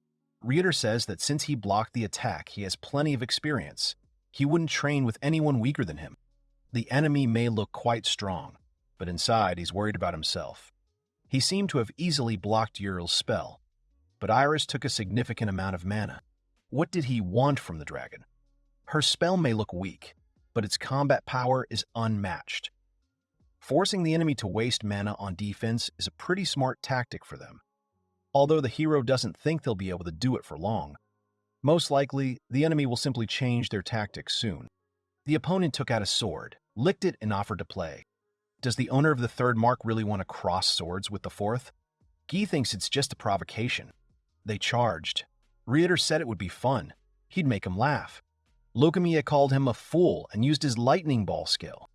Reiter says that since he blocked the attack, he has plenty of experience. He wouldn't train with anyone weaker than him. The enemy may look quite strong, but inside he's worried about himself. He seemed to have easily blocked Yuril's spell, but Iris took a significant amount of mana. What did he want from the dragon? Her spell may look weak, but its combat power is unmatched. Forcing the enemy to waste mana on defense is a pretty smart tactic for them. Although the hero doesn't think they'll be able to do it for long, most likely the enemy will simply change their tactics soon. The opponent took out a sword, licked it, and offered to play. Does the owner of the third mark really want to cross swords with the fourth? Guy thinks it's just a provocation. They charged. Reiter said it would be fun. He'd make him laugh. Logemia called him a fool and used his lightning ball skill.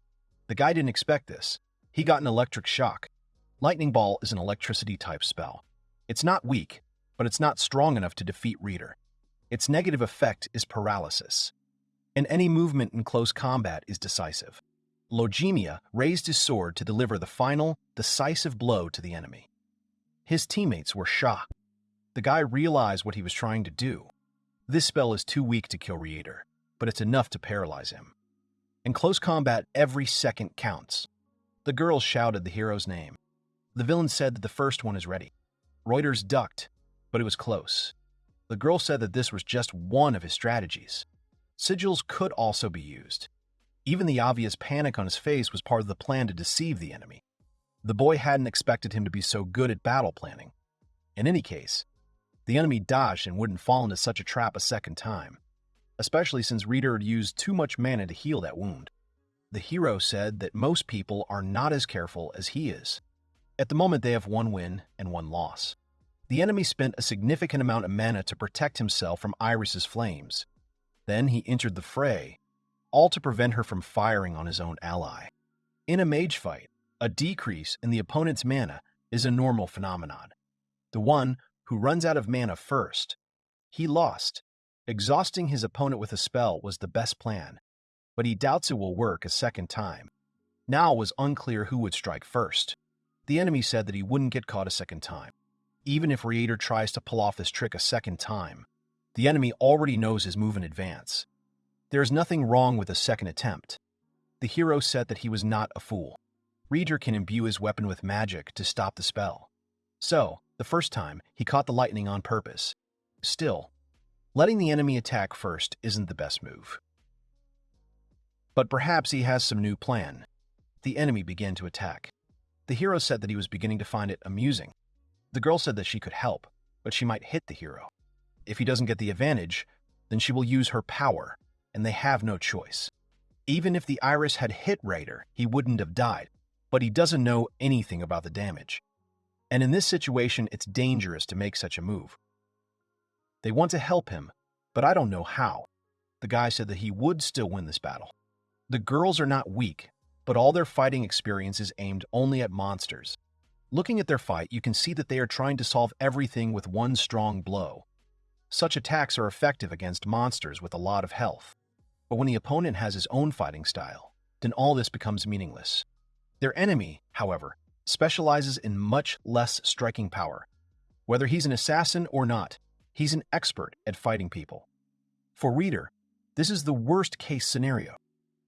The guy didn't expect this. He got an electric shock. Lightning ball is an electricity-type spell. It's not weak, but it's not strong enough to defeat Reiter. Its negative effect is paralysis, and any movement in close combat is decisive. Logemia raised his sword to deliver the final, decisive blow to the enemy. His teammates were shocked. The guy realized what he was trying to do. This spell is too weak to kill Reiter, but it's enough to paralyze him. In close combat, every second counts. The girls shouted the hero's name. The villain said that the first one is ready. Reuters ducked, but it was close. The girl said that this was just one of his strategies. Sigils could also be used. Even the obvious panic on his face was part of the plan to deceive the enemy. The boy hadn't expected him to be so good at battle planning. In any case, the enemy dodged and wouldn't fall into such a trap a second time, especially since Reiter had used too much mana to heal that wound. The hero said that most people are not as careful as he is. At the moment, they have 1 win and 1 loss. The enemy spent a significant amount of mana to protect himself from Iris's flames. Then he entered the fray, all to prevent her from firing on his own ally. In a mage fight, a decrease in the opponent's mana is a normal phenomenon. The one who runs out of mana first, he lost. Exhausting his opponent with a spell was the best plan, but he doubts it will work a second time. Now it was unclear who would strike first. The enemy said that he wouldn't get caught a second time. Even if Reiter tries to pull off this trick a second time, the enemy already knows his move in advance. There is nothing wrong with a second attempt. The hero said that he was not a fool. Reiter can imbue his weapon with magic to stop the spell. So, the first time, he caught the lightning on purpose. Still, letting the enemy attack first isn't the best move. But perhaps he has some new plan. The enemy began to attack. The hero said that he was beginning to find it amusing. The girl said that she could help, but she might hit the hero. If he doesn't get the advantage, then she will use her power, and they have no choice. Even if the iris had hit Reiter, he wouldn't have died, but he doesn't know anything about the damage. And in this situation, it's dangerous to make such a move. They want to help him, but I don't know how. The guy said that he would still win this battle. The girls are not weak, but all their fighting experience is aimed only at monsters. Looking at their fight, you can see that they are trying to solve everything with one strong blow. Such attacks are effective against monsters with a lot of health. But when the opponent has his own fighting style, then all this becomes meaningless. Their enemy, however, specializes in much less striking power. Whether he's an assassin or not, he's an expert at fighting people. For Reiter, this is the worst-case scenario.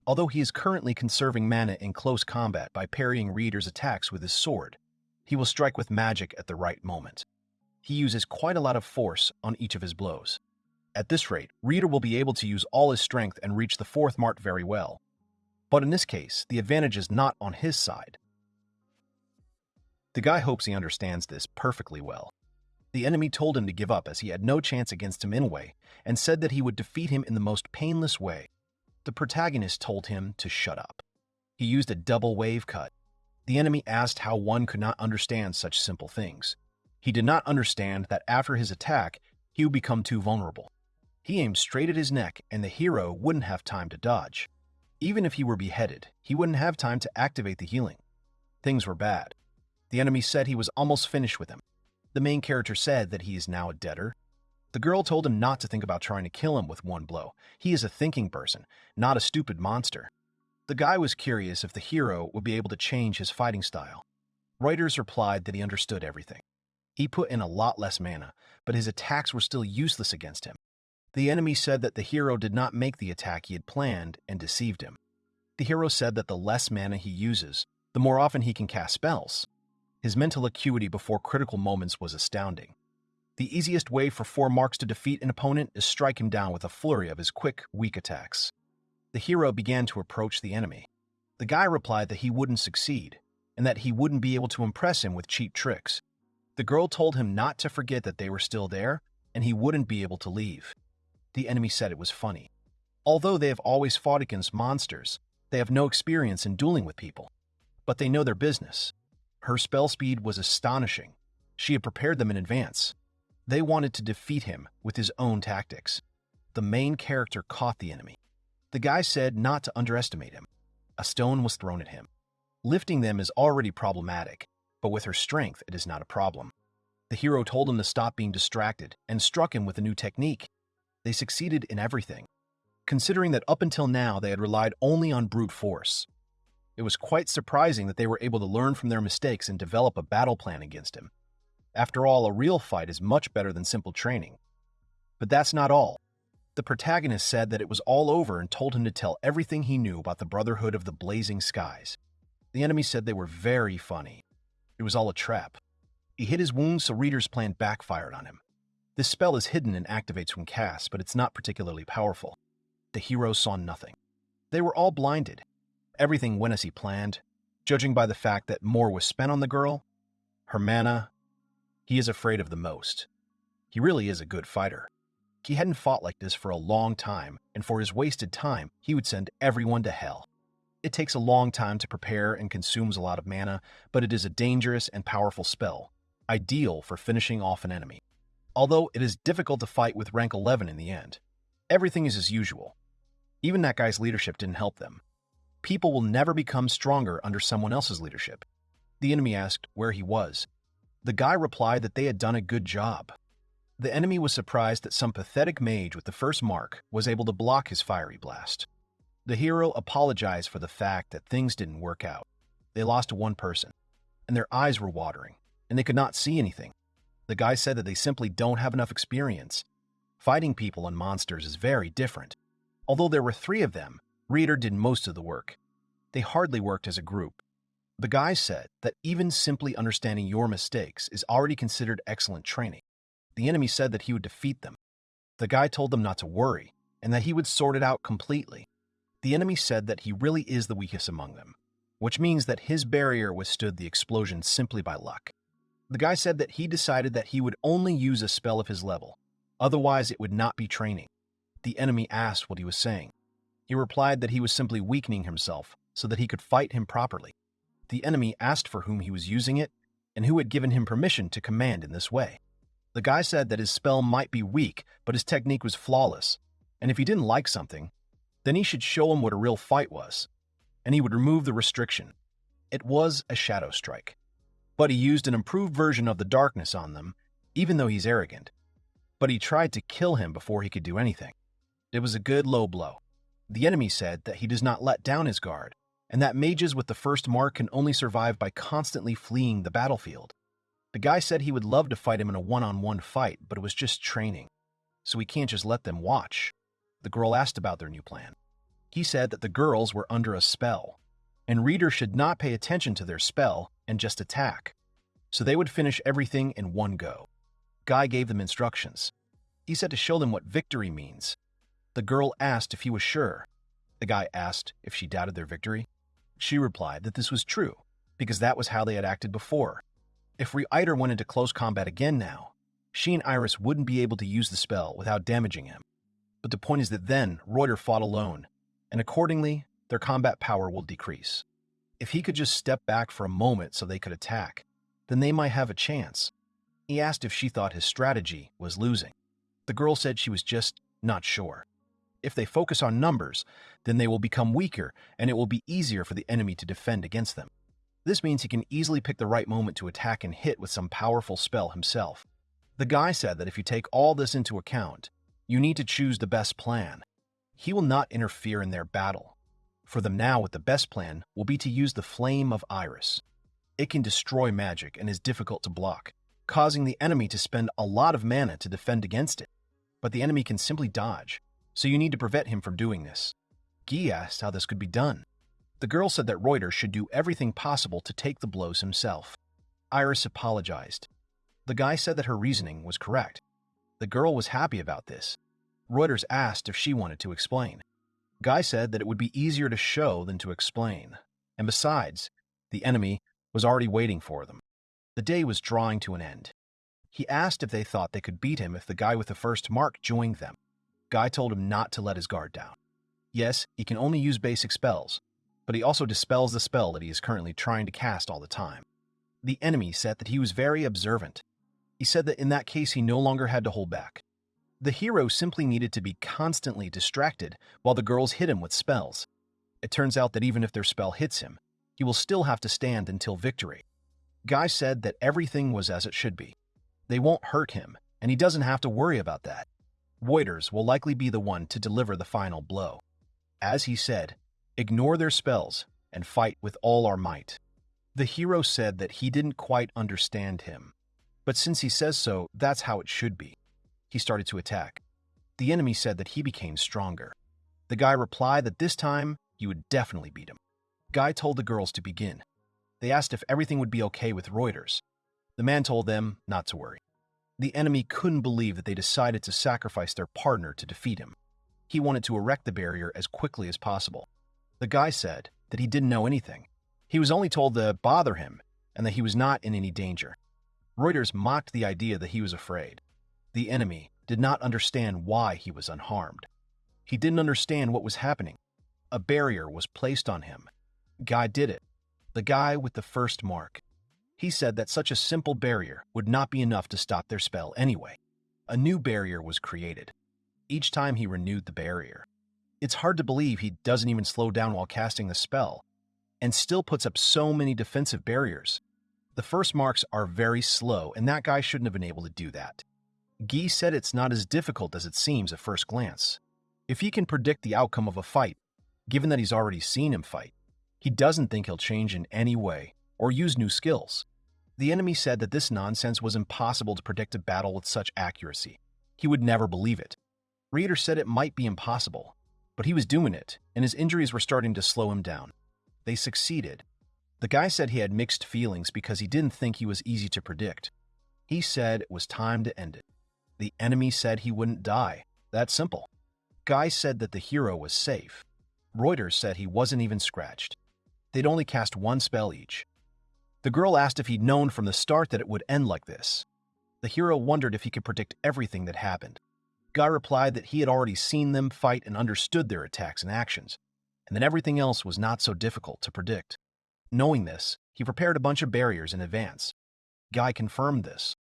Although he is currently conserving mana in close combat by parrying Reiter's attacks with his sword, he will strike with magic at the right moment. He uses quite a lot of force on each of his blows. At this rate, Reiter will be able to use all his strength and reach the fourth mark very well. But in this case, the advantage is not on his side. The guy hopes he understands this perfectly well. The enemy told him to give up as he had no chance against him anyway, and said that he would defeat him in the most painless way. The protagonist told him to shut up. He used a double wave cut. The enemy asked how one could not understand such simple things. He did not understand that after his attack, he would become too vulnerable. He aimed straight at his neck, and the hero wouldn't have time to dodge. Even if he were beheaded, he wouldn't have time to activate the healing. Things were bad. The enemy said he was almost finished with him. The main character said that he is now a debtor. The girl told him not to think about trying to kill him with one blow. He is a thinking person, not a stupid monster. The guy was curious if the hero would be able to change his fighting style. Reuters replied that he understood everything. He put in a lot less mana, but his attacks were still useless against him. The enemy said that the hero did not make the attack he had planned and deceived him. The hero said that the less mana he uses, the more often he can cast spells. His mental acuity before critical moments was astounding. The easiest way for 4 marks to defeat an opponent is strike him down with a flurry of his quick, weak attacks. The hero began to approach the enemy. The guy replied that he wouldn't succeed, and that he wouldn't be able to impress him with cheap tricks. The girl told him not to forget that they were still there, and he wouldn't be able to leave. The enemy said it was funny. Although they have always fought against monsters, they have no experience in dueling with people. But they know their business. Her spell speed was astonishing. She had prepared them in advance. They wanted to defeat him with his own tactics. The main character caught the enemy. The guy said not to underestimate him. A stone was thrown at him. Lifting them is already problematic, but with her strength it is not a problem. The hero told him to stop being distracted and struck him with a new technique. They succeeded in everything, considering that up until now they had relied only on brute force. It was quite surprising that they were able to learn from their mistakes and develop a battle plan against him. After all, a real fight is much better than simple training. But that's not all. The protagonist said that it was all over and told him to tell everything he knew about the Brotherhood of the Blazing Skies. The enemy said they were very funny. It was all a trap. He hid his wounds so Reiter's plan backfired on him. This spell is hidden and activates when cast, but it's not particularly powerful. The hero saw nothing. They were all blinded. Everything went as he planned, judging by the fact that more was spent on the girl, her mana. He is afraid of the most. He really is a good fighter. He hadn't fought like this for a long time, and for his wasted time, he would send everyone to hell. It takes a long time to prepare and consumes a lot of mana, but it is a dangerous and powerful spell, ideal for finishing off an enemy. Although it is difficult to fight with rank 11 in the end. Everything is as usual. Even that guy's leadership didn't help them. People will never become stronger under someone else's leadership. The enemy asked where he was. The guy replied that they had done a good job. The enemy was surprised that some pathetic mage with the first mark was able to block his fiery blast. The hero apologized for the fact that things didn't work out. They lost to one person, and their eyes were watering, and they could not see anything. The guy said that they simply don't have enough experience. Fighting people and monsters is very different. Although there were 3 of them, Reiter did most of the work. They hardly worked as a group. The guy said that even simply understanding your mistakes is already considered excellent training. The enemy said that he would defeat them. The guy told them not to worry, and that he would sort it out completely. The enemy said that he really is the weakest among them, which means that his barrier withstood the explosion simply by luck. The guy said that he decided that he would only use a spell of his level, otherwise it would not be training. The enemy asked what he was saying. He replied that he was simply weakening himself so that he could fight him properly. The enemy asked for whom he was using it and who had given him permission to command in this way. The guy said that his spell might be weak, but his technique was flawless, and if he didn't like something, then he should show him what a real fight was, and he would remove the restriction. It was a shadow strike. But he used an improved version of the darkness on them, even though he's arrogant. But he tried to kill him before he could do anything. It was a good low blow. The enemy said that he does not let down his guard, and that mages with the first mark can only survive by constantly fleeing the battlefield. The guy said he would love to fight him in a one-on-one fight, but it was just training, so he can't just let them watch. The girl asked about their new plan. He said that the girls were under a spell, and Reiter should not pay attention to their spell and just attack, so they would finish everything in one go. Guy gave them instructions. He said to show them what victory means. The girl asked if he was sure. The guy asked if she doubted their victory. She replied that this was true, because that was how they had acted before. If Reiter went into close combat again now, she and Iris wouldn't be able to use the spell without damaging him. But the point is that then Reiter fought alone, and accordingly, their combat power will decrease. If he could just step back for a moment so they could attack, then they might have a chance. He asked if she thought his strategy was losing. The girl said she was just not sure. If they focus on numbers, then they will become weaker, and it will be easier for the enemy to defend against them. This means he can easily pick the right moment to attack and hit with some powerful spell himself. The guy said that if you take all this into account, you need to choose the best plan. He will not interfere in their battle. For them now, with the best plan will be to use the Flame of Iris. It can destroy magic and is difficult to block, causing the enemy to spend a lot of mana to defend against it. But the enemy can simply dodge, so you need to prevent him from doing this. Guy asked how this could be done. The girl said that Reiter should do everything possible to take the blows himself. Iris apologized. The guy said that her reasoning was correct. The girl was happy about this. Reuters asked if she wanted to explain. Guy said that it would be easier to show than to explain, and besides, the enemy was already waiting for them. The day was drawing to an end. He asked if they thought they could beat him if the guy with the first mark joined them. Guy told him not to let his guard down. Yes, he can only use basic spells, but he also dispels the spell that he is currently trying to cast all the time. The enemy said that he was very observant. He said that in that case he no longer had to hold back. The hero simply needed to be constantly distracted while the girls hit him with spells. It turns out that even if their spell hits him, he will still have to stand until victory. Guy said that everything was as it should be. They won't hurt him, and he doesn't have to worry about that. Reuters will likely be the one to deliver the final blow. As he said, ignore their spells and fight with all our might. The hero said that he didn't quite understand him, but since he says so, that's how it should be. He started to attack. The enemy said that he became stronger. The guy replied that this time he would definitely beat him. Guy told the girls to begin. They asked if everything would be okay with Reuters. The man told them not to worry. The enemy couldn't believe that they decided to sacrifice their partner to defeat him. He wanted to erect the barrier as quickly as possible. The guy said that he didn't know anything. He was only told to bother him and that he was not in any danger. Reuters mocked the idea that he was afraid. The enemy did not understand why he was unharmed. He didn't understand what was happening. A barrier was placed on him. Guy did it. The guy with the first mark. He said that such a simple barrier would not be enough to stop their spell anyway. A new barrier was created. Each time he renewed the barrier. It's hard to believe he doesn't even slow down while casting the spell, and still puts up so many defensive barriers. The first marks are very slow, and that guy shouldn't have been able to do that. Guy said it's not as difficult as it seems at first glance. If he can predict the outcome of a fight, given that he's already seen him fight, he doesn't think he'll change in any way or use new skills. The enemy said that this nonsense was impossible to predict a battle with such accuracy. He would never believe it. Reiter said it might be impossible, but he was doing it, and his injuries were starting to slow him down. They succeeded. The guy said he had mixed feelings because he didn't think he was easy to predict. He said it was time to end it. The enemy said he wouldn't die. That's simple. Guy said that the hero was safe. Reuters said he wasn't even scratched. They'd only cast one spell each. The girl asked if he'd known from the start that it would end like this. The hero wondered if he could predict everything that happened. Guy replied that he had already seen them fight and understood their attacks and actions, and that everything else was not so difficult to predict. Knowing this, he prepared a bunch of barriers in advance. Guy confirmed this.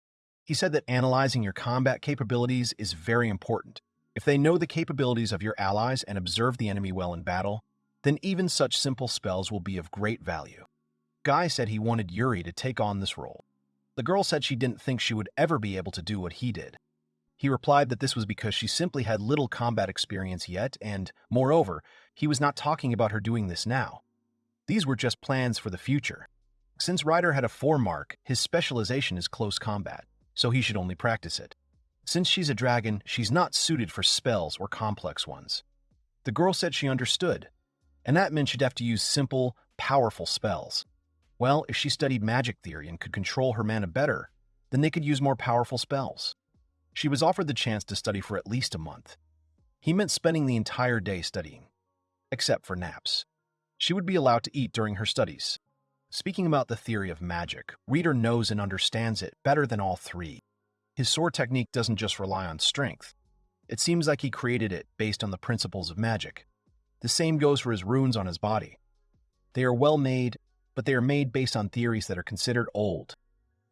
He said that analyzing your combat capabilities is very important. If they know the capabilities of your allies and observe the enemy well in battle, then even such simple spells will be of great value. Guy said he wanted Yuri to take on this role. The girl said she didn't think she would ever be able to do what he did. He replied that this was because she simply had little combat experience yet, and, moreover, he was not talking about her doing this now. These were just plans for the future. Since Reiter had a 4 mark, his specialization is close combat, so he should only practice it. Since she's a dragon, she's not suited for spells or complex ones. The girl said she understood, and that meant she'd have to use simple, powerful spells. Well, if she studied magic theory and could control her mana better, then they could use more powerful spells. She was offered the chance to study for at least a month. He meant spending the entire day studying, except for naps. She would be allowed to eat during her studies. Speaking about the theory of magic, Reiter knows and understands it better than all 3. His sword technique doesn't just rely on strength. It seems like he created it based on the principles of magic. The same goes for his runes on his body. They are well made, but they are made based on theories that are considered old.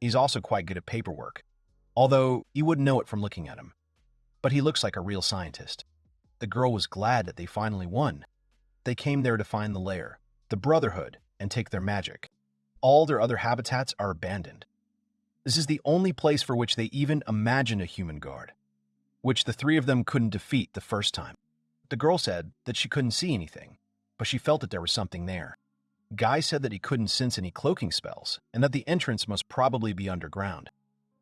He's also quite good at paperwork, although you wouldn't know it from looking at him. But he looks like a real scientist. The girl was glad that they finally won. They came there to find the lair, the Brotherhood, and take their magic. All their other habitats are abandoned. This is the only place for which they even imagined a human guard, which the 3 of them couldn't defeat the first time. The girl said that she couldn't see anything, but she felt that there was something there. Guy said that he couldn't sense any cloaking spells, and that the entrance must probably be underground.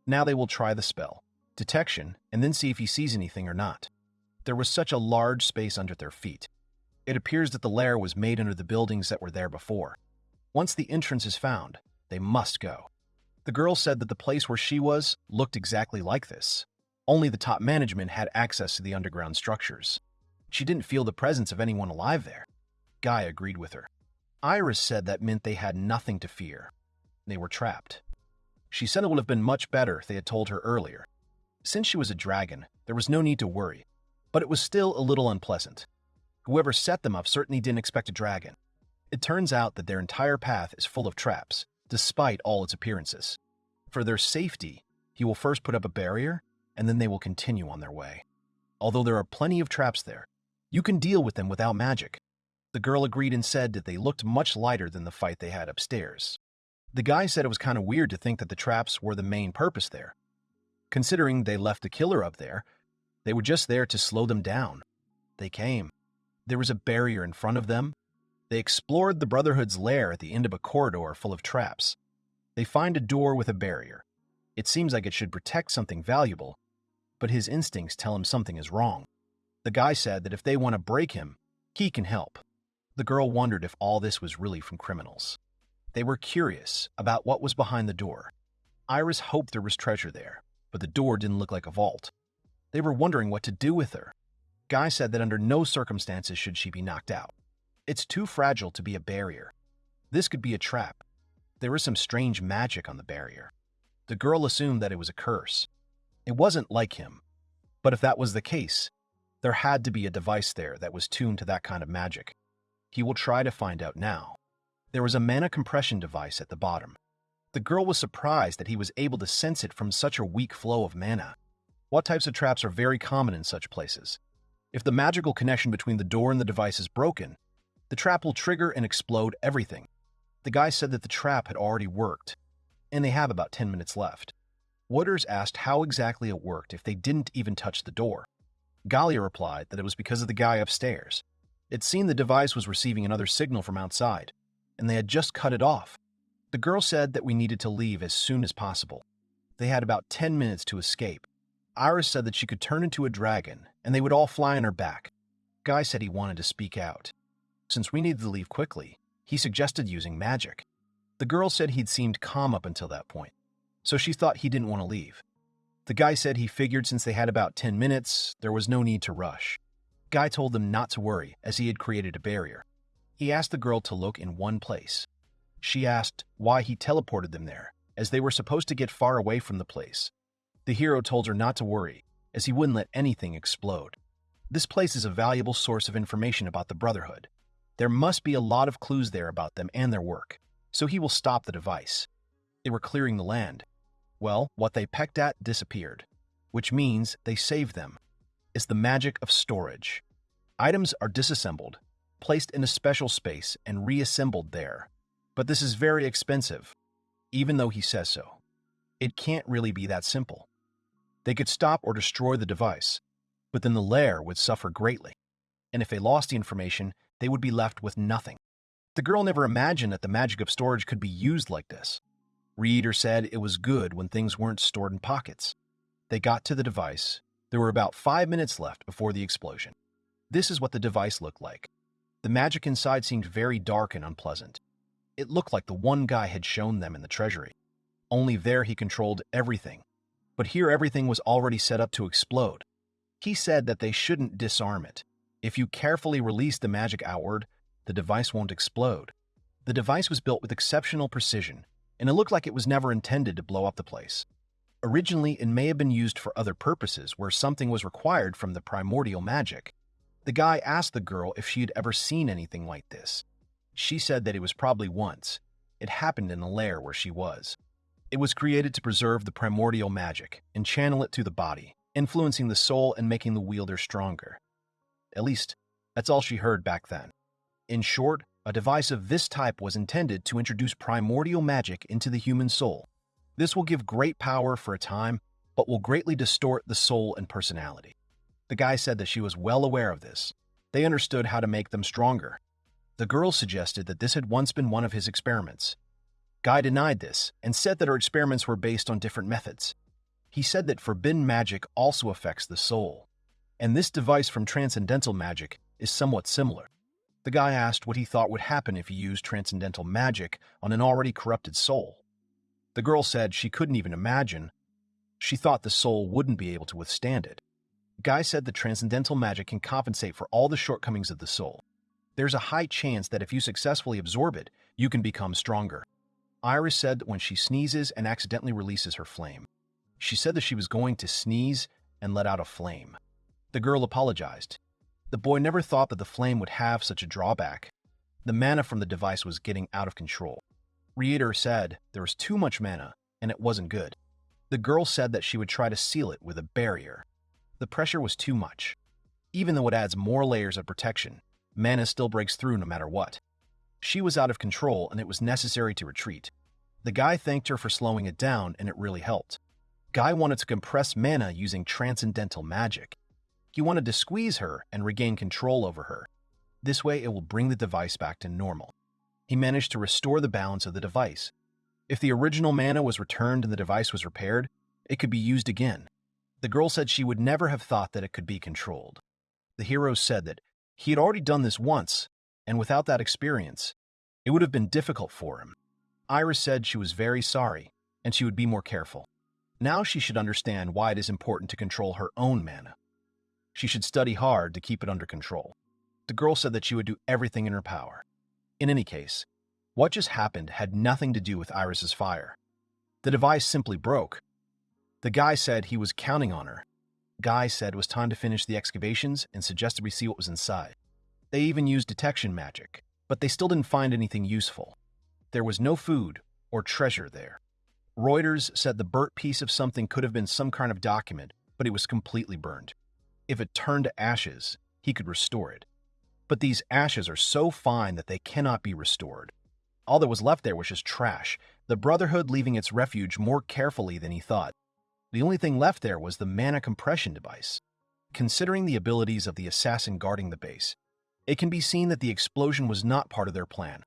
Now they will try the spell, detection, and then see if he sees anything or not. There was such a large space under their feet. It appears that the lair was made under the buildings that were there before. Once the entrance is found, they must go. The girl said that the place where she was looked exactly like this. Only the top management had access to the underground structures. She didn't feel the presence of anyone alive there. Guy agreed with her. Iris said that meant they had nothing to fear. They were trapped. She said it would have been much better if they had told her earlier. Since she was a dragon, there was no need to worry, but it was still a little unpleasant. Whoever set them up certainly didn't expect a dragon. It turns out that their entire path is full of traps, despite all its appearances. For their safety, he will first put up a barrier, and then they will continue on their way. Although there are plenty of traps there, you can deal with them without magic. The girl agreed and said that they looked much lighter than the fight they had upstairs. The guy said it was kind of weird to think that the traps were the main purpose there. Considering they left the killer up there, they were just there to slow them down. They came. There was a barrier in front of them. They explored the Brotherhood's lair at the end of a corridor full of traps. They find a door with a barrier. It seems like it should protect something valuable, but his instincts tell him something is wrong. The guy said that if they want to break him, he can help. The girl wondered if all this was really from criminals. They were curious about what was behind the door. Iris hoped there was treasure there, but the door didn't look like a vault. They were wondering what to do with her. Guy said that under no circumstances should she be knocked out. It's too fragile to be a barrier. This could be a trap. There is some strange magic on the barrier. The girl assumed that it was a curse. It wasn't like him. But if that was the case, there had to be a device there that was tuned to that kind of magic. He will try to find out now. There was a mana compression device at the bottom. The girl was surprised that he was able to sense it from such a weak flow of mana. What types of traps are very common in such places? If the magical connection between the door and the device is broken, the trap will trigger and explode everything. The guy said that the trap had already worked, and they have about 10 minutes left. Wooders asked how exactly it worked if they didn't even touch the door. Galia replied that it was because of the guy upstairs. It seemed the device was receiving another signal from outside, and they had just cut it off. The girl said that we needed to leave as soon as possible. They had about 10 minutes to escape. Iris said that she could turn into a dragon, and they would all fly on her back. Guy said he wanted to speak out. Since we needed to leave quickly, he suggested using magic. The girl said he'd seemed calm up until that point, so she thought he didn't want to leave. The guy said he figured since they had about 10 minutes, there was no need to rush. Guy told them not to worry, as he had created a barrier. He asked the girl to look in one place. She asked why he teleported them there, as they were supposed to get far away from the place. The hero told her not to worry, as he wouldn't let anything explode. This place is a valuable source of information about the Brotherhood. There must be a lot of clues there about them and their work, so he will stop the device. They were clearing the land. Well, what they pecked at disappeared, which means they saved them. It's the magic of storage. Items are disassembled, placed in a special space, and reassembled there. But this is very expensive, even though he says so. It can't really be that simple. They could stop or destroy the device, but then the lair would suffer greatly. And if they lost the information, they would be left with nothing. The girl never imagined that the magic of storage could be used like this. Reiter said it was good when things weren't stored in pockets. They got to the device. There were about 5 minutes left before the explosion. This is what the device looked like. The magic inside seemed very dark and unpleasant. It looked like the one guy had shown them in the treasury. Only there he controlled everything. But here everything was already set up to explode. He said that they shouldn't disarm it. If you carefully release the magic outward, the device won't explode. The device was built with exceptional precision, and it looked like it was never intended to blow up the place. Originally, it may have been used for other purposes where something was required from the primordial magic. The guy asked the girl if she had ever seen anything like this. She said that it was probably once. It happened in a lair where she was. It was created to preserve the primordial magic and channel it to the body, influencing the soul and making the wielder stronger. At least, that's all she heard back then. In short, a device of this type was intended to introduce primordial magic into the human soul. This will give great power for a time, but will greatly distort the soul and personality. The guy said that she was well aware of this. They understood how to make them stronger. The girl suggested that this had once been one of his experiments. Guy denied this and said that her experiments were based on different methods. He said that forbidden magic also affects the soul, and this device from transcendental magic is somewhat similar. The guy asked what he thought would happen if he used transcendental magic on an already corrupted soul. The girl said she couldn't even imagine. She thought the soul wouldn't be able to withstand it. Guy said that transcendental magic can compensate for all the shortcomings of the soul. There's a high chance that if you successfully absorb it, you can become stronger. Iris said that when she sneezes and accidentally releases her flame. She said that she was going to sneeze and let out a flame. The girl apologized. The boy never thought that the flame would have such a drawback. The mana from the device was getting out of control. Reiter said there was too much mana, and it wasn't good. The girl said that she would try to seal it with a barrier. The pressure was too much. Even though it adds more layers of protection, mana still breaks through no matter what. She was out of control, and it was necessary to retreat. The guy thanked her for slowing it down, and it really helped. Guy wanted to compress mana using transcendental magic. He wanted to squeeze her and regain control over her. This way, it will bring the device back to normal. He managed to restore the balance of the device. If the original mana was returned and the device was repaired, it could be used again. The girl said she would never have thought that it could be controlled. The hero said that he had already done this once, and without that experience, it would have been difficult for him. Iris said she was very sorry, and she would be more careful. Now she should understand why it is important to control her own mana. She should study hard to keep it under control. The girl said that she would do everything in her power. In any case, what just happened had nothing to do with Iris's fire. The device simply broke. The guy said he was counting on her. Guy said it was time to finish the excavations and suggested we see what was inside. They even used detection magic, but they still didn't find anything useful. There was no food or treasure there. Reuters said the burnt piece of something could have been some kind of document, but it was completely burned. If it turned to ashes, he could restore it. But these ashes are so fine that they cannot be restored. All that was left there was just trash, the Brotherhood leaving its refuge more carefully than he thought. The only thing left there was the mana compression device. Considering the abilities of the assassin guarding the base, it can be seen that the explosion was not part of their plan.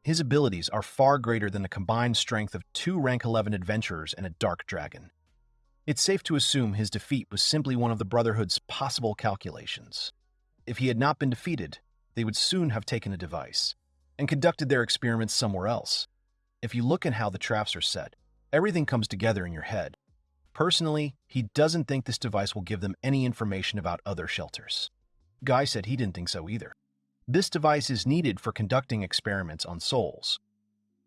His abilities are far greater than the combined strength of 2 rank 11 adventurers and a dark dragon. It's safe to assume his defeat was simply one of the Brotherhood's possible calculations. If he had not been defeated, they would soon have taken a device and conducted their experiments somewhere else. If you look at how the traps are set, everything comes together in your head. Personally, he doesn't think this device will give them any information about other shelters. Guy said he didn't think so either. This device is needed for conducting experiments on souls.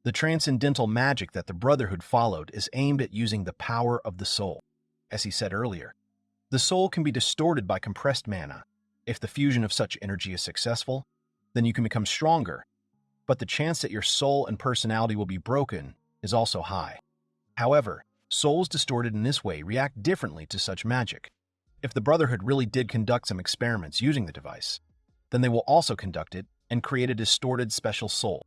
The transcendental magic that the Brotherhood followed is aimed at using the power of the soul. As he said earlier, the soul can be distorted by compressed mana. If the fusion of such energy is successful, then you can become stronger, but the chance that your soul and personality will be broken is also high. However, souls distorted in this way react differently to such magic. If the Brotherhood really did conduct some experiments using the device, then they will also conduct it and create a distorted special soul.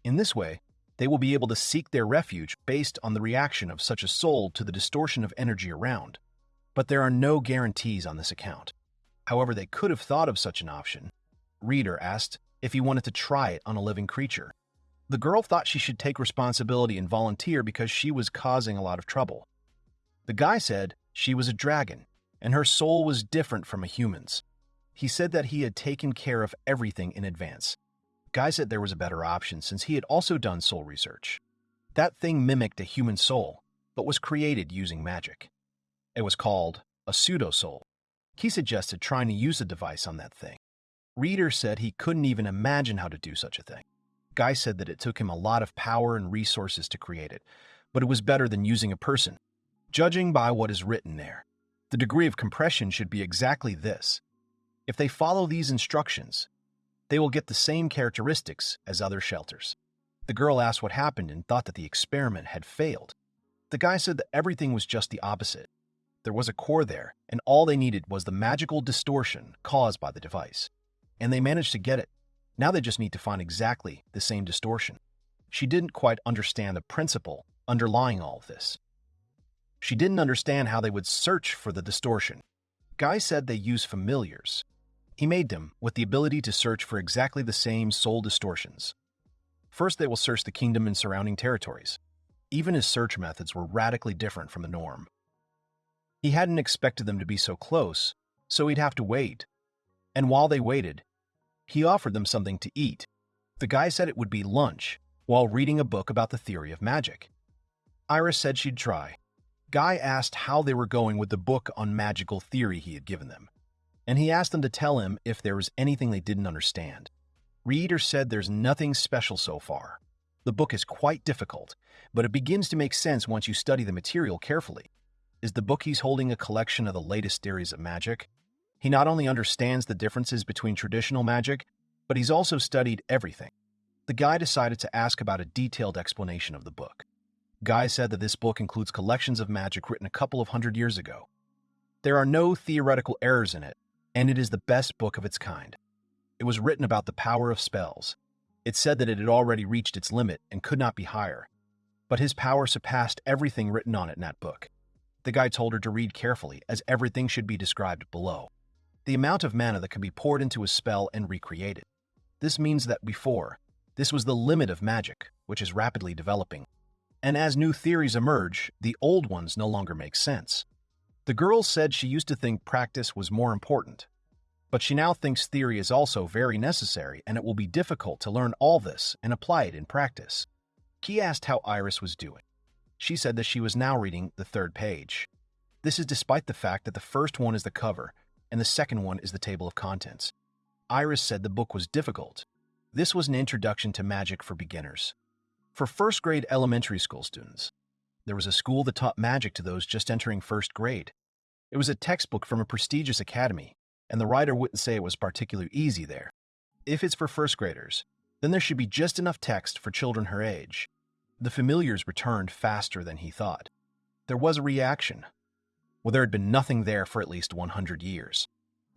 In this way, they will be able to seek their refuge based on the reaction of such a soul to the distortion of energy around. But there are no guarantees on this account. However, they could have thought of such an option. Reader asked if he wanted to try it on a living creature. The girl thought she should take responsibility and volunteer because she was causing a lot of trouble. The guy said she was a dragon, and her soul was different from a human's. He said that he had taken care of everything in advance. Guy said there was a better option since he had also done soul research. That thing mimicked a human soul, but was created using magic. It was called a pseudo-soul. He suggested trying to use a device on that thing. Reader said he couldn't even imagine how to do such a thing. Guy said that it took him a lot of power and resources to create it, but it was better than using a person. Judging by what is written there, the degree of compression should be exactly this. If they follow these instructions, they will get the same characteristics as other shelters. The girl asked what happened and thought that the experiment had failed. The guy said that everything was just the opposite. There was a core there, and all they needed was the magical distortion caused by the device. And they managed to get it. Now they just need to find exactly the same distortion. She didn't quite understand the principle underlying all of this. She didn't understand how they would search for the distortion. Guy said they use familiars. He made them with the ability to search for exactly the same soul distortions. First, they will search the kingdom and surrounding territories. Even his search methods were radically different from the norm. He hadn't expected them to be so close, so he'd have to wait. And while they waited, he offered them something to eat. The guy said it would be lunch, while reading a book about the theory of magic. Iris said she'd try. Guy asked how they were going with the book on magical theory he had given them, and he asked them to tell him if there was anything they didn't understand. Reader said there's nothing special so far. The book is quite difficult, but it begins to make sense once you study the material carefully. Is the book he's holding a collection of the latest theories of magic? He not only understands the differences between traditional magic, but he's also studied everything. The guy decided to ask about a detailed explanation of the book. Guy said that this book includes collections of magic written a couple of 100 years ago. There are no theoretical errors in it, and it is the best book of its kind. It was written about the power of spells. It said that it had already reached its limit and could not be higher, but his power surpassed everything written on it in that book. The guy told her to read carefully, as everything should be described below. The amount of mana that can be poured into a spell and recreated. This means that before, this was the limit of magic, which is rapidly developing. And as new theories emerge, the old ones no longer make sense. The girl said she used to think practice was more important, but she now thinks theory is also very necessary and it will be difficult to learn all this and apply it in practice. He asked how Iris was doing. She said that she was now reading the 3rd page. This is despite the fact that the first one is the cover and the second one is the table of contents. Iris said the book was difficult. This was an introduction to magic for beginners. For 1st grade elementary school students, there was a school that taught magic to those just entering 1st grade. It was a textbook from a prestigious academy, and the writer wouldn't say it was particularly easy there. If it's for 1st graders, then there should be just enough text for children her age. The familiars returned faster than he thought. There was a reaction. Well, there had been nothing there for at least 100 years.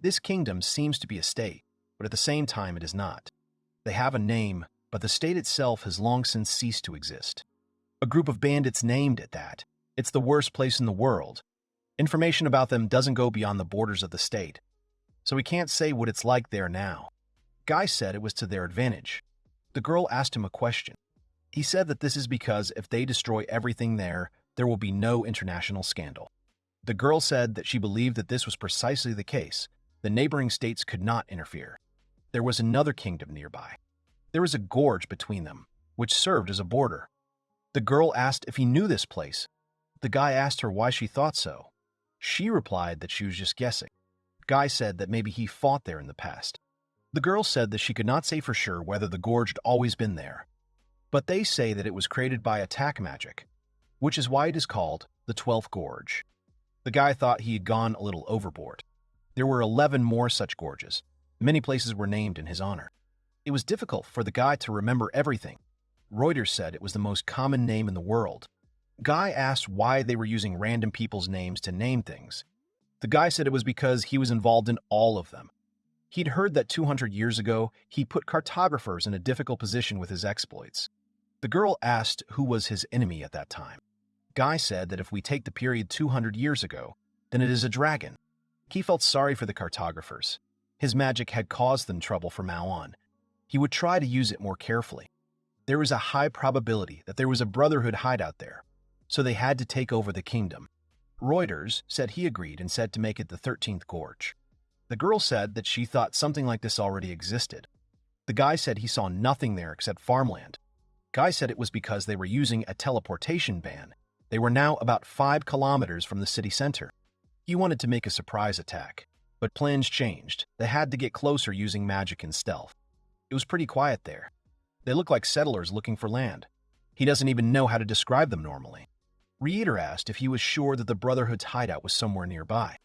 This kingdom seems to be a state, but at the same time it is not. They have a name, but the state itself has long since ceased to exist. A group of bandits named it that. It's the worst place in the world. Information about them doesn't go beyond the borders of the state, so we can't say what it's like there now. Guy said it was to their advantage. The girl asked him a question. He said that this is because if they destroy everything there will be no international scandal. The girl said that she believed that this was precisely the case. The neighboring states could not interfere. There was another kingdom nearby. There was a gorge between them, which served as a border. The girl asked if he knew this place. The guy asked her why she thought so. She replied that she was just guessing. Guy said that maybe he fought there in the past. The girl said that she could not say for sure whether the gorge had always been there, but they say that it was created by attack magic, which is why it is called the 12th Gorge. The guy thought he had gone a little overboard. There were 11 more such gorges. Many places were named in his honor. It was difficult for the guy to remember everything. Reuters said it was the most common name in the world. Guy asked why they were using random people's names to name things. The guy said it was because he was involved in all of them. He'd heard that 200 years ago, he put cartographers in a difficult position with his exploits. The girl asked who was his enemy at that time. Guy said that if we take the period 200 years ago, then it is a dragon. He felt sorry for the cartographers. His magic had caused them trouble from now on. He would try to use it more carefully. There was a high probability that there was a Brotherhood hideout there, so they had to take over the kingdom. Reuters said he agreed and said to make it the 13th Gorge. The girl said that she thought something like this already existed. The guy said he saw nothing there except farmland. Guy said it was because they were using a teleportation ban. They were now about 5 kilometers from the city center. He wanted to make a surprise attack, but plans changed. They had to get closer using magic and stealth. It was pretty quiet there. They looked like settlers looking for land. He doesn't even know how to describe them normally. Reiter asked if he was sure that the Brotherhood's hideout was somewhere nearby.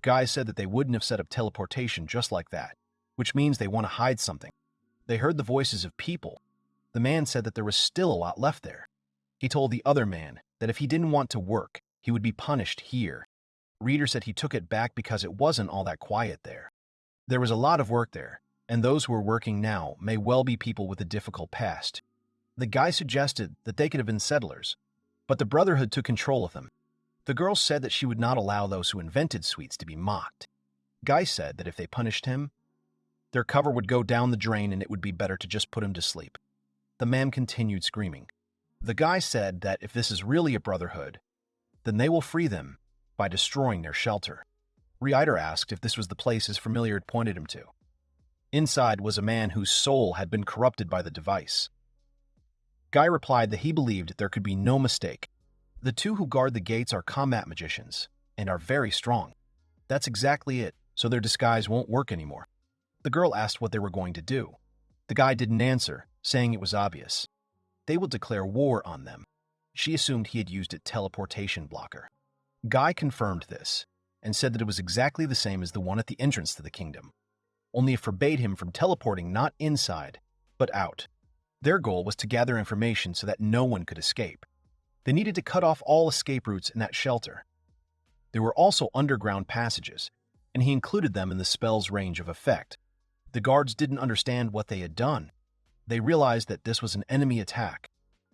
Guy said that they wouldn't have set up teleportation just like that, which means they want to hide something. They heard the voices of people. The man said that there was still a lot left there. He told the other man that if he didn't want to work, he would be punished here. Reiter said he took it back because it wasn't all that quiet there. There was a lot of work there, and those who are working now may well be people with a difficult past. The guy suggested that they could have been settlers, but the Brotherhood took control of them. The girl said that she would not allow those who invented sweets to be mocked. Guy said that if they punished him, their cover would go down the drain and it would be better to just put him to sleep. The man continued screaming. The guy said that if this is really a Brotherhood, then they will free them by destroying their shelter. Reiter asked if this was the place his familiar had pointed him to. Inside was a man whose soul had been corrupted by the device. Guy replied that he believed there could be no mistake. The two who guard the gates are combat magicians, and are very strong. That's exactly it, so their disguise won't work anymore. The girl asked what they were going to do. The guy didn't answer, saying it was obvious. They will declare war on them. She assumed he had used a teleportation blocker. Guy confirmed this, and said that it was exactly the same as the one at the entrance to the kingdom. Only it forbade him from teleporting not inside, but out. Their goal was to gather information so that no one could escape. They needed to cut off all escape routes in that shelter. There were also underground passages, and he included them in the spell's range of effect. The guards didn't understand what they had done. They realized that this was an enemy attack.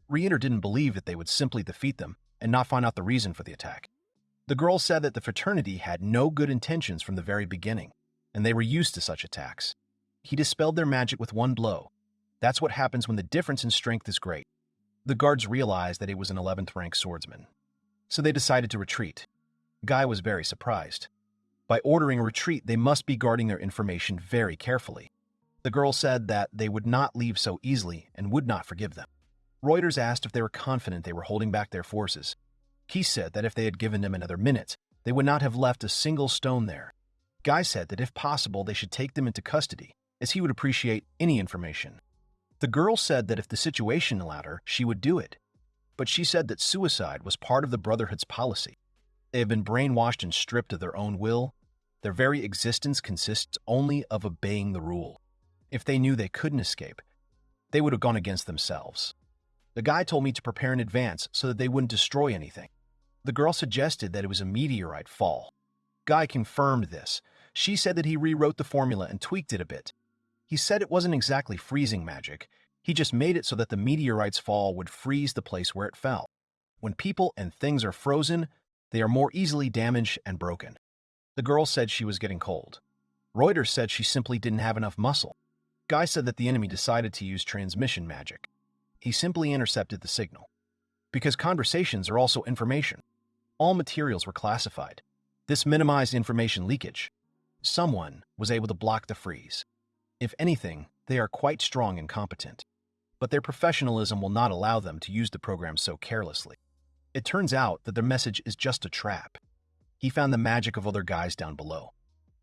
Reiter didn't believe that they would simply defeat them and not find out the reason for the attack. The girl said that the fraternity had no good intentions from the very beginning, and they were used to such attacks. He dispelled their magic with one blow. That's what happens when the difference in strength is great. The guards realized that he was an 11th rank swordsman, so they decided to retreat. Guy was very surprised. By ordering a retreat, they must be guarding their information very carefully. The girl said that they would not leave so easily and would not forgive them. Reuters asked if they were confident they were holding back their forces. He said that if they had given them another minute, they would not have left a single stone there. Guy said that if possible, they should take them into custody, as he would appreciate any information. The girl said that if the situation allowed her, she would do it. But she said that suicide was part of the Brotherhood's policy. They have been brainwashed and stripped of their own will. Their very existence consists only of obeying the rule. If they knew they couldn't escape, they would have gone against themselves. The guy told me to prepare in advance so that they wouldn't destroy anything. The girl suggested that it was a meteorite fall. Guy confirmed this. She said that he rewrote the formula and tweaked it a bit. He said it wasn't exactly freezing magic. He just made it so that the meteorite's fall would freeze the place where it fell. When people and things are frozen, they are more easily damaged and broken. The girl said she was getting cold. Reuters said she simply didn't have enough muscle. Guy said that the enemy decided to use transmission magic. He simply intercepted the signal. Because conversations are also information, all materials were classified. This minimized information leakage. Someone was able to block the freeze. If anything, they are quite strong and competent. But their professionalism will not allow them to use the program so carelessly. It turns out that their message is just a trap. He found the magic of other guys down below,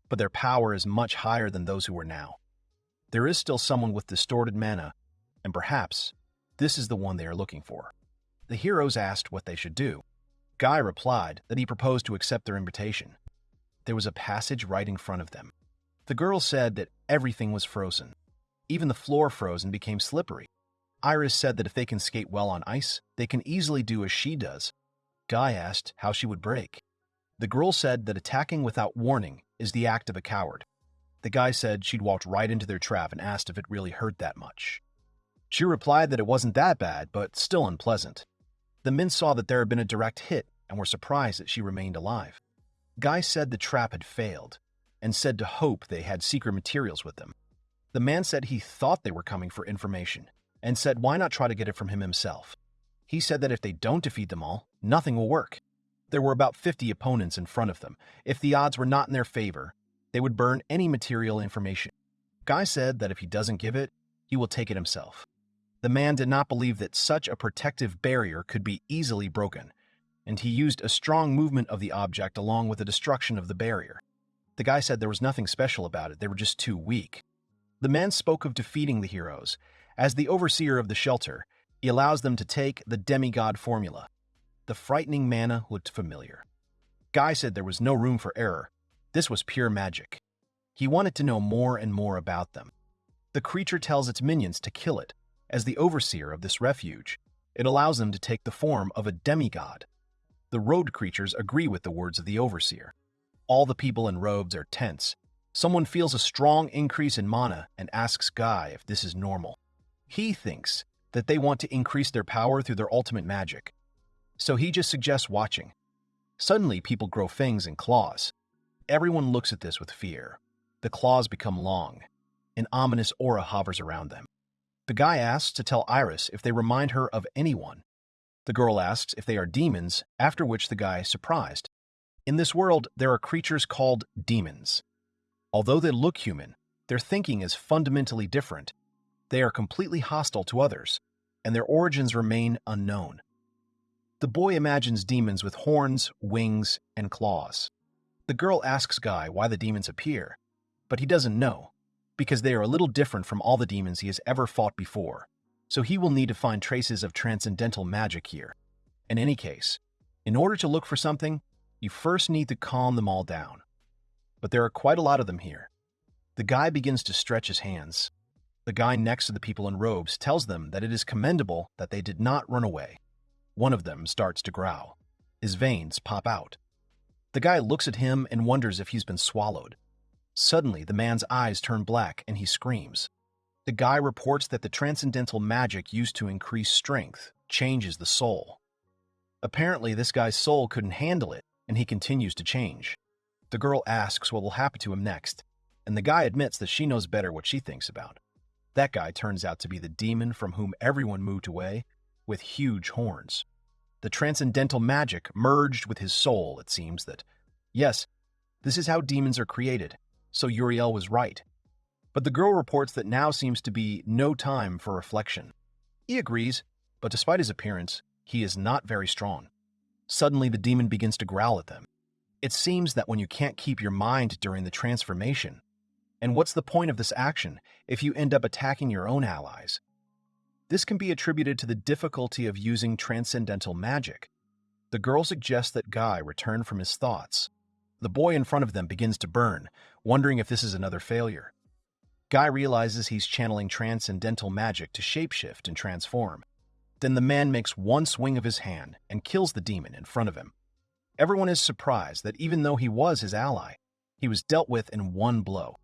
but their power is much higher than those who are now. There is still someone with distorted mana, and perhaps this is the one they are looking for. The heroes asked what they should do. Guy replied that he proposed to accept their invitation. There was a passage right in front of them. The girl said that everything was frozen. Even the floor froze and became slippery. Iris said that if they can skate well on ice, they can easily do as she does. Guy asked how she would break. The girl said that attacking without warning is the act of a coward. The guy said she'd walked right into their trap and asked if it really hurt that much. She replied that it wasn't that bad, but still unpleasant. The men saw that there had been a direct hit and were surprised that she remained alive. Guy said the trap had failed and said to hope they had secret materials with them. The man said he thought they were coming for information and said why not try to get it from him himself. He said that if they don't defeat them all, nothing will work. There were about 50 opponents in front of them. If the odds were not in their favor, they would burn any material information. Guy said that if he doesn't give it, he will take it himself. The man did not believe that such a protective barrier could be easily broken, and he used a strong movement of the object along with the destruction of the barrier. The guy said there was nothing special about it, they were just too weak. The man spoke of defeating the heroes. As the overseer of the shelter, he allows them to take the Demigod formula. The frightening mana looked familiar. Guy said there was no room for error. This was pure magic. He wanted to know more and more about them. The creature tells its minions to kill it. As the overseer of this refuge, it allows them to take the form of a demigod. The robed creatures agree with the words of the overseer. All the people in robes are tense. Someone feels a strong increase in mana and asks Guy if this is normal. He thinks that they want to increase their power through their ultimate magic. So he just suggests watching. Suddenly, people grow fangs and claws. Everyone looks at this with fear. The claws become long. An ominous aura hovers around them. The guy asks to tell Iris if they remind her of anyone. The girl asks if they are demons, after which the guy is surprised. In this world, there are creatures called demons. Although they look human, their thinking is fundamentally different. They are completely hostile to others, and their origins remain unknown. The boy imagines demons with horns, wings, and claws. The girl asks Guy why the demons appear, but he doesn't know, because they are a little different from all the demons he has ever fought before, so he will need to find traces of transcendental magic here. In any case, in order to look for something, you first need to calm them all down. But there are quite a lot of them here. The guy begins to stretch his hands. The guy next to the people in robes tells them that it is commendable that they did not run away. One of them starts to growl. His veins pop out. The guy looks at him and wonders if he's been swallowed. Suddenly, the man's eyes turn black and he screams. The guy reports that the transcendental magic used to increase strength changes the soul. Apparently, this guy's soul couldn't handle it, and he continues to change. The girl asks what will happen to him next, and the guy admits that she knows better what she thinks about. That guy turns out to be the demon from whom everyone moved away, with huge horns. The transcendental magic merged with his soul, it seems that. Yes, this is how demons are created, so Yuril was right. But the girl reports that now seems to be no time for reflection. He agrees, but despite his appearance, he is not very strong. Suddenly, the demon begins to growl at them. It seems that when you can't keep your mind during the transformation, and what's the point of this action if you end up attacking your own allies? This can be attributed to the difficulty of using transcendental magic. The girl suggests that Guy return from his thoughts. The boy in front of them begins to burn, wondering if this is another failure. Guy realizes he's channeling transcendental magic to shapeshift and transform. Then the man makes one swing of his hand and kills the demon in front of him. Everyone is surprised that even though he was his ally, he was dealt with in one blow.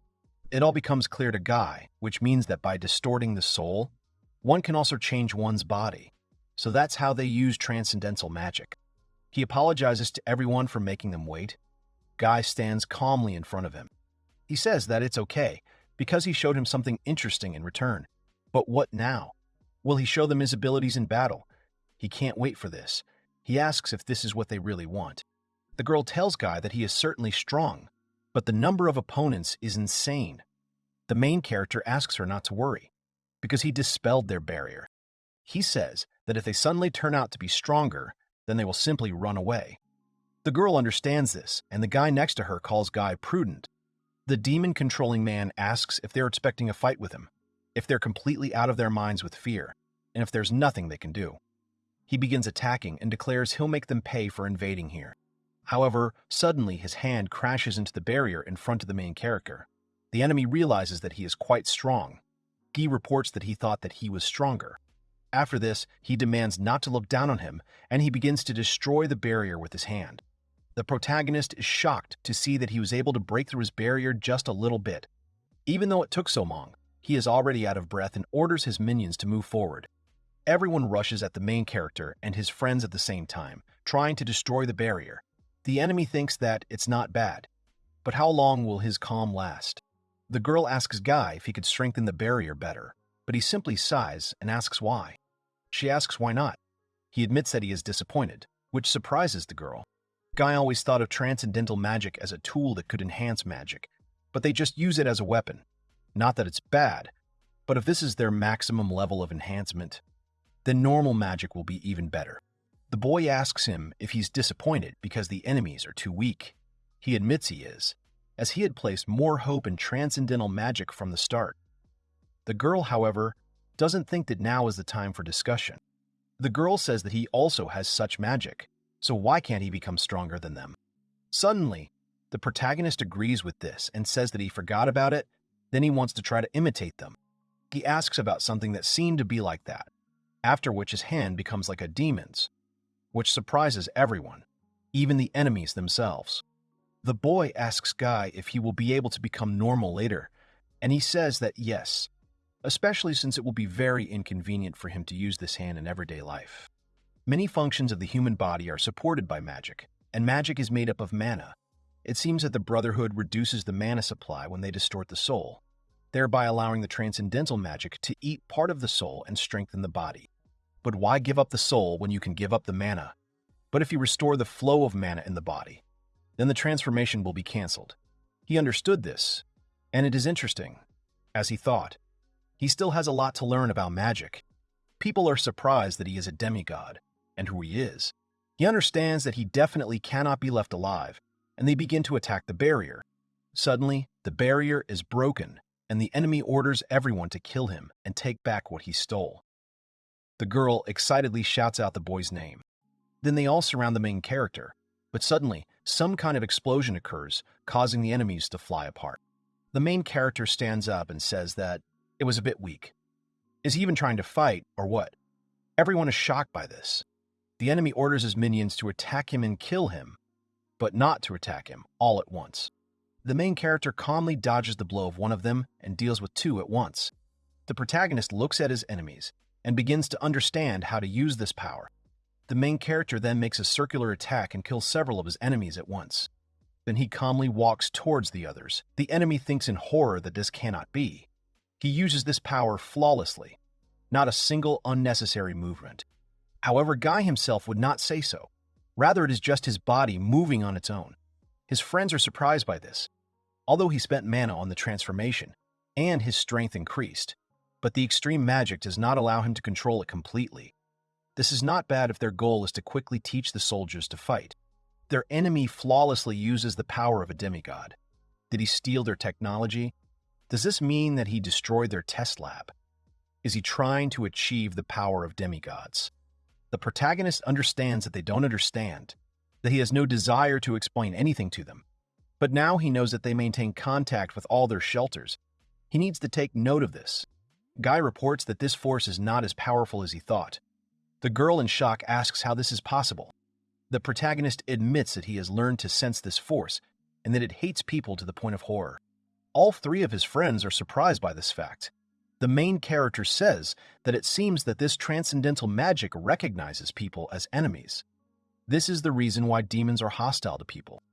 It all becomes clear to Guy, which means that by distorting the soul, one can also change one's body. So that's how they use transcendental magic. He apologizes to everyone for making them wait. Guy stands calmly in front of him. He says that it's okay, because he showed him something interesting in return. But what now? Will he show them his abilities in battle? He can't wait for this. He asks if this is what they really want. The girl tells Guy that he is certainly strong, but the number of opponents is insane. The main character asks her not to worry, because he dispelled their barrier. He says that if they suddenly turn out to be stronger, then they will simply run away. The girl understands this, and the guy next to her calls Guy prudent. The demon-controlling man asks if they're expecting a fight with him, if they're completely out of their minds with fear, and if there's nothing they can do. He begins attacking and declares he'll make them pay for invading here. However, suddenly his hand crashes into the barrier in front of the main character. The enemy realizes that he is quite strong. Guy reports that he thought that he was stronger. After this, he demands not to look down on him, and he begins to destroy the barrier with his hand. The protagonist is shocked to see that he was able to break through his barrier just a little bit. Even though it took so long, he is already out of breath and orders his minions to move forward. Everyone rushes at the main character and his friends at the same time, trying to destroy the barrier. The enemy thinks that it's not bad, but how long will his calm last? The girl asks Guy if he could strengthen the barrier better, but he simply sighs and asks why. She asks why not. He admits that he is disappointed, which surprises the girl. Guy always thought of transcendental magic as a tool that could enhance magic, but they just use it as a weapon. Not that it's bad, but if this is their maximum level of enhancement, then normal magic will be even better. The boy asks him if he's disappointed because the enemies are too weak. He admits he is, as he had placed more hope in transcendental magic from the start. The girl, however, doesn't think that now is the time for discussion. The girl says that he also has such magic, so why can't he become stronger than them? Suddenly, the protagonist agrees with this and says that he forgot about it, then he wants to try to imitate them. He asks about something that seemed to be like that, after which his hand becomes like a demon's, which surprises everyone, even the enemies themselves. The boy asks Guy if he will be able to become normal later, and he says that yes, especially since it will be very inconvenient for him to use this hand in everyday life. Many functions of the human body are supported by magic, and magic is made up of mana. It seems that the Brotherhood reduces the mana supply when they distort the soul, thereby allowing the transcendental magic to eat part of the soul and strengthen the body. But why give up the soul when you can give up the mana? But if you restore the flow of mana in the body, then the transformation will be cancelled. He understood this, and it is interesting. As he thought, he still has a lot to learn about magic. People are surprised that he is a demigod, and who he is. He understands that he definitely cannot be left alive, and they begin to attack the barrier. Suddenly, the barrier is broken, and the enemy orders everyone to kill him and take back what he stole. The girl excitedly shouts out the boy's name. Then they all surround the main character, but suddenly, some kind of explosion occurs, causing the enemies to fly apart. The main character stands up and says that it was a bit weak. Is he even trying to fight, or what? Everyone is shocked by this. The enemy orders his minions to attack him and kill him, but not to attack him all at once. The main character calmly dodges the blow of one of them and deals with two at once. The protagonist looks at his enemies and begins to understand how to use this power. The main character then makes a circular attack and kills several of his enemies at once. Then he calmly walks towards the others. The enemy thinks in horror that this cannot be. He uses this power flawlessly, not a single unnecessary movement. However, Guy himself would not say so. Rather, it is just his body moving on its own. His friends are surprised by this, although he spent mana on the transformation, and his strength increased. But the extreme magic does not allow him to control it completely. This is not bad if their goal is to quickly teach the soldiers to fight. Their enemy flawlessly uses the power of a demigod. Did he steal their technology? Does this mean that he destroyed their test lab? Is he trying to achieve the power of demigods? The protagonist understands that they don't understand, that he has no desire to explain anything to them. But now he knows that they maintain contact with all their shelters. He needs to take note of this. Guy reports that this force is not as powerful as he thought. The girl in shock asks how this is possible. The protagonist admits that he has learned to sense this force and that it hates people to the point of horror. All three of his friends are surprised by this fact. The main character says that it seems that this transcendental magic recognizes people as enemies. This is the reason why demons are hostile to people.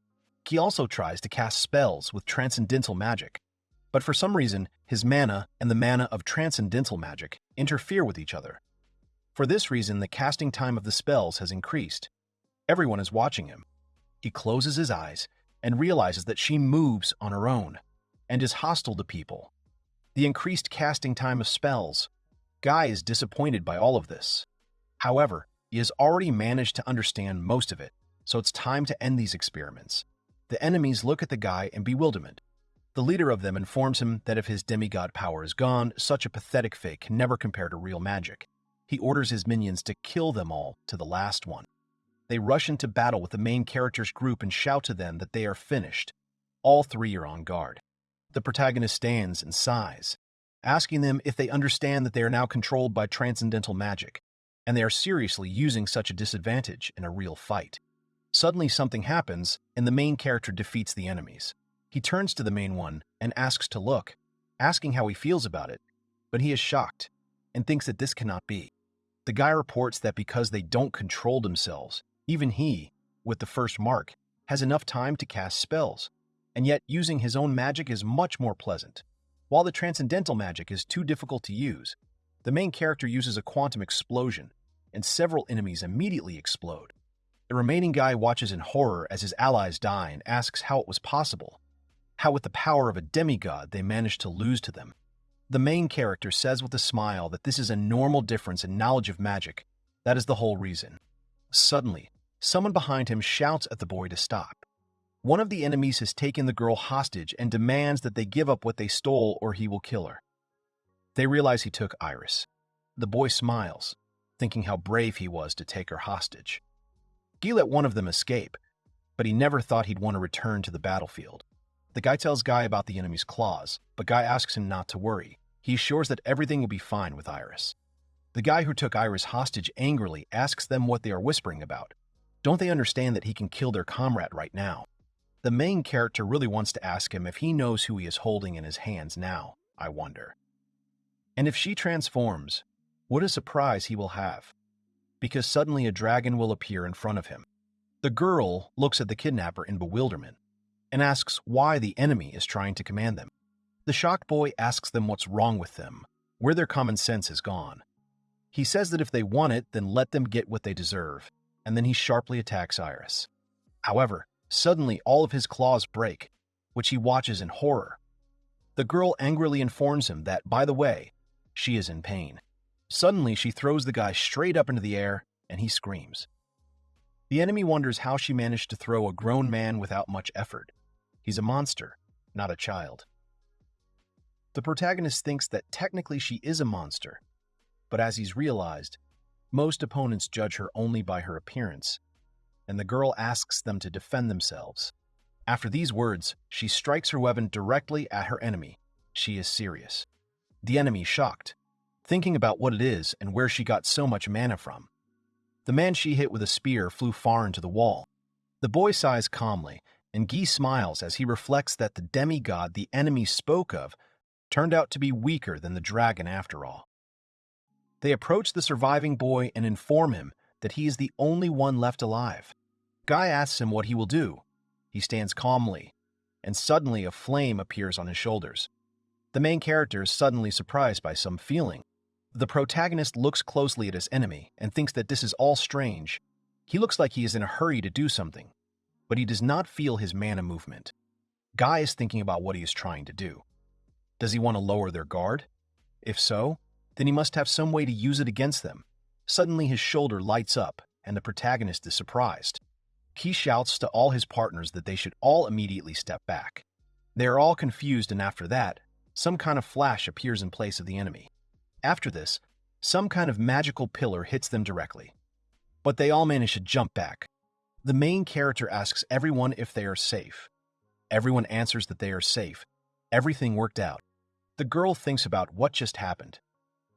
He also tries to cast spells with transcendental magic, but for some reason, his mana and the mana of transcendental magic interfere with each other. For this reason, the casting time of the spells has increased. Everyone is watching him. He closes his eyes and realizes that she moves on her own and is hostile to people. The increased casting time of spells. Guy is disappointed by all of this. However, he has already managed to understand most of it, so it's time to end these experiments. The enemies look at the guy in bewilderment. The leader of them informs him that if his demigod power is gone, such a pathetic fate can never compare to real magic. He orders his minions to kill them all to the last one. They rush into battle with the main character's group and shout to them that they are finished. All three are on guard. The protagonist stands and sighs, asking them if they understand that they are now controlled by transcendental magic, and they are seriously using such a disadvantage in a real fight. Suddenly something happens, and the main character defeats the enemies. He turns to the main one and asks to look, asking how he feels about it, but he is shocked and thinks that this cannot be. The guy reports that because they don't control themselves, even he, with the first mark, has enough time to cast spells, and yet using his own magic is much more pleasant. While the transcendental magic is too difficult to use, the main character uses a quantum explosion, and several enemies immediately explode. The remaining guy watches in horror as his allies die and asks how it was possible, how with the power of a demigod they managed to lose to them. The main character says with a smile that this is a normal difference in knowledge of magic. That is the whole reason. Suddenly, someone behind him shouts at the boy to stop. One of the enemies has taken the girl hostage and demands that they give up what they stole or he will kill her. They realize he took Iris. The boy smiles, thinking how brave he was to take her hostage. He let one of them escape, but he never thought he'd want to return to the battlefield. The guy tells Guy about the enemy's claws, but Guy asks him not to worry. He assures that everything will be fine with Iris. The guy who took Iris hostage angrily asks them what they are whispering about. Don't they understand that he can kill their comrade right now? The main character really wants to ask him if he knows who he is holding in his hands now, I wonder. And if she transforms, what a surprise he will have. Because suddenly a dragon will appear in front of him. The girl looks at the kidnapper in bewilderment and asks why the enemy is trying to command them. The shocked boy asks them what's wrong with them, where their common sense is gone. He says that if they want it, then let them get what they deserve, and then he sharply attacks Iris. However, suddenly all of his claws break, which he watches in horror. The girl angrily informs him that, by the way, she is in pain. Suddenly, she throws the guy straight up into the air, and he screams. The enemy wonders how she managed to throw a grown man without much effort. He's a monster, not a child. The protagonist thinks that technically she is a monster, but as he's realized, most opponents judge her only by her appearance, and the girl asks them to defend themselves. After these words, she strikes her weapon directly at her enemy. She is serious. The enemy, shocked, thinking about what it is and where she got so much mana from. The man she hit with a spear flew far into the wall. The boy sighs calmly, and Guy smiles as he reflects that the demigod the enemy spoke of turned out to be weaker than the dragon after all. They approach the surviving boy and inform him that he is the only one left alive. Guy asks him what he will do. He stands calmly, and suddenly a flame appears on his shoulders. The main character is suddenly surprised by some feeling. The protagonist looks closely at his enemy and thinks that this is all strange. He looks like he is in a hurry to do something, but he does not feel his mana movement. Guy is thinking about what he is trying to do. Does he want to lower their guard? If so, then he must have some way to use it against them. Suddenly his shoulder lights up, and the protagonist is surprised. He shouts to all his partners that they should all immediately step back. They are all confused, and after that, some kind of flash appears in place of the enemy. After this, some kind of magical pillar hits them directly. But they all manage to jump back. The main character asks everyone if they are safe. Everyone answers that they are safe. Everything worked out. The girl thinks about what just happened.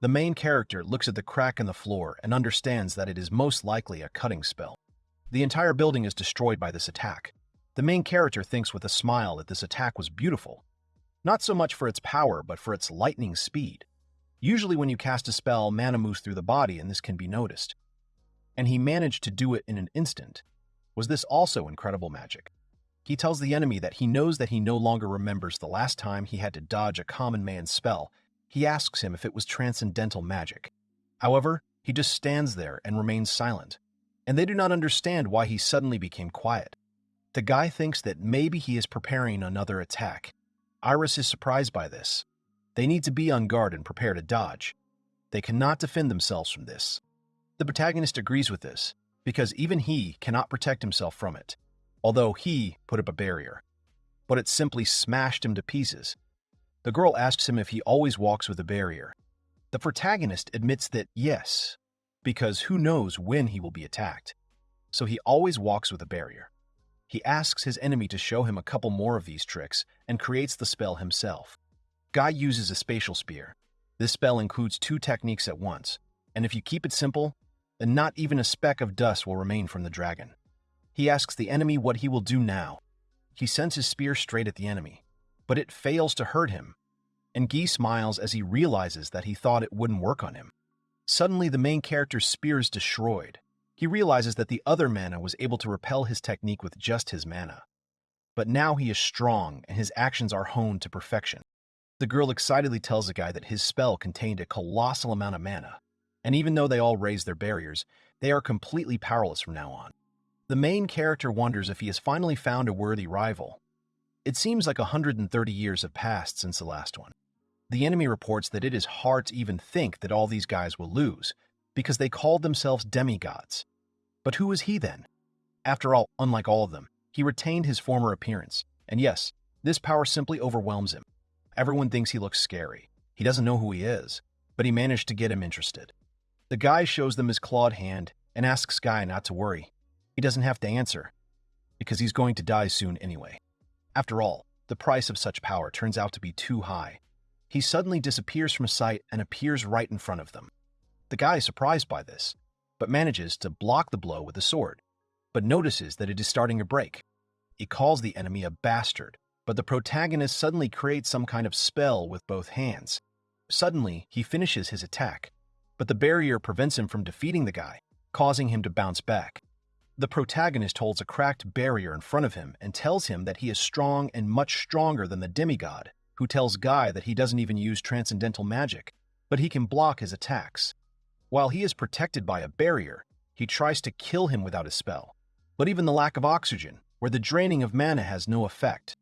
The main character looks at the crack in the floor and understands that it is most likely a cutting spell. The entire building is destroyed by this attack. The main character thinks with a smile that this attack was beautiful. Not so much for its power, but for its lightning speed. Usually when you cast a spell, mana moves through the body and this can be noticed. And he managed to do it in an instant. Was this also incredible magic? He tells the enemy that he knows that he no longer remembers the last time he had to dodge a common man's spell. He asks him if it was transcendental magic. However, he just stands there and remains silent, and they do not understand why he suddenly became quiet. The guy thinks that maybe he is preparing another attack. Iris is surprised by this. They need to be on guard and prepare to dodge. They cannot defend themselves from this. The protagonist agrees with this, because even he cannot protect himself from it, although he put up a barrier. But it simply smashed him to pieces. The girl asks him if he always walks with a barrier. The protagonist admits that yes, because who knows when he will be attacked. So he always walks with a barrier. He asks his enemy to show him a couple more of these tricks and creates the spell himself. Guy uses a spatial spear. This spell includes 2 techniques at once, and if you keep it simple, then not even a speck of dust will remain from the dragon. He asks the enemy what he will do now. He sends his spear straight at the enemy, but it fails to hurt him, and Guy smiles as he realizes that he thought it wouldn't work on him. Suddenly, the main character's spear is destroyed. He realizes that the other mana was able to repel his technique with just his mana. But now he is strong, and his actions are honed to perfection. The girl excitedly tells the guy that his spell contained a colossal amount of mana, and even though they all raise their barriers, they are completely powerless from now on. The main character wonders if he has finally found a worthy rival. It seems like 130 years have passed since the last one. The enemy reports that it is hard to even think that all these guys will lose, because they called themselves demigods. But who is he then? After all, unlike all of them, he retained his former appearance, and yes, this power simply overwhelms him. Everyone thinks he looks scary. He doesn't know who he is, but he managed to get him interested. The guy shows them his clawed hand and asks Guy not to worry. He doesn't have to answer, because he's going to die soon anyway. After all, the price of such power turns out to be too high. He suddenly disappears from sight and appears right in front of them. The guy is surprised by this, but manages to block the blow with a sword, but notices that it is starting to break. He calls the enemy a bastard, but the protagonist suddenly creates some kind of spell with both hands. Suddenly, he finishes his attack, but the barrier prevents him from defeating the guy, causing him to bounce back. The protagonist holds a cracked barrier in front of him and tells him that he is strong and much stronger than the demigod, who tells Guy that he doesn't even use transcendental magic, but he can block his attacks. While he is protected by a barrier, he tries to kill him without his spell, but even the lack of oxygen, where the draining of mana has no effect.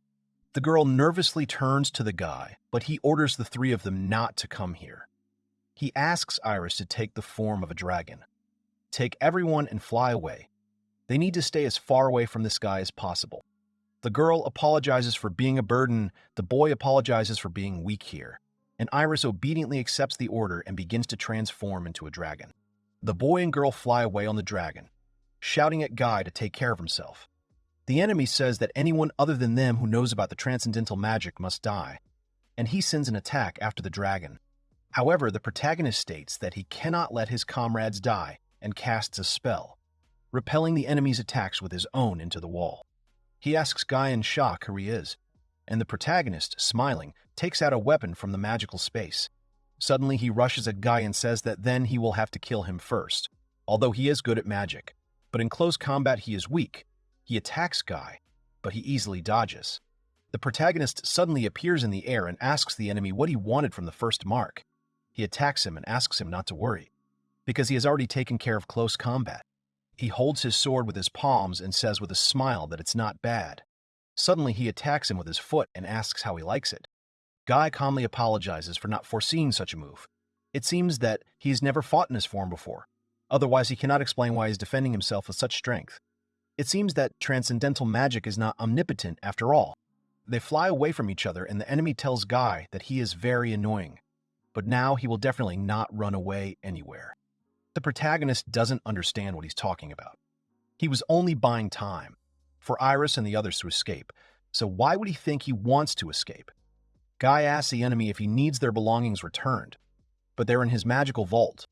The girl nervously turns to the guy, but he orders the 3 of them not to come here. He asks Iris to take the form of a dragon. Take everyone and fly away. They need to stay as far away from this guy as possible. The girl apologizes for being a burden, the boy apologizes for being weak here, and Iris obediently accepts the order and begins to transform into a dragon. The boy and girl fly away on the dragon, shouting at Guy to take care of himself. The enemy says that anyone other than them who knows about the transcendental magic must die, and he sends an attack after the dragon. However, the protagonist states that he cannot let his comrades die and casts a spell, repelling the enemy's attacks with his own into the wall. He asks Guy in shock who he is, and the protagonist, smiling, takes out a weapon from the magical space. Suddenly, he rushes at Guy and says that then he will have to kill him first, although he is good at magic. But in close combat, he is weak. He attacks Guy, but he easily dodges. The protagonist suddenly appears in the air and asks the enemy what he wanted from the first mark. He attacks him and asks him not to worry, because he has already taken care of close combat. He holds his sword with his palms and says with a smile that it's not bad. Suddenly, he attacks him with his foot and asks how he likes it. Guy calmly apologizes for not foreseeing such a move. It seems that he's never fought in this form before. Otherwise, he cannot explain why he's defending himself with such strength. It seems that transcendental magic is not omnipotent after all. They fly away from each other, and the enemy tells Guy that he is very annoying, but now he will definitely not run away anywhere. The protagonist doesn't understand what he's talking about. He was only buying time for Iris and the others to escape, so why would he think he wants to escape? Guy asks the enemy if he needs their belongings returned, but they're in his magical vault.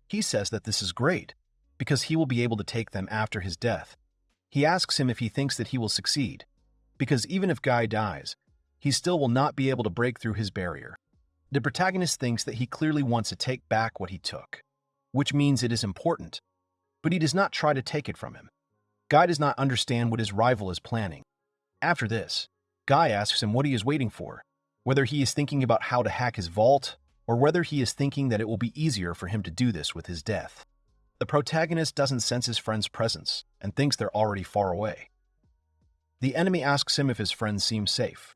He says that this is great, because he will be able to take them after his death. He asks him if he thinks that he will succeed, because even if Guy dies, he still will not be able to break through his barrier. The protagonist thinks that he clearly wants to take back what he took, which means it is important, but he does not try to take it from him. Guy does not understand what his rival is planning. After this, Guy asks him what he is waiting for, whether he is thinking about how to hack his vault, or whether he is thinking that it will be easier for him to do this with his death. The protagonist doesn't sense his friend's presence and thinks they're already far away. The enemy asks him if his friends seem safe,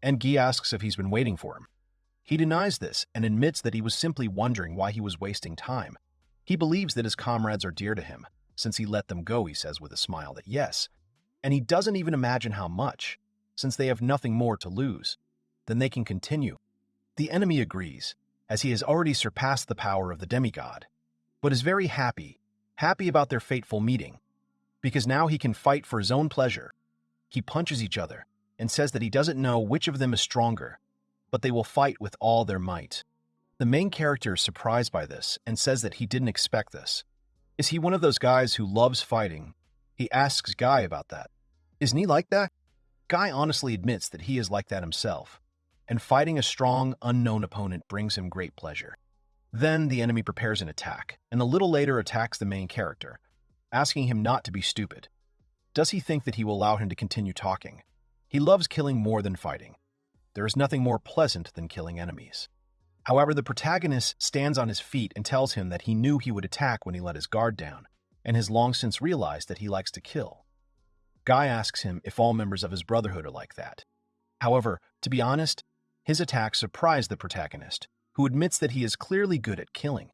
and Guy asks if he's been waiting for him. He denies this and admits that he was simply wondering why he was wasting time. He believes that his comrades are dear to him, since he let them go, he says with a smile that yes, and he doesn't even imagine how much, since they have nothing more to lose. Then they can continue. The enemy agrees, as he has already surpassed the power of the demigod, but is very happy about their fateful meeting, because now he can fight for his own pleasure. He punches each other and says that he doesn't know which of them is stronger, but they will fight with all their might. The main character is surprised by this and says that he didn't expect this. Is he one of those guys who loves fighting? He asks Guy about that. Isn't he like that? Guy honestly admits that he is like that himself, and fighting a strong, unknown opponent brings him great pleasure. Then the enemy prepares an attack, and a little later attacks the main character, asking him not to be stupid. Does he think that he will allow him to continue talking? He loves killing more than fighting. There is nothing more pleasant than killing enemies. However, the protagonist stands on his feet and tells him that he knew he would attack when he let his guard down, and has long since realized that he likes to kill. Guy asks him if all members of his brotherhood are like that. However, to be honest, his attack surprised the protagonist, who admits that he is clearly good at killing.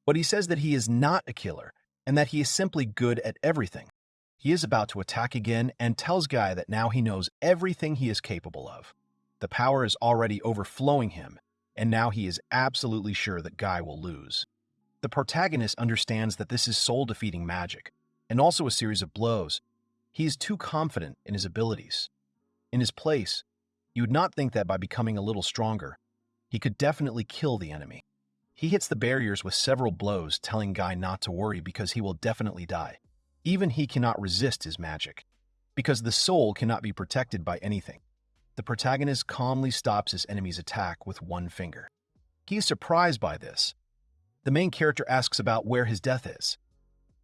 But he says that he is not a killer, and that he is simply good at everything. He is about to attack again and tells Guy that now he knows everything he is capable of. The power is already overflowing him, and now he is absolutely sure that Guy will lose. The protagonist understands that this is soul-defeating magic, and also a series of blows. He is too confident in his abilities. In his place, you would not think that by becoming a little stronger, he could definitely kill the enemy. He hits the barriers with several blows, telling Guy not to worry because he will definitely die. Even he cannot resist his magic, because the soul cannot be protected by anything. The protagonist calmly stops his enemy's attack with one finger. He is surprised by this. The main character asks about where his death is.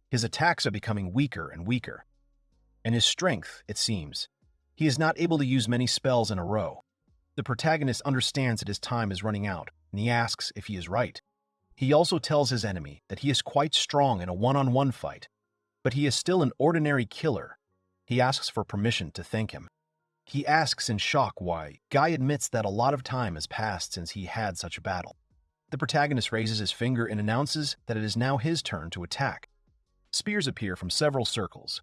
His attacks are becoming weaker and weaker, and his strength, it seems. He is not able to use many spells in a row. The protagonist understands that his time is running out, and he asks if he is right. He also tells his enemy that he is quite strong in a one-on-one fight, but he is still an ordinary killer. He asks for permission to thank him. He asks in shock why. Guy admits that a lot of time has passed since he had such a battle. The protagonist raises his finger and announces that it is now his turn to attack. Spears appear from several circles.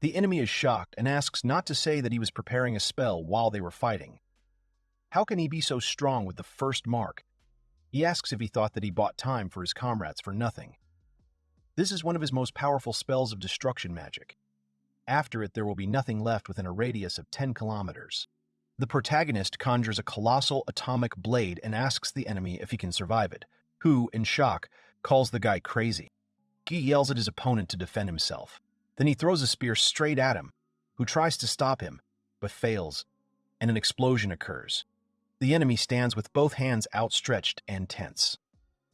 The enemy is shocked and asks not to say that he was preparing a spell while they were fighting. How can he be so strong with the first mark? He asks if he thought that he bought time for his comrades for nothing. This is one of his most powerful spells of destruction magic. After it, there will be nothing left within a radius of 10 kilometers. The protagonist conjures a colossal atomic blade and asks the enemy if he can survive it, who, in shock, calls the guy crazy. Guy yells at his opponent to defend himself. Then he throws a spear straight at him, who tries to stop him, but fails, and an explosion occurs. The enemy stands with both hands outstretched and tense.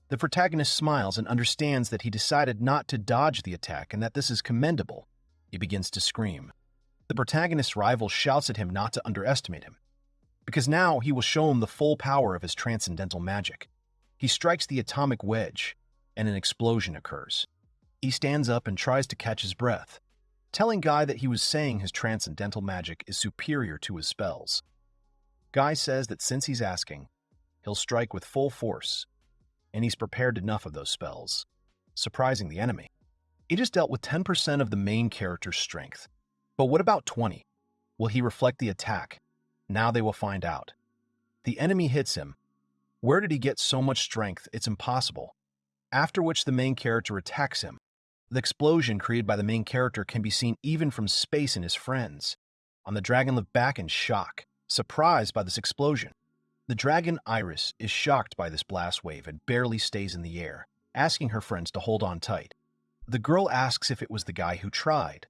The protagonist smiles and understands that he decided not to dodge the attack and that this is commendable. He begins to scream. The protagonist's rival shouts at him not to underestimate him, because now he will show him the full power of his transcendental magic. He strikes the atomic wedge, and an explosion occurs. He stands up and tries to catch his breath, telling Guy that he was saying his transcendental magic is superior to his spells. Guy says that since he's asking, he'll strike with full force, and he's prepared enough of those spells, surprising the enemy. He just dealt with 10% of the main character's strength. But what about 20? Will he reflect the attack? Now they will find out. The enemy hits him. Where did he get so much strength? It's impossible. After which the main character attacks him. The explosion created by the main character can be seen even from space in his friends. The dragon looked back in shock, surprised by this explosion. The dragon Iris is shocked by this blast wave and barely stays in the air, asking her friends to hold on tight. The girl asks if it was the guy who tried.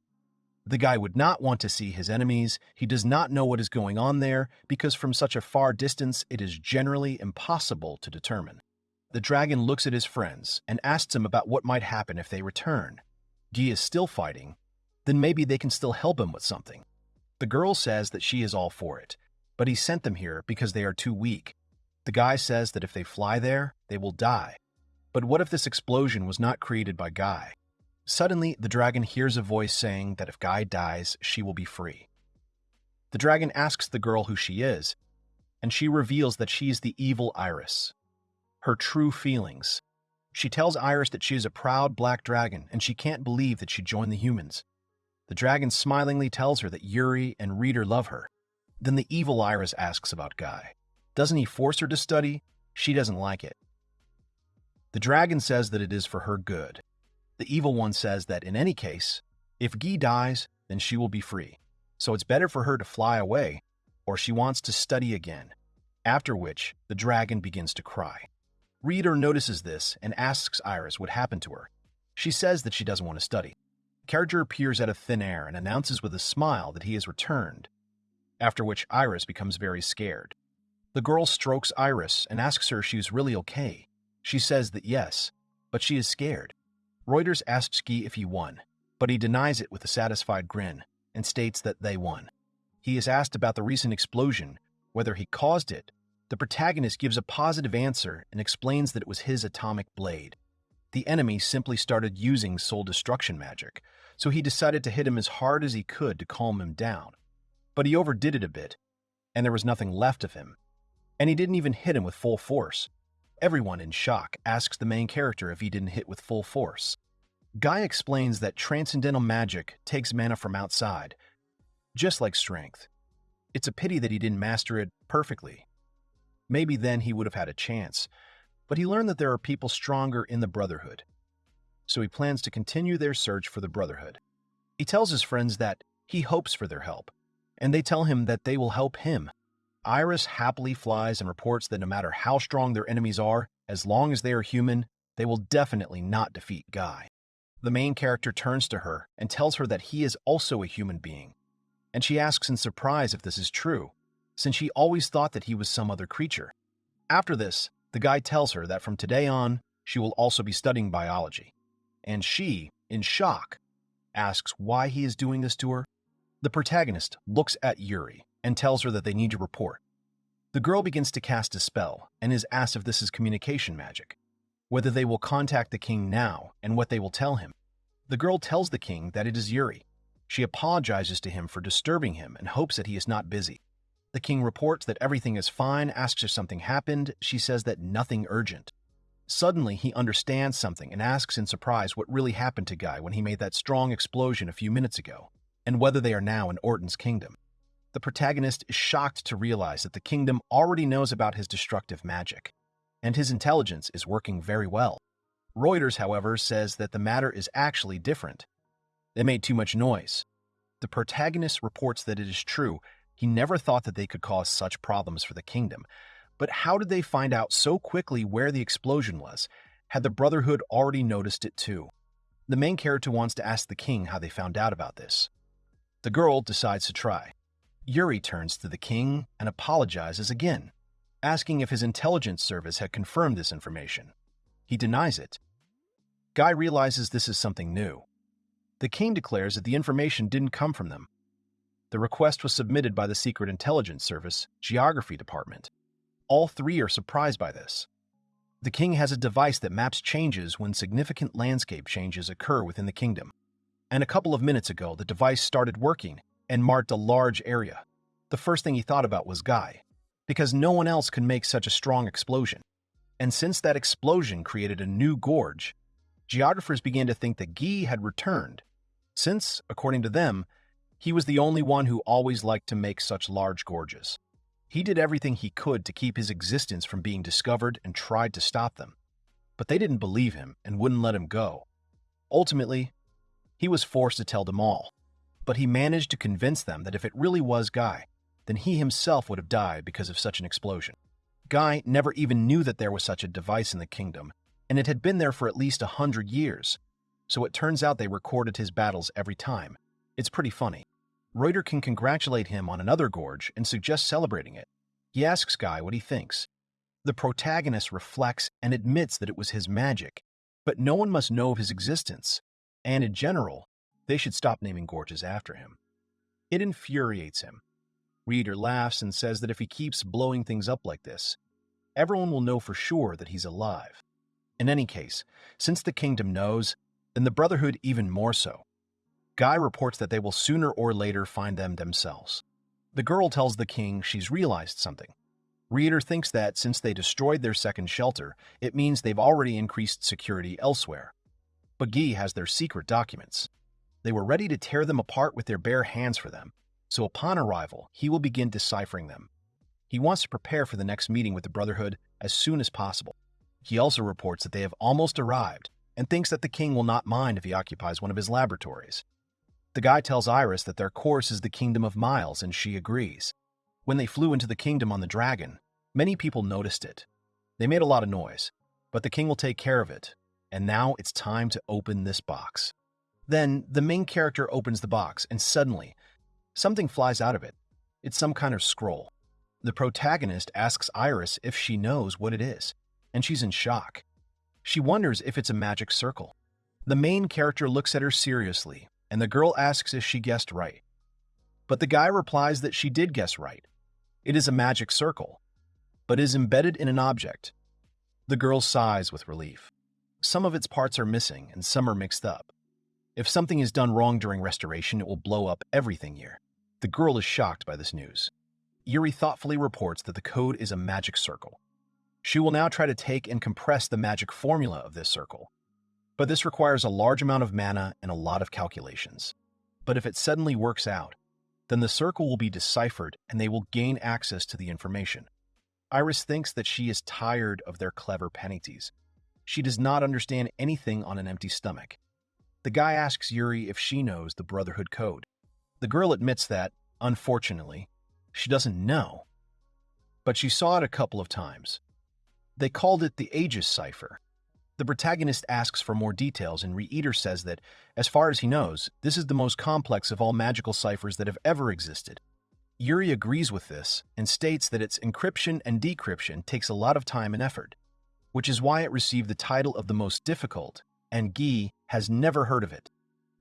The guy would not want to see his enemies. He does not know what is going on there because from such a far distance it is generally impossible to determine. The dragon looks at his friends and asks him about what might happen if they return. Guy is still fighting. Then maybe they can still help him with something. The girl says that she is all for it, but he sent them here because they are too weak. The guy says that if they fly there, they will die. But what if this explosion was not created by Guy? Suddenly, the dragon hears a voice saying that if Guy dies, she will be free. The dragon asks the girl who she is, and she reveals that she is the evil Iris. Her true feelings. She tells Iris that she is a proud black dragon and she can't believe that she joined the humans. The dragon smilingly tells her that Yuri and Reader love her. Then the evil Iris asks about Guy. Doesn't he force her to study? She doesn't like it. The dragon says that it is for her good. The evil one says that in any case, if Guy dies, then she will be free. So it's better for her to fly away, or she wants to study again. After which, the dragon begins to cry. Reader notices this and asks Iris what happened to her. She says that she doesn't want to study. Character appears out of thin air and announces with a smile that he has returned, after which Iris becomes very scared. The girl strokes Iris and asks her if she is really okay. She says that yes, but she is scared. Reuters asks Guy if he won, but he denies it with a satisfied grin and states that they won. He is asked about the recent explosion, whether he caused it. The protagonist gives a positive answer and explains that it was his atomic blade. The enemy simply started using soul destruction magic, so he decided to hit him as hard as he could to calm him down. But he overdid it a bit, and there was nothing left of him. And he didn't even hit him with full force. Everyone, in shock, asks the main character if he didn't hit with full force. Guy explains that transcendental magic takes mana from outside, just like strength. It's a pity that he didn't master it perfectly. Maybe then he would have had a chance, but he learned that there are people stronger in the Brotherhood. So he plans to continue their search for the Brotherhood. He tells his friends that he hopes for their help, and they tell him that they will help him. Iris happily flies and reports that no matter how strong their enemies are, as long as they are human, they will definitely not defeat Guy. The main character turns to her and tells her that he is also a human being, and she asks in surprise if this is true, since she always thought that he was some other creature. After this, the guy tells her that from today on, she will also be studying biology, and she, in shock, asks why he is doing this to her. The protagonist looks at Yuri and tells her that they need to report. The girl begins to cast a spell and is asked if this is communication magic, whether they will contact the king now and what they will tell him. The girl tells the king that it is Yuri. She apologizes to him for disturbing him and hopes that he is not busy. The king reports that everything is fine, asks if something happened. She says that nothing urgent. Suddenly, he understands something and asks in surprise what really happened to Guy when he made that strong explosion a few minutes ago, and whether they are now in Orton's kingdom. The protagonist is shocked to realize that the kingdom already knows about his destructive magic, and his intelligence is working very well. Reuters, however, says that the matter is actually different. They made too much noise. The protagonist reports that it is true. He never thought that they could cause such problems for the kingdom. But how did they find out so quickly where the explosion was? Had the Brotherhood already noticed it too? The main character wants to ask the king how they found out about this. The girl decides to try. Yuri turns to the king and apologizes again, asking if his intelligence service had confirmed this information. He denies it. Guy realizes this is something new. The king declares that the information didn't come from them. The request was submitted by the Secret Intelligence Service, Geography Department. All three are surprised by this. The king has a device that maps changes when significant landscape changes occur within the kingdom. And a couple of minutes ago, the device started working and marked a large area. The first thing he thought about was Guy, because no one else can make such a strong explosion. And since that explosion created a new gorge, geographers began to think that Guy had returned, since, according to them, he was the only one who always liked to make such large gorges. He did everything he could to keep his existence from being discovered and tried to stop them. But they didn't believe him and wouldn't let him go. Ultimately, he was forced to tell them all. But he managed to convince them that if it really was Guy, then he himself would have died because of such an explosion. Guy never even knew that there was such a device in the kingdom, and it had been there for at least 100 years. So it turns out they recorded his battles every time. It's pretty funny. Reuter can congratulate him on another gorge and suggests celebrating it. He asks Guy what he thinks. The protagonist reflects and admits that it was his magic, but no one must know of his existence, and in general, they should stop naming gorges after him. It infuriates him. Reiter laughs and says that if he keeps blowing things up like this, everyone will know for sure that he's alive. In any case, since the kingdom knows, then the Brotherhood even more so. Guy reports that they will sooner or later find them themselves. The girl tells the king she's realized something. Reiter thinks that since they destroyed their second shelter, it means they've already increased security elsewhere. But Guy has their secret documents. They were ready to tear them apart with their bare hands for them, so upon arrival, he will begin deciphering them. He wants to prepare for the next meeting with the Brotherhood as soon as possible. He also reports that they have almost arrived and thinks that the king will not mind if he occupies one of his laboratories. The guy tells Iris that their course is the Kingdom of Miles, and she agrees. When they flew into the kingdom on the dragon, many people noticed it. They made a lot of noise, but the king will take care of it, and now it's time to open this box. Then, the main character opens the box, and suddenly, something flies out of it. It's some kind of scroll. The protagonist asks Iris if she knows what it is, and she's in shock. She wonders if it's a magic circle. The main character looks at her seriously, and the girl asks if she guessed right. But the guy replies that she did guess right. It is a magic circle, but is embedded in an object. The girl sighs with relief. Some of its parts are missing, and some are mixed up. If something is done wrong during restoration, it will blow up everything here. The girl is shocked by this news. Yuri thoughtfully reports that the code is a magic circle. She will now try to take and compress the magic formula of this circle. But this requires a large amount of mana and a lot of calculations. But if it suddenly works out, then the circle will be deciphered and they will gain access to the information. Iris thinks that she is tired of their clever penalties. She does not understand anything on an empty stomach. The guy asks Yuri if she knows the Brotherhood code. The girl admits that, unfortunately, she doesn't know. But she saw it a couple of times. They called it the Aegis cipher. The protagonist asks for more details, and Reiter says that, as far as he knows, this is the most complex of all magical ciphers that have ever existed. Yuri agrees with this and states that its encryption and decryption takes a lot of time and effort, which is why it received the title of the most difficult, and Guy has never heard of it.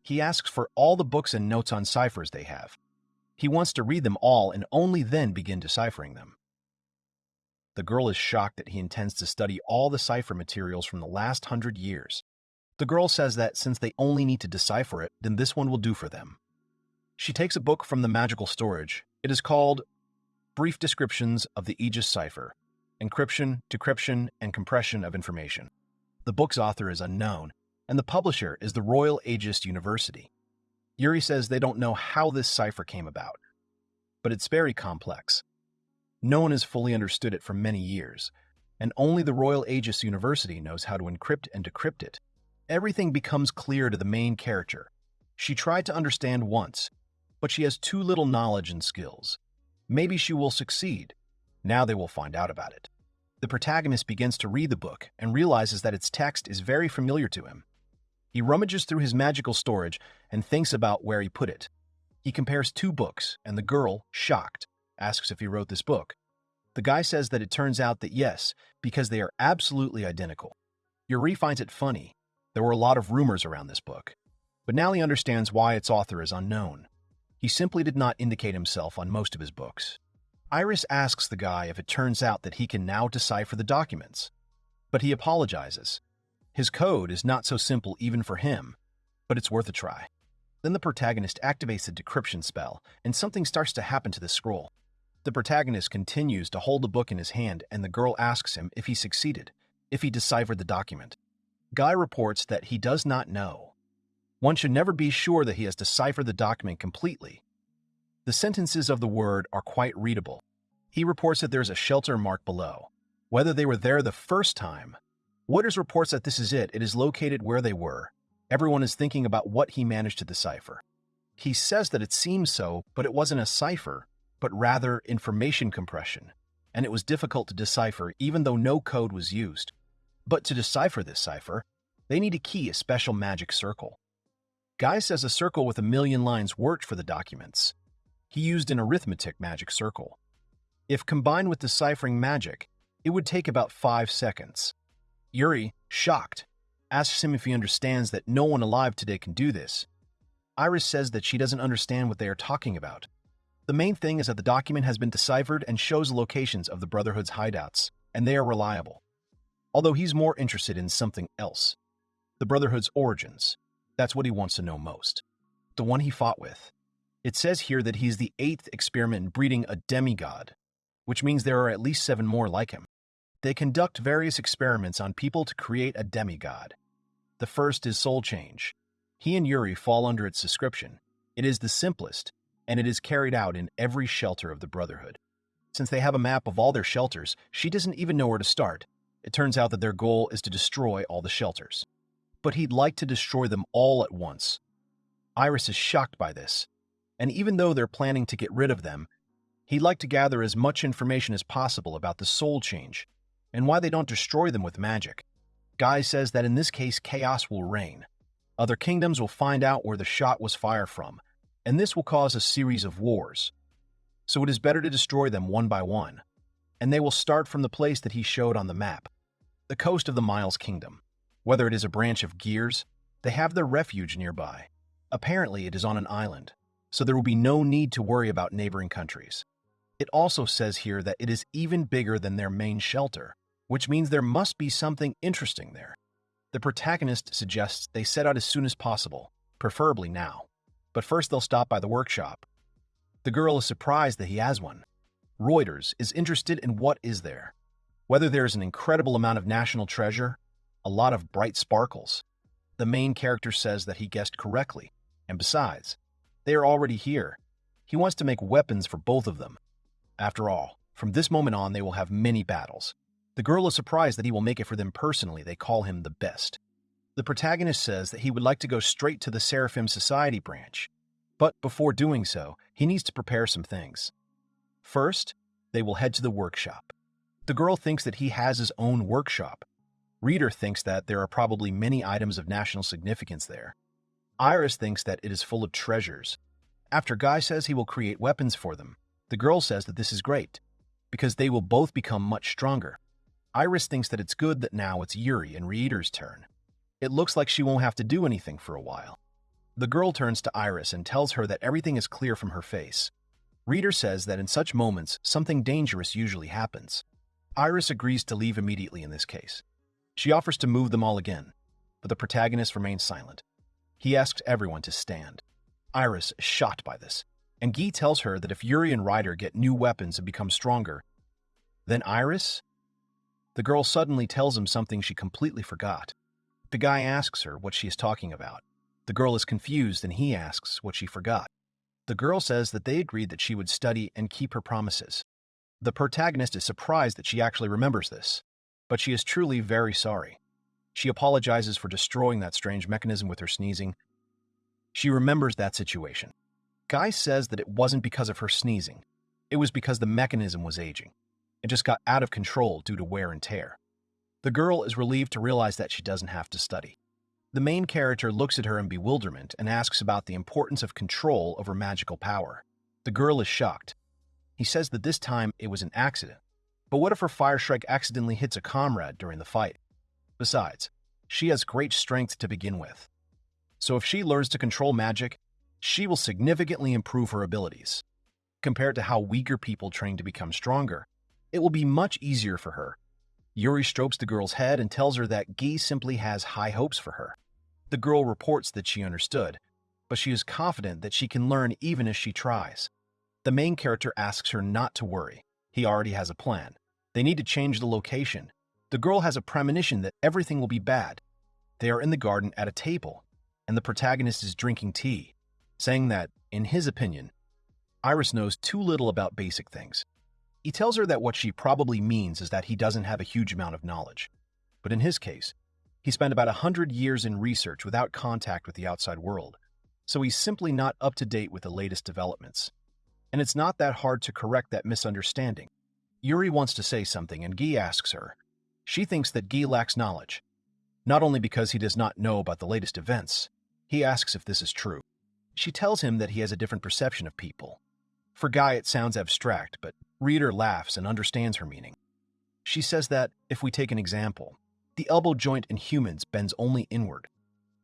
He asks for all the books and notes on ciphers they have. He wants to read them all and only then begin deciphering them. The girl is shocked that he intends to study all the cipher materials from the last 100 years. The girl says that since they only need to decipher it, then this one will do for them. She takes a book from the magical storage. It is called Brief Descriptions of the Aegis Cipher, Encryption, Decryption, and Compression of Information. The book's author is unknown, and the publisher is the Royal Aegis University. Yuri says they don't know how this cipher came about, but it's very complex. No one has fully understood it for many years, and only the Royal Aegis University knows how to encrypt and decrypt it. Everything becomes clear to the main character. She tried to understand once, but she has too little knowledge and skills. Maybe she will succeed. Now they will find out about it. The protagonist begins to read the book and realizes that its text is very familiar to him. He rummages through his magical storage and thinks about where he put it. He compares two books, and the girl, shocked, asks if he wrote this book. The guy says that it turns out that yes, because they are absolutely identical. Yuri finds it funny. There were a lot of rumors around this book, but now he understands why its author is unknown. He simply did not indicate himself on most of his books. Iris asks the guy if it turns out that he can now decipher the documents, but he apologizes. His code is not so simple even for him, but it's worth a try. Then the protagonist activates the decryption spell, and something starts to happen to the scroll. The protagonist continues to hold the book in his hand, and the girl asks him if he succeeded, if he deciphered the document. Guy reports that he does not know. One should never be sure that he has deciphered the document completely. The sentences of the word are quite readable. He reports that there's a shelter marked below. Whether they were there the first time, Wooders reports that this is it. It is located where they were. Everyone is thinking about what he managed to decipher. He says that it seems so, but it wasn't a cipher, but rather information compression, and it was difficult to decipher even though no code was used. But to decipher this cipher, they need to key a special magic circle. Guy says a circle with 1,000,000 lines worked for the documents. He used an arithmetic magic circle. If combined with deciphering magic, it would take about 5 seconds. Yuri, shocked, asks him if he understands that no one alive today can do this. Iris says that she doesn't understand what they are talking about. The main thing is that the document has been deciphered and shows locations of the Brotherhood's hideouts, and they are reliable. Although he's more interested in something else. The Brotherhood's origins. That's what he wants to know most. The one he fought with. It says here that he's the 8th experiment in breeding a demigod, which means there are at least 7 more like him. They conduct various experiments on people to create a demigod. The first is soul change. He and Yuri fall under its description. It is the simplest, and it is carried out in every shelter of the Brotherhood. Since they have a map of all their shelters, she doesn't even know where to start. It turns out that their goal is to destroy all the shelters. But he'd like to destroy them all at once. Iris is shocked by this, and even though they're planning to get rid of them, he'd like to gather as much information as possible about the soul change and why they don't destroy them with magic. Guy says that in this case, chaos will reign. Other kingdoms will find out where the shot was fired from, and this will cause a series of wars. So it is better to destroy them one by one, and they will start from the place that he showed on the map, the coast of the Miles Kingdom. Whether it is a branch of Gears, they have their refuge nearby. Apparently, it is on an island, so there will be no need to worry about neighboring countries. It also says here that it is even bigger than their main shelter, which means there must be something interesting there. The protagonist suggests they set out as soon as possible, preferably now. But first they'll stop by the workshop. The girl is surprised that he has one. Reuters is interested in what is there. Whether there is an incredible amount of national treasure, a lot of bright sparkles. The main character says that he guessed correctly, and besides, they are already here. He wants to make weapons for both of them. After all, from this moment on they will have many battles. The girl is surprised that he will make it for them personally. They call him the best. The protagonist says that he would like to go straight to the Seraphim Society branch, but before doing so, he needs to prepare some things. First, they will head to the workshop. The girl thinks that he has his own workshop. Reader thinks that there are probably many items of national significance there. Iris thinks that it is full of treasures. After Guy says he will create weapons for them, the girl says that this is great, because they will both become much stronger. Iris thinks that it's good that now it's Yuri and Reader's turn. It looks like she won't have to do anything for a while. The girl turns to Iris and tells her that everything is clear from her face. Reader says that in such moments, something dangerous usually happens. Iris agrees to leave immediately in this case. She offers to move them all again, but the protagonist remains silent. He asks everyone to stand. Iris is shocked by this, and Guy tells her that if Yuri and Reiter get new weapons and become stronger, then Iris? The girl suddenly tells him something she completely forgot. The guy asks her what she is talking about. The girl is confused and he asks what she forgot. The girl says that they agreed that she would study and keep her promises. The protagonist is surprised that she actually remembers this, but she is truly very sorry. She apologizes for destroying that strange mechanism with her sneezing. She remembers that situation. Guy says that it wasn't because of her sneezing. It was because the mechanism was aging. It just got out of control due to wear and tear. The girl is relieved to realize that she doesn't have to study. The main character looks at her in bewilderment and asks about the importance of control over magical power. The girl is shocked. He says that this time it was an accident. But what if her fire strike accidentally hits a comrade during the fight? Besides, she has great strength to begin with. So if she learns to control magic, she will significantly improve her abilities. Compared to how weaker people train to become stronger, it will be much easier for her. Yuri strokes the girl's head and tells her that Guy simply has high hopes for her. The girl reports that she understood, but she is confident that she can learn even as she tries. The main character asks her not to worry. He already has a plan. They need to change the location. The girl has a premonition that everything will be bad. They are in the garden at a table, and the protagonist is drinking tea, saying that, in his opinion, Iris knows too little about basic things. He tells her that what she probably means is that he doesn't have a huge amount of knowledge. But in his case, he spent about 100 years in research without contact with the outside world, so he's simply not up to date with the latest developments. And it's not that hard to correct that misunderstanding. Yuri wants to say something, and Guy asks her. She thinks that Guy lacks knowledge, not only because he does not know about the latest events. He asks if this is true. She tells him that he has a different perception of people. For Guy, it sounds abstract, but Reader laughs and understands her meaning. She says that, if we take an example, the elbow joint in humans bends only inward.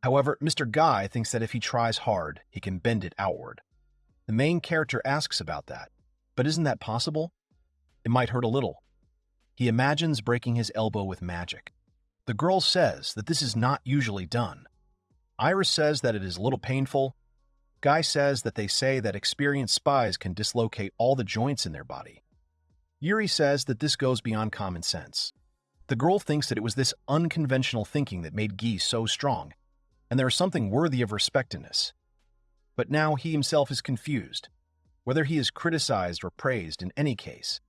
However, Mr. Guy thinks that if he tries hard, he can bend it outward. The main character asks about that, but isn't that possible? It might hurt a little. He imagines breaking his elbow with magic. The girl says that this is not usually done. Iris says that it is a little painful. Guy says that they say that experienced spies can dislocate all the joints in their body. Yuri says that this goes beyond common sense. The girl thinks that it was this unconventional thinking that made Guy so strong, and there is something worthy of respect in this. But now he himself is confused, whether he is criticized or praised in any case.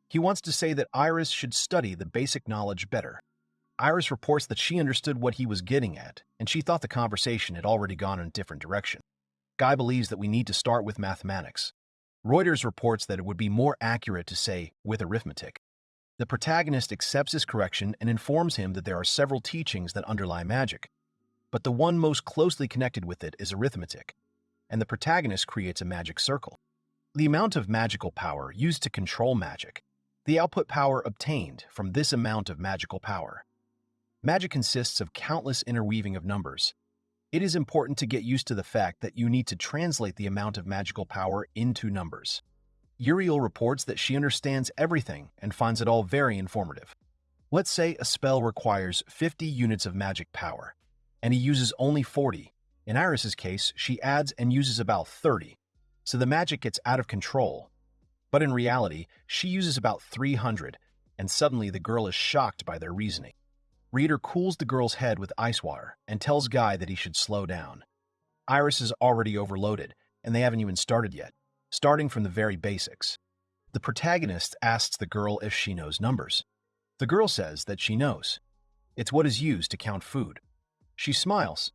He wants to say that Iris should study the basic knowledge better. Iris reports that she understood what he was getting at, and she thought the conversation had already gone in a different direction. Guy believes that we need to start with mathematics. Reuters reports that it would be more accurate to say with arithmetic. The protagonist accepts his correction and informs him that there are several teachings that underlie magic, but the one most closely connected with it is arithmetic, and the protagonist creates a magic circle. The amount of magical power used to control magic, the output power obtained from this amount of magical power. Magic consists of countless interweaving of numbers. It is important to get used to the fact that you need to translate the amount of magical power into numbers. Yuril reports that she understands everything and finds it all very informative. Let's say a spell requires 50 units of magic power, and he uses only 40. In Iris's case, she adds and uses about 30, so the magic gets out of control. But in reality, she uses about 300, and suddenly the girl is shocked by their reasoning. Reiter cools the girl's head with ice water and tells Guy that he should slow down. Iris is already overloaded, and they haven't even started yet, starting from the very basics. The protagonist asks the girl if she knows numbers. The girl says that she knows. It's what is used to count food. She smiles.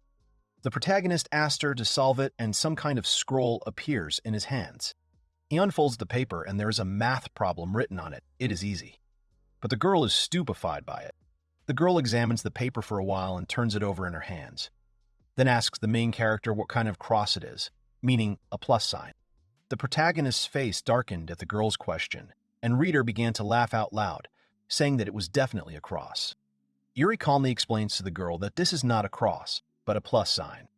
The protagonist asks her to solve it, and some kind of scroll appears in his hands. He unfolds the paper, and there is a math problem written on it. It is easy. But the girl is stupefied by it. The girl examines the paper for a while and turns it over in her hands, then asks the main character what kind of cross it is, meaning a plus sign. The protagonist's face darkened at the girl's question, and Reiter began to laugh out loud, saying that it was definitely a cross. Yuri calmly explains to the girl that this is not a cross, but a plus sign,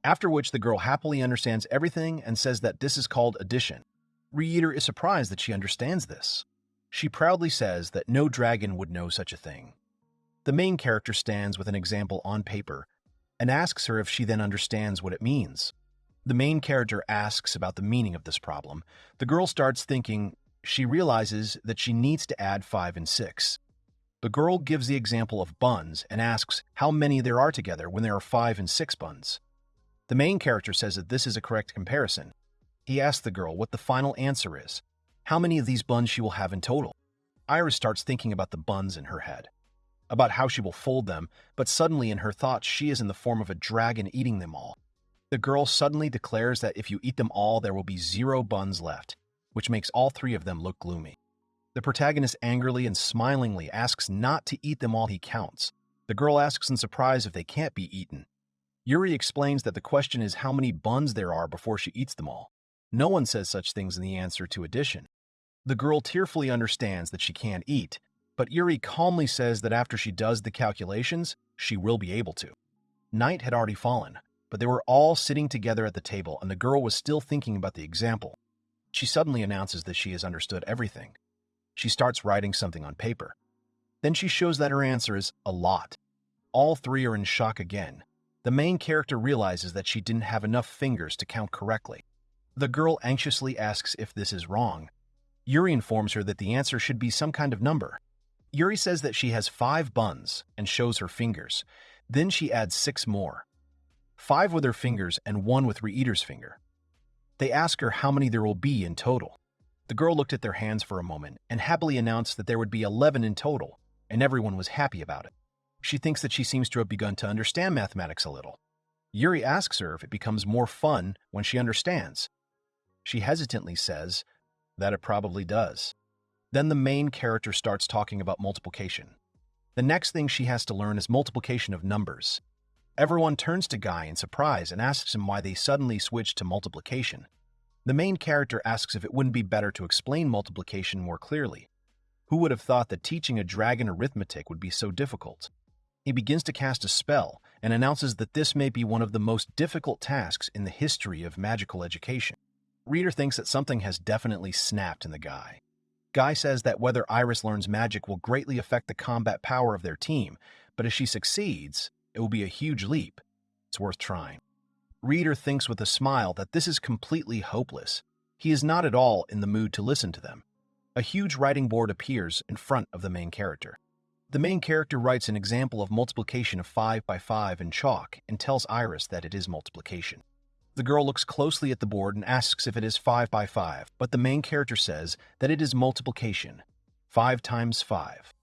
after which the girl happily understands everything and says that this is called addition. Reiter is surprised that she understands this. She proudly says that no dragon would know such a thing. The main character stands with an example on paper and asks her if she then understands what it means. The main character asks about the meaning of this problem. The girl starts thinking. She realizes that she needs to add 5 and 6. The girl gives the example of buns and asks how many there are together when there are 5 and 6 buns. The main character says that this is a correct comparison. He asks the girl what the final answer is, how many of these buns she will have in total. Iris starts thinking about the buns in her head, about how she will fold them, but suddenly in her thoughts she is in the form of a dragon eating them all. The girl suddenly declares that if you eat them all, there will be 0 buns left, which makes all 3 of them look gloomy. The protagonist angrily and smilingly asks not to eat them all he counts. The girl asks in surprise if they can't be eaten. Yuri explains that the question is how many buns there are before she eats them all. No one says such things in the answer to addition. The girl tearfully understands that she can't eat, but Yuri calmly says that after she does the calculations, she will be able to. Night had already fallen, but they were all sitting together at the table and the girl was still thinking about the example. She suddenly announces that she has understood everything. She starts writing something on paper. Then she shows that her answer is a lot. All 3 are in shock again. The main character realizes that she didn't have enough fingers to count correctly. The girl anxiously asks if this is wrong. Yuri informs her that the answer should be some kind of number. Yuri says that she has 5 buns and shows her fingers. Then she adds 6 more. 5 with her fingers and 1 with Reiter's finger. They ask her how many there will be in total. The girl looked at their hands for a moment and happily announced that there would be 11 in total, and everyone was happy about it. She thinks that she seems to have begun to understand mathematics a little. Yuri asks her if it becomes more fun when she understands. She hesitantly says that it probably does. Then the main character starts talking about multiplication. The next thing she has to learn is multiplication of numbers. Everyone turns to Guy in surprise and asks him why they suddenly switched to multiplication. The main character asks if it wouldn't be better to explain multiplication more clearly. Who would have thought that teaching a dragon arithmetic would be so difficult? He begins to cast a spell and announces that this may be one of the most difficult tasks in the history of magical education. Reader thinks that something has definitely snapped in the guy. Guy says that whether Iris learns magic will greatly affect the combat power of their team, but if she succeeds, it will be a huge leap. It's worth trying. Reader thinks with a smile that this is completely hopeless. He is not at all in the mood to listen to them. A huge writing board appears in front of the main character. The main character writes an example of multiplication of 5 by 5 in chalk and tells Iris that it is multiplication. The girl looks closely at the board and asks if it is 5 by 5, but the main character says that it is multiplication, 5 times 5.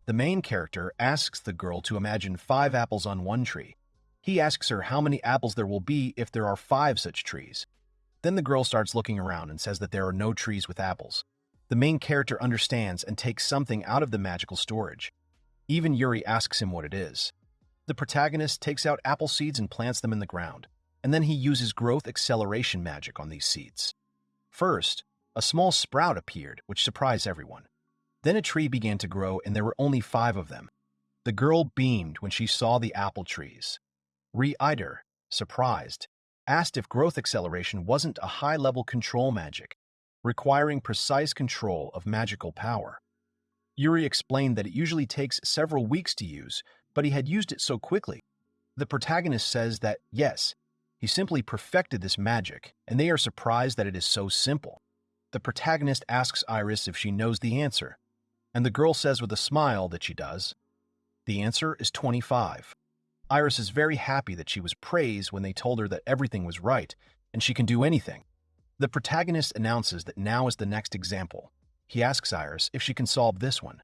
The main character asks the girl to imagine 5 apples on one tree. He asks her how many apples there will be if there are 5 such trees. Then the girl starts looking around and says that there are no trees with apples. The main character understands and takes something out of the magical storage. Even Yuri asks him what it is. The protagonist takes out apple seeds and plants them in the ground, and then he uses growth acceleration magic on these seeds. First, a small sprout appeared, which surprised everyone. Then a tree began to grow, and there were only 5 of them. The girl beamed when she saw the apple trees. Reiter, surprised, asked if growth acceleration wasn't a high-level control magic, requiring precise control of magical power. Yuri explained that it usually takes several weeks to use, but he had used it so quickly. The protagonist says that, yes, he simply perfected this magic, and they are surprised that it is so simple. The protagonist asks Iris if she knows the answer, and the girl says with a smile that she does. The answer is 25. Iris is very happy that she was praised when they told her that everything was right and she can do anything. The protagonist announces that now is the next example. He asks Iris if she can solve this one.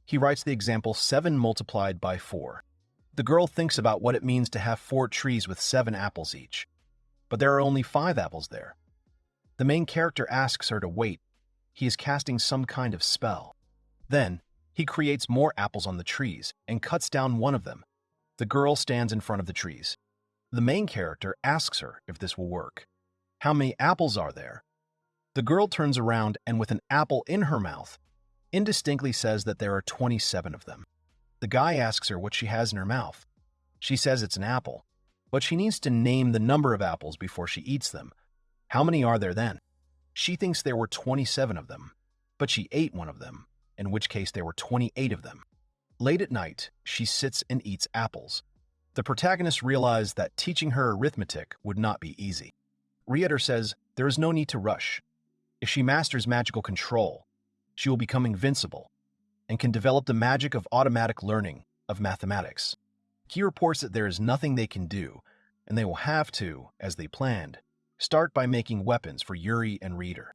He writes the example 7 multiplied by 4. The girl thinks about what it means to have 4 trees with 7 apples each. But there are only 5 apples there. The main character asks her to wait. He is casting some kind of spell. Then, he creates more apples on the trees and cuts down one of them. The girl stands in front of the trees. The main character asks her if this will work. How many apples are there? The girl turns around and with an apple in her mouth, indistinctly says that there are 27 of them. The guy asks her what she has in her mouth. She says it's an apple, but she needs to name the number of apples before she eats them. How many are there then? She thinks there were 27 of them, but she ate one of them, in which case there were 28 of them. Late at night, she sits and eats apples. The protagonist realized that teaching her arithmetic would not be easy. Reiter says there is no need to rush. If she masters magical control, she will become invincible and can develop the magic of automatic learning of mathematics. He reports that there is nothing they can do, and they will have to, as they planned, start by making weapons for Yuri and Reiter.